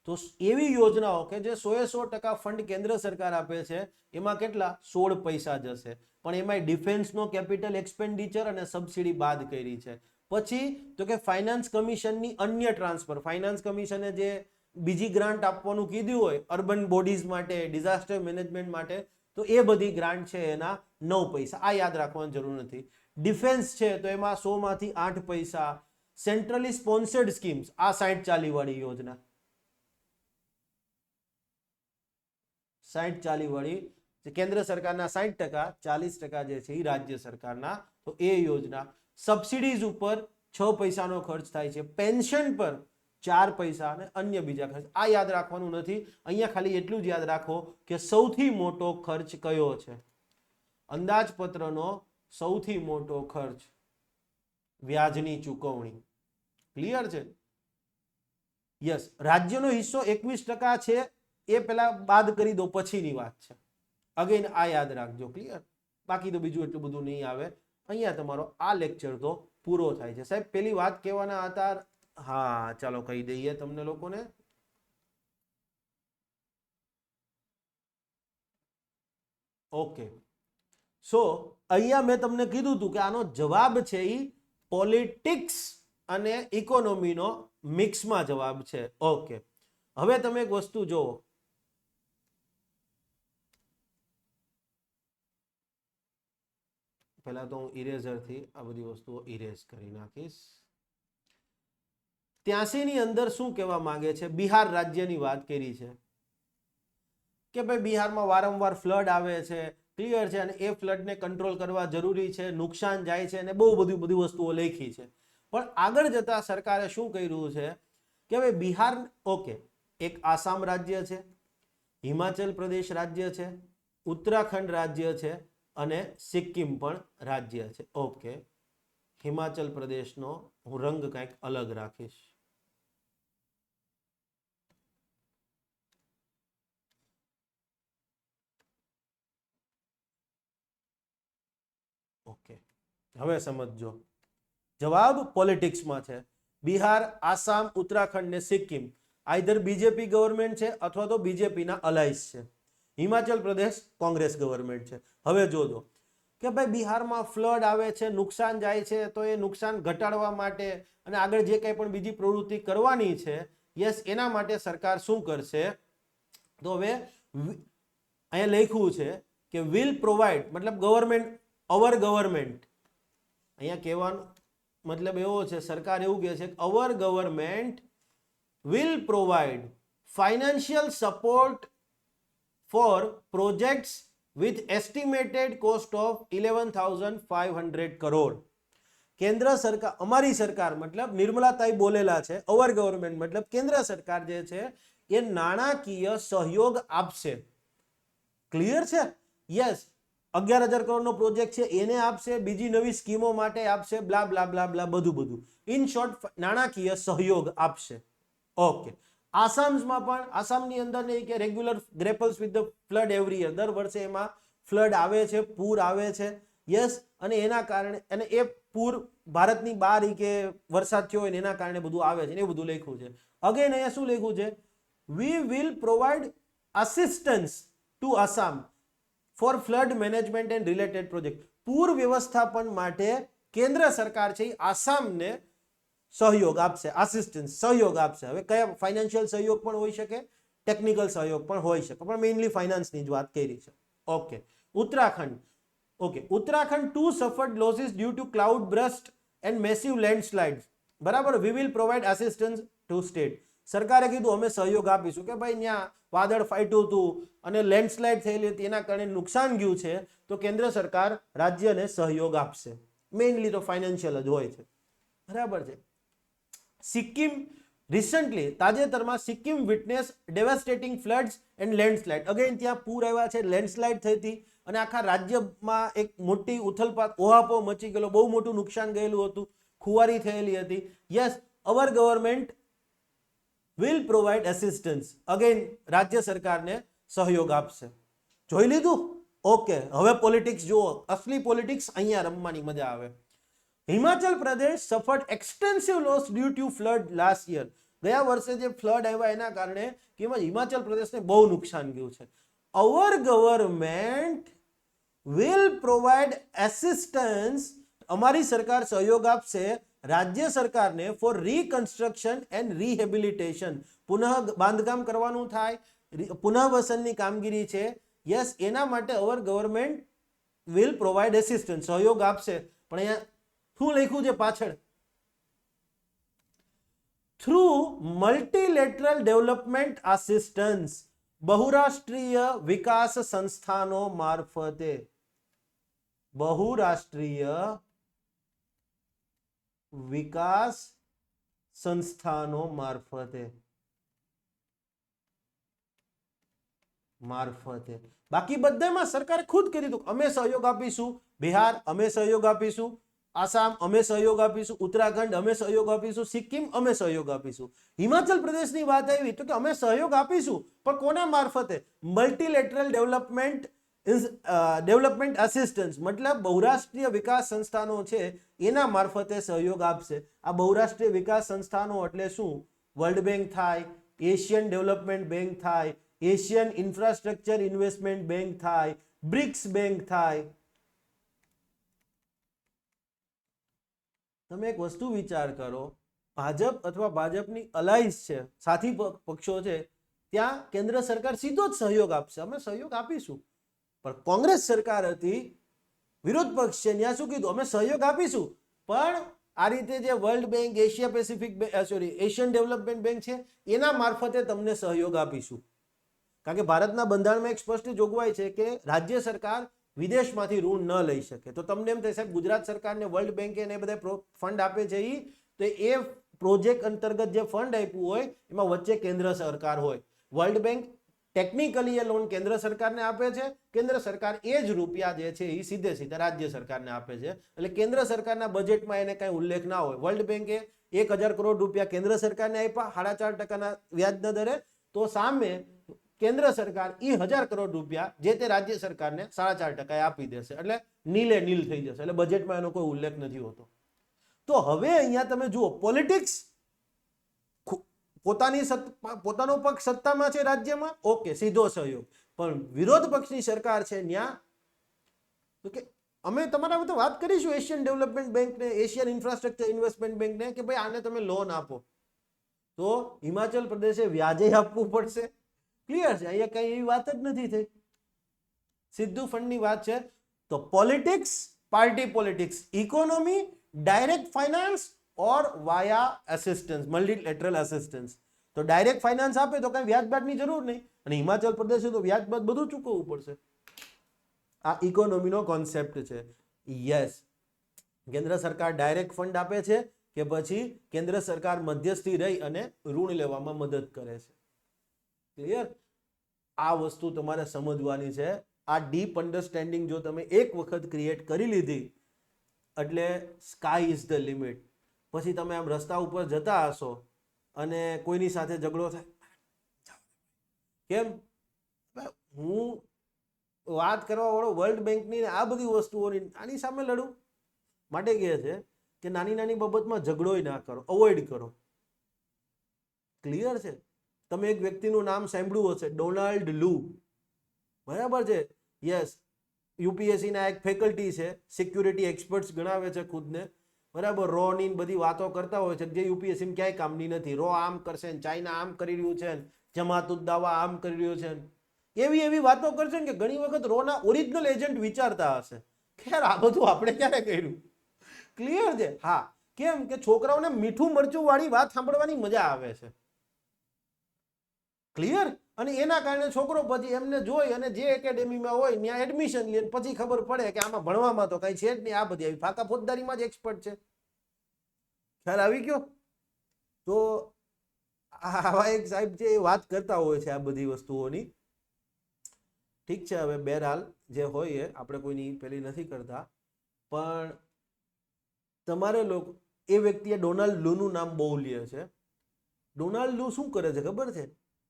તો એવી યોજનાઓ કે જે 100% ફંડ કેન્દ્ર સરકાર આપે છે, એમાં કેટલા 16 પૈસા જશે, પણ એમાં ડિફેન્સનો કેપિટલ એક્સપેન્ડિચર અને સબસિડી બાદ કરી છે. પછી તો કે ફાઇનાન્સ કમિશનની અન્ય ટ્રાન્સફર, ફાઇનાન્સ કમિશને જે બીજી ગ્રાન્ટ આપવાનું કીધું હોય અર્બન બોડીઝ માટે, ડિઝાસ્ટર મેનેજમેન્ટ માટે, તો એ બધી ગ્રાન્ટ છે એના 9 પૈસા. આ યાદ રાખવાની જરૂર નથી. ડિફેન્સ છે તો એમાં 100 માંથી 8 પૈસા. સેન્ટ્રલી સ્પોન્સર્ડ સ્કીમ્સ, આ 60-40 વાળી યોજના, 60-40 વાળી કેન્દ્ર સરકારના 60%, 40% જે છે એ રાજ્ય સરકારના, તો એ યોજના. સબસિડીઝ ઉપર 6 પૈસાનો ખર્ચ થાય છે, પેન્શન પર 4 પૈસા અને અન્ય બીજા ખર્ચ. આ યાદ રાખવાનું નથી, અહીંયા ખાલી એટલું જ યાદ રાખો કે સૌથી મોટો ખર્ચ કયો છે. અંદાજપત્રનો સૌથી મોટો ખર્ચ વ્યાજની ચૂકવણી. ક્લિયર છે? યસ, રાજ્યનો હિસ્સો 21% છે, એ પેલા બાદ કરી દો, પછીની વાત છે. અગેન આ યાદ રાખજો. ક્લિયર? બાકી તો બીજું એટલું બધું નહીં આવે. અહીંયા તમારો આ લેક્ચર તો પૂરો થાય છે. સાહેબ પેલી વાત કહેવાના હતા, હા ચાલો કહી દઈએ તમને લોકોને. ઓકે, સો અહીંયા મેં તમને કીધું હતું કે આનો જવાબ છે એ પોલિટિક્સ અને ઇકોનોમીનો મિક્સમાં જવાબ છે. ઓકે, હવે તમે એક વસ્તુ જુઓ, પહેલા તો હું ઇરેઝરથી આ બધી વસ્તુઓ ઇરેઝ કરી નાખીશ. 83 ની અંદર શું કહેવા માંગે છે? બિહાર રાજ્યની વાત કરી છે કે ભાઈ બિહારમાં વારંવાર ફ્લડ આવે છે. ક્લિયર છે? અને એ ફ્લડને કંટ્રોલ કરવા જરૂરી છે, નુકસાન જાય છે, અને બહુ બધી વસ્તુઓ લખી છે. પણ આગળ જતા સરકારે શું કર્યું છે કે ભાઈ બિહાર, ઓકે, એક આસામ રાજ્ય છે, હિમાચલ પ્રદેશ રાજ્ય છે, ઉત્તરાખંડ રાજ્ય છે, અને સિક્કિમ પણ રાજ્ય છે. ઓકે, હિમાચલ પ્રદેશનો હું રંગ કંઈક અલગ રાખીશ. ઓકે, હવે સમજો, જવાબ પોલિટિક્સમાં છે. બિહાર, આસામ, ઉત્તરાખંડ ને સિક્કિમ આઈધર બીજેપી ગવર્મેન્ટ છે અથવા તો બીજેપીના અલાયન્સ છે. હિમાચલ પ્રદેશ કોંગ્રેસ ગવર્મેન્ટ છે. હવે જોજો કે ભાઈ બિહારમાં ફ્લડ આવે છે, નુકસાન જાય છે, તો એ નુકસાન ઘટાડવા માટે અને આગળ જે કંઈ પણ બીજી પ્રવૃત્તિ કરવાની છે, યસ, એના માટે સરકાર શું કરશે? તો હવે અહીંયા લખ્યું છે કે વિલ પ્રોવાઈડ, મતલબ ગવર્મેન્ટ, અવર ગવર્મેન્ટ, અહીંયા કહેવાનો મતલબ એવો છે, સરકાર એવું કહે છે કે અવર government will provide financial support for projects with estimated cost of 11,500 crore. કેન્દ્ર સરકાર, અમારી સરકાર મતલબ નિર્મલાતાઈ બોલેલા છે, અવર ગવર્મેન્ટ મતલબ કેન્દ્ર સરકાર જે છે એ નાણાકીય સહયોગ આપશે. ક્લિયર છે? યસ, 11,000 કરોડનો પ્રોજેક્ટ છે એને આપશે, બીજી નવી સ્કીમો માટે આપશે, બ્લા બ્લા બ્લા બ્લા બધું. ઇન શોર્ટ નાણાકીય સહયોગ આપશે. ઓકે, આસામમાં પણ, આસામની અંદર નહીં કે regular grapples with the flood every year, દર વર્ષે એમાં ફ્લડ આવે છે, પૂર આવે છે. યસ, અને એના કારણે, અને એ પૂર ભારતની બહાર કે વરસાદ થયો હોય ને એના કારણે બધું આવે છે, એ બધું લખ્યું છે. અગેન અહીંયા શું લખ્યું છે? We will provide assistance to Assam for flood management and related project. પૂર વ્યવસ્થાપન માટે કેન્દ્ર સરકાર છે એ આસામને સહયોગ આપશે, આસિસ્ટન્સ, સહયોગ આપશે. હવે કયા ફાઇનાન્શિયલ સહયોગ પણ હોઈ શકે, ટેકનિકલ સહયોગ પણ હોઈ શકે, પણ મેઇનલી ફાઇનાન્સની જ વાત કરી છે. Okay, Uttarakhand. Okay, Uttarakhand to suffered losses due to cloud burst and massive landslide. બરાબર, we will provide assistance to state. સરકારે કીધું અમે સહયોગ આપીશું કે ભાઈ ત્યાં વાદળ ફાટ્યું હતું અને લેન્ડસ્લાઇડ થયેલી હતી એના કારણે નુકસાન ગયું છે, તો કેન્દ્ર સરકાર રાજ્યને સહયોગ આપશે. મેઇનલી તો ફાઇનાન્શિયલ જ હોય છે. બરાબર છે. સિક્કિમ રિસન્ટલી તાજેતરમાં Sikkim witness devastating floods and landslide. Again ત્યાં પૂર આવ્યા છે, લેન્ડસ્લાઇડ થઈ હતી અને આખા રાજ્યમાં એક મોટી ઉથલપાથ ઓહાપો મચી ગયેલો, બહુ મોટું નુકસાન ગયેલું હતું, ખુવારી થયેલી હતી. Yes, our government will provide assistance. Again રાજ્ય સરકારને સહયોગ આપશે. જોઈ લીધું? ઓકે, હવે પોલિટિક્સ જુઓ. અસલી પોલિટિક્સ અહીંયા રમવાની મજા આવે. Himachal Pradesh suffered extensive loss due to flood last year. ગયા વર્ષે જે ફ્લડ આવ્યા એના કારણે હિમાચલ પ્રદેશને બહુ નુકસાન ગયું છે. અવર ગવર્મેન્ટ વિલ પ્રોવાઇડ એસિસ્ટન્સ. અમારી સરકાર સહયોગ આપશે રાજ્ય સરકારને ફોર રીકન્સ્ટ્રક્શન એન્ડ રિહેબિલિટેશન. પુનઃ બાંધકામ કરવાનું થાય, પુનઃવસનની કામગીરી છે. યસ, એના માટે અવર ગવર્મેન્ટ વિલ પ્રોવાઇડ એસિસ્ટન્સ, સહયોગ આપશે. પણ અહીંયા શું લખ્યું છે પાછળ? થ્રુ મલ્ટીલેટરલ ડેવલપમેન્ટ આસિસ્ટન્સ, બહુરાષ્ટ્રીય વિકાસ સંસ્થાનો મારફતે. બહુરાષ્ટ્રીય વિકાસ સંસ્થાનો મારફતે. બાકી બધામાં સરકારે ખુદ કહી દીધું અમે સહયોગ આપીશું. બિહાર અમે સહયોગ આપીશું, આસામ અમે સહયોગ આપીશું, ઉત્તરાખંડ અમે સહયોગ આપીશું, સિક્કિમ અમે સહયોગ આપીશું. હિમાચલ પ્રદેશની વાત આવી તો કે અમે સહયોગ આપીશું, પણ કોના મારફતે? મલ્ટીલેટરલ ડેવલપમેન્ટ આસિસ્ટન્સ, મતલબ બહુરાષ્ટ્રીય વિકાસ સંસ્થાનો છે એના મારફતે સહયોગ આપશે. આ બહુરાષ્ટ્રીય વિકાસ સંસ્થાનો એટલે શું? વર્લ્ડ બેંક થાય, એશિયન ડેવલપમેન્ટ બેંક થાય, એશિયન ઇન્ફ્રાસ્ટ્રક્ચર ઇન્વેસ્ટમેન્ટ બેંક થાય, બ્રિક્સ બેંક થાય. તમે એક વસ્તુ વિચાર કરો, ભાજપ અથવા ભાજપની અલાયન્સ છે, સાથી પક્ષો છે, ત્યાં કેન્દ્ર સરકાર સીધો જ સહયોગ આપશે, અમે સહયોગ આપીશું. પણ કોંગ્રેસ સરકાર હતી, વિરોધ પક્ષ છે, ત્યાં શું કીધું? અમે સહયોગ આપીશું, પણ આ રીતે જે world bank, Asia Pacific Asian development bank છે એના મારફતે તમને સહયોગ આપીશું. કારણ કે ભારતના બંધારણમાં એક સ્પષ્ટ જોગવાઈ છે કે રાજ્ય સરકાર વિદેશમાંથી ઋણ ન લઈ શકે. તો તમને એમ થાય સાહેબ ગુજરાત સરકારને વર્લ્ડ બેંકે ને બધા ફંડ આપે છે, તો એ પ્રોજેક્ટ અંતર્ગત જે ફંડ આપ્યું હોય એમાં વચ્ચે કેન્દ્ર સરકાર હોય. વર્લ્ડ બેંક ટેકનિકલી એ લોન કેન્દ્ર સરકારને આપે છે, કેન્દ્ર સરકાર એ જ રૂપિયા જે છે એ સીધે સીધા રાજ્ય સરકારને આપે છે. એટલે કેન્દ્ર સરકારના બજેટમાં એને કઈ ઉલ્લેખ ના હોય. વર્લ્ડ બેંકે 1000 કરોડ રૂપિયા કેન્દ્ર સરકારને આપ્યા 4.5% વ્યાજના દરે, તો સામે કેન્દ્ર સરકાર એ 1000 કરોડ રૂપિયા જે તે રાજ્ય સરકારને 4.5% આપી દેશે. એટલે નીલે નીલ થઈ જશે. એટલે બજેટમાં એનો કોઈ ઉલ્લેખ નથી હોતો. તો હવે અહીંયા તમે જુઓ, પોલિટિક્સ પોતાનો પક્ષ સત્તામાં છે રાજ્યમાં, ઓકે, સીધો સહયોગ. પણ વિરોધ પક્ષની સરકાર છે ત્યાં તો કે અમે તમારા બધા વાત કરીશું એશિયન ડેવલપમેન્ટ બેંકને, એશિયન ઇન્ફ્રાસ્ટ્રક્ચર ઇન્વેસ્ટમેન્ટ બેંકને કે ભાઈ આને તમે લોન આપો. તો હિમાચલ પ્રદેશે વ્યાજે આપવું પડશે. ક્લિયર છે? અહીંયા કઈ એવી વાત જ નથી થઈ, સીધું ફંડની વાત છે. તો politics, party politics, economy, direct finance or via assistance, multilateral assistance. તો ડાયરેક્ટ ફાઇનાન્સ આપે તો કઈ વ્યાજ બાદની જરૂર નહીં, અને હિમાચલ પ્રદેશે તો વ્યાજ બાદ બધું ચૂકવવું પડશે. આ ઇકોનોમીનો કોન્સેપ્ટ છે. યસ, કેન્દ્ર સરકાર ડાયરેક્ટ ફંડ આપે છે કે પછી કેન્દ્ર સરકાર મધ્યસ્થી રહી અને ઋણ લેવામાં મદદ કરે છે. ક્લિયર? આ વસ્તુ તમારે સમજવાની છે. આ ડીપ અન્ડરસ્ટેન્ડિંગ જો તમે એક વખત ક્રિએટ કરી લીધી એટલે સ્કાય ઇઝ ધ લિમિટ. પછી તમે આમ રસ્તા ઉપર જતા હશો અને કોઈની સાથે ઝઘડો થાય, કેમ? હું વાત કરવા વાળો વર્લ્ડ બેંકની આ બધી વસ્તુઓની આની સામે લડું માટે કહે છે કે નાની નાની બાબતમાં ઝઘડોય ના કરો, અવોઇડ કરો. ક્લિયર છે? તમે એક વ્યક્તિનું નામ સાંભળ્યું હશે, ડોનાલ્ડ લુ. બરાબર છે? યસ, યુપીએસસી ના એક ફેકલ્ટી છે, સિક્યુરિટી એક્સપર્ટ્સ ગણાવે છે ખુદને. બરાબર? રો ની બધી વાતો કરતા હોય છે જે યુપીએસસી ક્યાંય કામની નથી. રો આમ કરશે, ચાઇના આમ કરી રહ્યું છે, જમાતુદ્દાવા આમ કરી રહ્યું છે. એવી એવી વાતો કરશે ને કે ઘણી વખત રોના ઓરિજિનલ એજન્ટ વિચારતા હશે કે યાર આ બધું આપણે ક્યારે કર્યું. ક્લિયર છે? હા. કેમ કે છોકરાઓને મીઠું મરચું વાળી વાત સાંભળવાની મજા આવે છે. ક્લિયર? અને એના કારણે છોકરો પછી એમને જોઈ અને જે એકેડેમીમાં હોય ત્યાં એડમિશન લે, પછી ખબર પડે કે આમાં ભણવામાં તો કઈ છે જ નહીં, આ બધી આવી ફાકા ફોજદારીમાં જ એક્સપર્ટ છે. ખ્યાલ આવી ગયો? તો આવા એક સાહેબ છે એ વાત કરતા હોય છે આ બધી વસ્તુઓની. ઠીક છે, હવે બહેરહાલ જે હોય એ આપણે કોઈની પેલી નથી કરતા, પણ તમારે લોકો એ વ્યક્તિએ ડોનાલ્ડ લુનું નામ બહુ લે છે. ડોનાલ્ડ લુ શું કરે છે ખબર છે?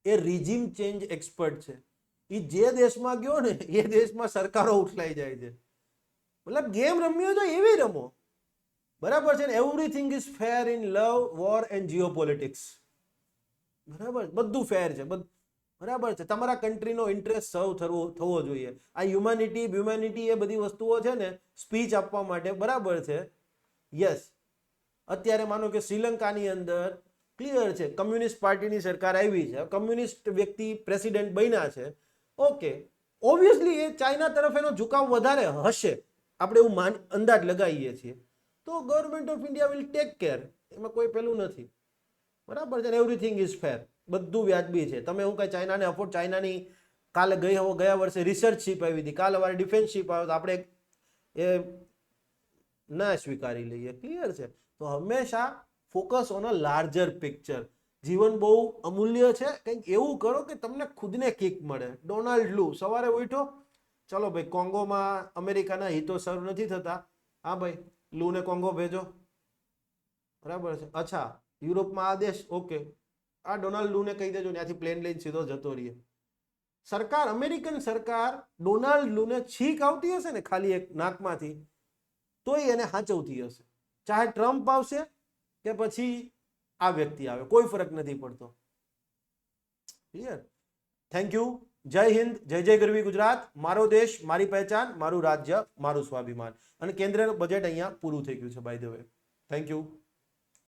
એ રિજીમ ચેન્જ એક્સપર્ટ છે. એ જે દેશમાં ગયો ને એ દેશમાં સરકારો ઉઠલાઈ જાય છે. મતલબ ગેમ રમ્યો તો એવી રમો, બરાબર છે ને? Everything is fair in love, war and geopolitics. બરાબર, બધું ફેર છે, બરાબર છે. તમારા કન્ટ્રીનો ઇન્ટરેસ્ટ સર્વ થવો જોઈએ. આ હ્યુમેનિટી એ બધી વસ્તુઓ છે ને સ્પીચ આપવા માટે, બરાબર છે. યસ, અત્યારે માનો કે શ્રીલંકાની અંદર ક્લિયર છે કમ્યુનિસ્ટ પાર્ટીની સરકાર આવી છે, કમ્યુનિસ્ટ વ્યક્તિ પ્રેસિડેન્ટ બન્યા છે. ઓકે, ઓબ્વિયસલી એ ચાઇના તરફ એનો ઝુકાવ વધારે હશે, આપણે એવું અંદાજ લગાવીએ છીએ. તો government of India will take care, એમાં કોઈ પેલું નથી, બરાબર છે. એવરીથિંગ ઇઝ ફેર, બધું વ્યાજબી છે. તમે હું કઈ ચાઇનાને અફોર્ડ, ચાઇનાની કાલે ગયા વર્ષે રિસર્ચ શિપ આવી હતી, કાલે વારે ડિફેન્સ શિપ આવ્યો, તો આપણે એ ના સ્વીકારી લઈએ. ક્લિયર છે? તો હંમેશા focus on a larger picture. જીવન બહુ અમૂલ્ય છે, કંઈક એવું કરો કે તમને ખુદને કિક મળે. ડોનાલ્ડ લુ સવારે ઉઠો, ચલો ભાઈ કોંગોમાં અમેરિકાના હિતો સર્વ નથી થતા, હા ભાઈ લુને કોંગો ભેજો, બરાબર છે. અચ્છા, યુરોપમાં આ દેશ, ઓકે, આ ડોનાલ્ડ લુને કહી દેજો ત્યાંથી પ્લેન લઈને સીધો જતો રહીએ. સરકાર, અમેરિકન સરકાર ડોનાલ્ડ લુને છીક આવતી હશે ને ખાલી એક નાકમાંથી, તોય એને હાચવતી હશે. ચાહે ટ્રમ્પ આવશે કે પછી આ વ્યક્તિ આવે, કોઈ ફરક નથી પડતો. ક્લિયર? Thank you. જય હિન્દ, જય જય ગરવી ગુજરાત. મારો દેશ, મારી પહેચાન, મારું રાજ્ય, મારું સ્વાભિમાન. અને કેન્દ્રનું બજેટ અહીંયા પૂરું થઈ ગયું છે by the way. Thank you.